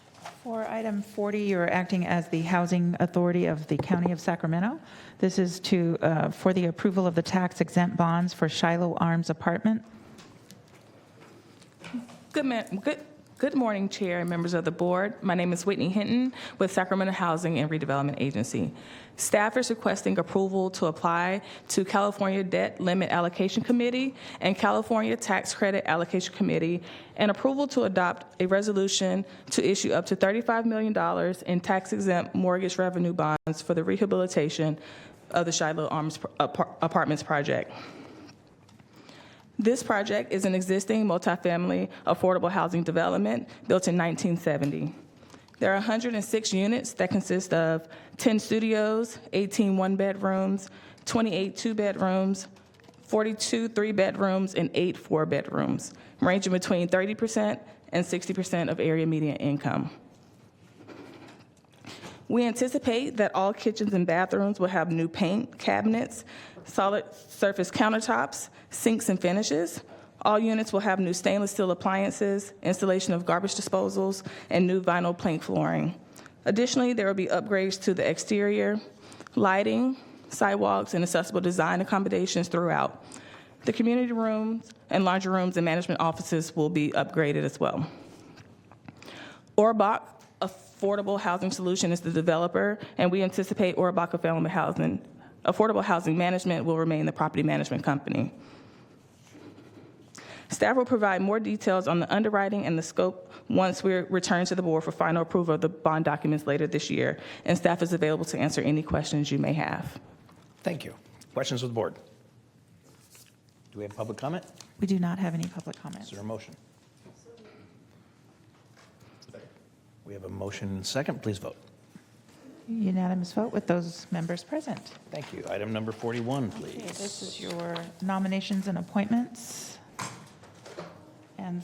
S2: For item 40, you are acting as the Housing Authority of the County of Sacramento. This is for the approval of the tax-exempt bonds for Shiloh Arms Apartment.
S16: Good morning, Chair and members of the board. My name is Whitney Hinton with Sacramento Housing and Redevelopment Agency. Staff is requesting approval to apply to California Debt Limit Allocation Committee and California Tax Credit Allocation Committee, and approval to adopt a resolution to issue up to $35 million in tax-exempt mortgage revenue bonds for the rehabilitation of the Shiloh Arms Apartments project. This project is an existing multifamily affordable housing development built in 1970. There are 106 units that consist of 10 studios, 18 one-bedrooms, 28 two-bedrooms, 42 three-bedrooms, and 8 four-bedrooms, ranging between 30% and 60% of area median income. We anticipate that all kitchens and bathrooms will have new paint, cabinets, solid surface countertops, sinks, and finishes. All units will have new stainless steel appliances, installation of garbage disposals, and new vinyl plank flooring. Additionally, there will be upgrades to the exterior, lighting, sidewalks, and accessible design accommodations throughout. The community rooms and laundry rooms and management offices will be upgraded as well. Orbach Affordable Housing Solution is the developer, and we anticipate Orbach Affordable Housing Management will remain the property management company. Staff will provide more details on the underwriting and the scope once we return to the board for final approval of the bond documents later this year, and staff is available to answer any questions you may have.
S6: Thank you. Questions with the board? Do we have public comment?
S2: We do not have any public comments.
S6: Is there a motion? We have a motion and second. Please vote.
S2: Unanimous vote with those members present.
S6: Thank you. Item number 41, please.
S2: Okay, this is your nominations and appointments. And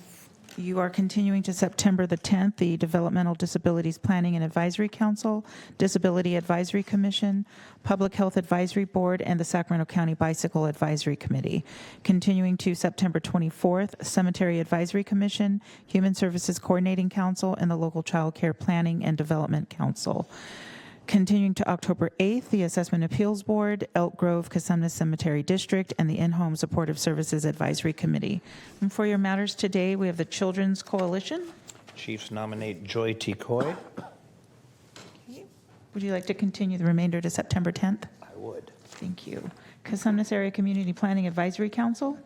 S2: you are continuing to September the 10th, the Developmental Disabilities Planning and Advisory Council, Disability Advisory Commission, Public Health Advisory Board, and the Sacramento County Bicycle Advisory Committee. Continuing to September 24th, Cemetery Advisory Commission, Human Services Coordinating Council, and the Local Child Care Planning and Development Council. Continuing to October 8th, the Assessment Appeals Board, Elk Grove Casumna Cemetery District, and the In-Home Supportive Services Advisory Committee. And for your matters today, we have the Children's Coalition.
S6: Chiefs nominate Joy T. Coy.
S2: Would you like to continue the remainder to September 10th?
S6: I would.
S2: Thank you. Casumnas Area Community Planning Advisory Council.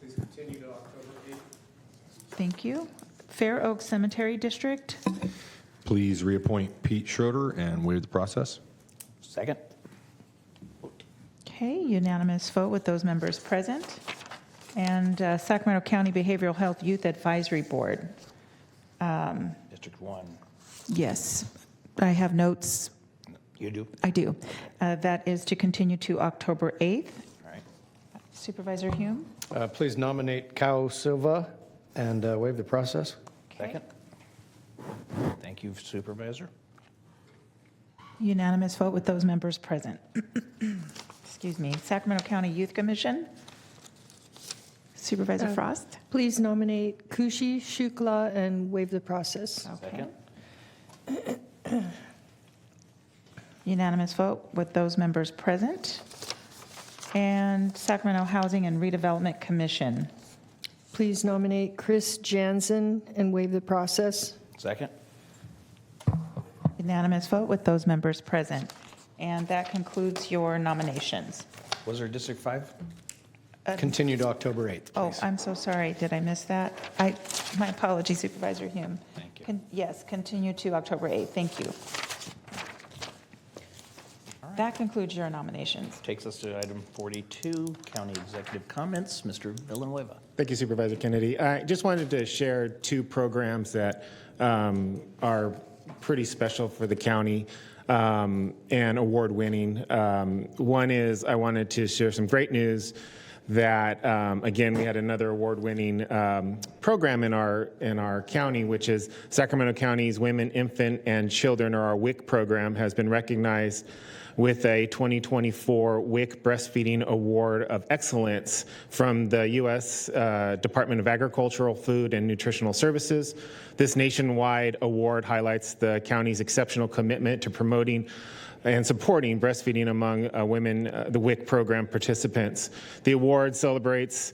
S11: Please continue to October 8th.
S2: Thank you. Fair Oaks Cemetery District.
S18: Please reappoint Pete Schroeder and waive the process.
S6: Second.
S2: Okay, unanimous vote with those members present. And Sacramento County Behavioral Health Youth Advisory Board.
S6: District 1.
S2: Yes, I have notes.
S6: You do?
S2: I do. That is to continue to October 8th.
S6: All right.
S2: Supervisor Hume.
S20: Please nominate Kao Silva and waive the process.
S6: Second. Thank you, Supervisor.
S2: Unanimous vote with those members present. Excuse me. Sacramento County Youth Commission. Supervisor Frost.
S19: Please nominate Kushi Shukla and waive the process.
S2: Okay. Unanimous vote with those members present. And Sacramento Housing and Redevelopment Commission.
S19: Please nominate Chris Jansen and waive the process.
S6: Second.
S2: Unanimous vote with those members present. And that concludes your nominations.
S6: Was there District 5?
S20: Continue to October 8th.
S2: Oh,
S20: please.
S2: I'm so sorry. Did I miss that? My apologies, Supervisor Hume.
S6: Thank you.
S2: Yes, continue to October 8th. Thank you. That concludes your nominations.
S6: Takes us to item 42, county executive comments. Mr. Villanueva.
S4: Thank you, Supervisor Kennedy. I just wanted to share two programs that are pretty special for the county and award-winning. One is I wanted to share some great news that, again, we had another award-winning program in our county, which is Sacramento County's Women, Infant, and Children, or our WIC program, has been recognized with a 2024 WIC Breastfeeding Award of Excellence from the U.S. Department of Agricultural, Food, and Nutritional Services. This nationwide award highlights the county's exceptional commitment to promoting and supporting breastfeeding among women, the WIC program participants. The award celebrates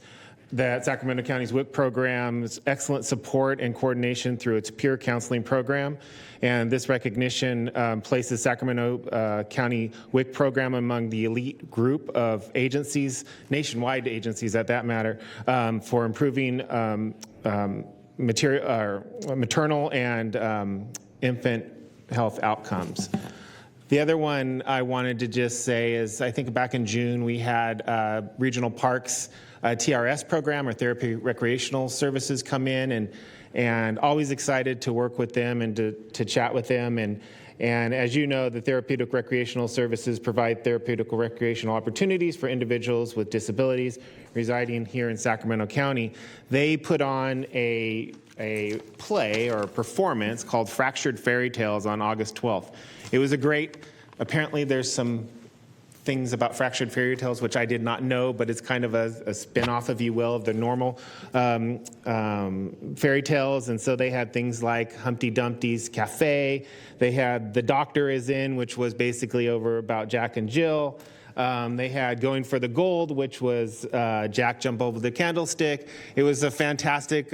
S4: that Sacramento County's WIC program's excellent support and coordination through its peer counseling program. And this recognition places Sacramento County WIC program among the elite group of agencies, nationwide agencies at that matter, for improving maternal and infant health outcomes. The other one I wanted to just say is, I think back in June we had Regional Parks TRS program, or Therapy Recreational Services, come in, and always excited to work with them and to chat with them. And as you know, the Therapeutic Recreational Services provide therapeutic recreational opportunities for individuals with disabilities residing here in Sacramento County. They put on a play or a performance called Fractured Fairy Tales on August 12th. It was apparently there's some things about Fractured Fairy Tales which I did not know, but it's kind of a spin-off, if you will, of the normal fairy tales. And so they had things like Humpty Dumpty's Cafe. They had The Doctor Is In, which was basically over about Jack and Jill. They had Going for the Gold, which was Jack Jump Over the Candlestick. It was a fantastic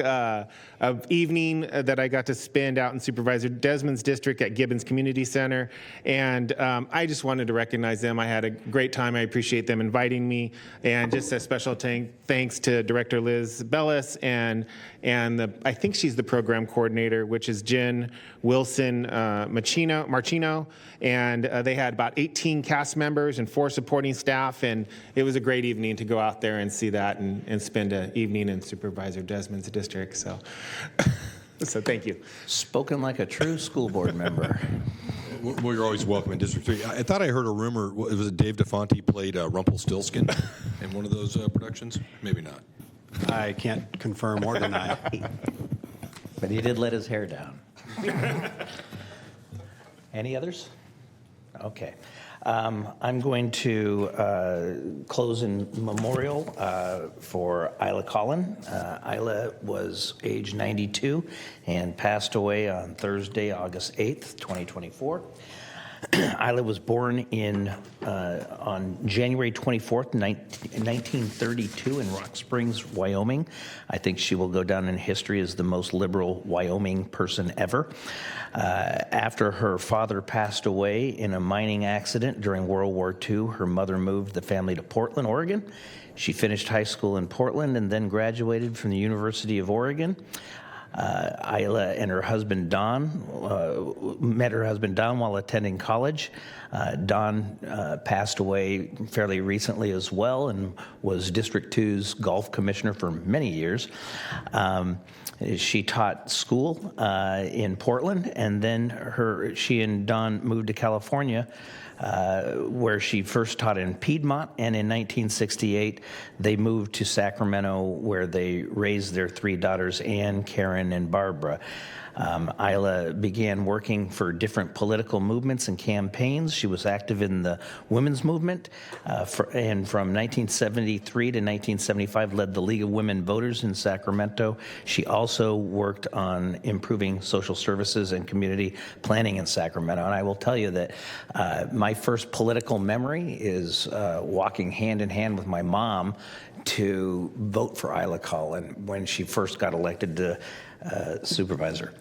S4: evening that I got to spend out in Supervisor Desmond's district at Gibbons Community Center. And I just wanted to recognize them. I had a great time. I appreciate them inviting me. And just a special thanks to Director Liz Bellis and I think she's the program coordinator, which is Jen Wilson Marchino. And they had about 18 cast members and 4 supporting staff. And it was a great evening to go out there and see that and spend an evening in Supervisor Desmond's district. So thank you.
S6: Spoken like a true school board member.
S18: Well, you're always welcome in District 3. I thought I heard a rumor, it was Dave DeFonte played Rumpelstiltskin in one of those productions? Maybe not.
S17: I can't confirm or deny.
S6: But he did let his hair down. Any others? Okay. I'm going to close in memorial for Isla Collin. Isla was age 92 and passed away on Thursday, August 8th, 2024. Isla was born on January 24th, 1932 in Rock Springs, Wyoming. I think she will go down in history as the most liberal Wyoming person ever. After her father passed away in a mining accident during World War II, her mother moved the family to Portland, Oregon. She finished high school in Portland and then graduated from the University of Oregon. Isla and her husband Don met her husband Don while attending college. Don passed away fairly recently as well and was District 2's golf commissioner for many years. She taught school in Portland, and then she and Don moved to California, where she first taught in Piedmont, and in 1968 they moved to Sacramento, where they raised their 3 daughters, Anne, Karen, and Barbara. Isla began working for different political movements and campaigns. She was active in the women's movement, and from 1973 to 1975 led the League of Women Voters in Sacramento. She also worked on improving social services and community planning in Sacramento. And I will tell you that my first political memory is walking hand in hand with my mom to vote for Isla Collin when she first got elected to supervisor.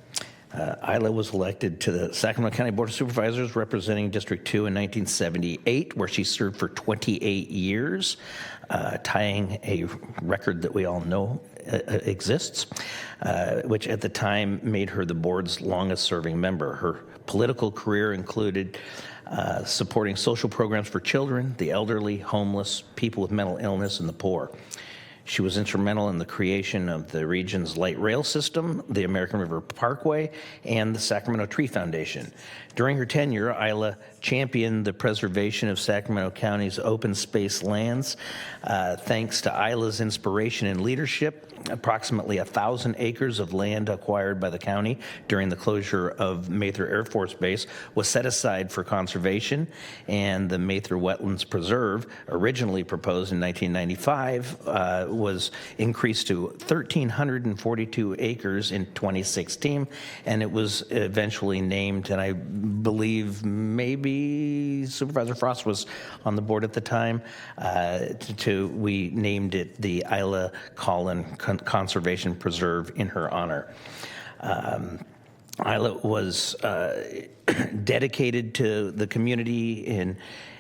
S6: Isla was elected to the Sacramento County Board of Supervisors representing District 2 in 1978, where she served for 28 years, tying a record that we all know exists, which at the time made her the board's longest serving member. Her political career included supporting social programs for children, the elderly, homeless, people with mental illness, and the poor. She was instrumental in the creation of the region's light rail system, the American River Parkway, and the Sacramento Tree Foundation. During her tenure, Isla championed the preservation of Sacramento County's open space lands. Thanks to Isla's inspiration and leadership, approximately 1,000 acres of land acquired by the county during the closure of Mather Air Force Base was set aside for conservation, and the Mather Wetlands Preserve, originally proposed in 1995, was increased to 1,342 acres in 2016, and it was eventually named, and I believe maybe Supervisor Frost was on the board at the time, we named it the Isla Collin Conservation Preserve in her honor. Isla was dedicated to the community, and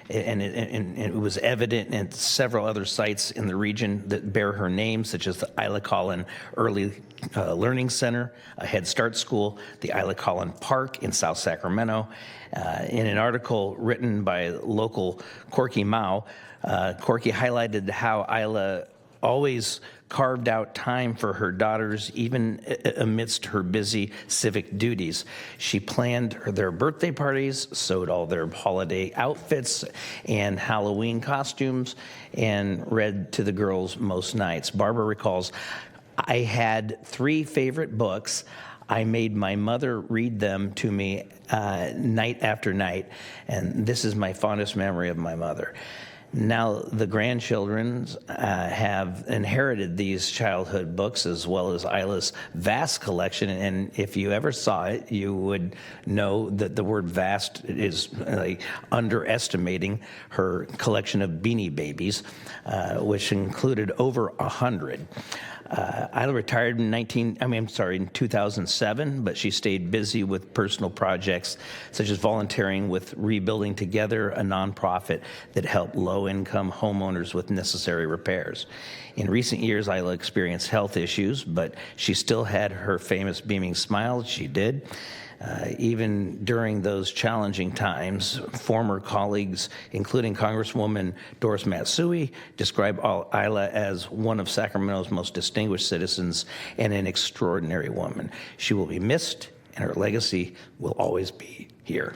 S6: it was evident at several other sites in the region that bear her name, such as the Isla Collin Early Learning Center, a Head Start School, the Isla Collin Park in South Sacramento. In an article written by local Corky Mao, Corky highlighted how Isla always carved out time for her daughters, even amidst her busy civic duties. She planned their birthday parties, sewed all their holiday outfits and Halloween costumes, and read to the girls most nights. Barbara recalls, "I had 3 favorite books. I made my mother read them to me night after night, and this is my fondest memory of my mother." Now the grandchildren have inherited these childhood books as well as Isla's vast collection, and if you ever saw it, you would know that the word vast is underestimating her collection of Beanie Babies, which included over 100. Isla retired in 2007, but she stayed busy with personal projects such as volunteering with Rebuilding Together, a nonprofit that helped low-income homeowners with necessary repairs. In recent years, Isla experienced health issues, but she still had her famous beaming smile. She did. Even during those challenging times, former colleagues, including Congresswoman Doris Matsui, describe Isla as one of Sacramento's most distinguished citizens and an extraordinary woman. She will be missed, and her legacy will always be here.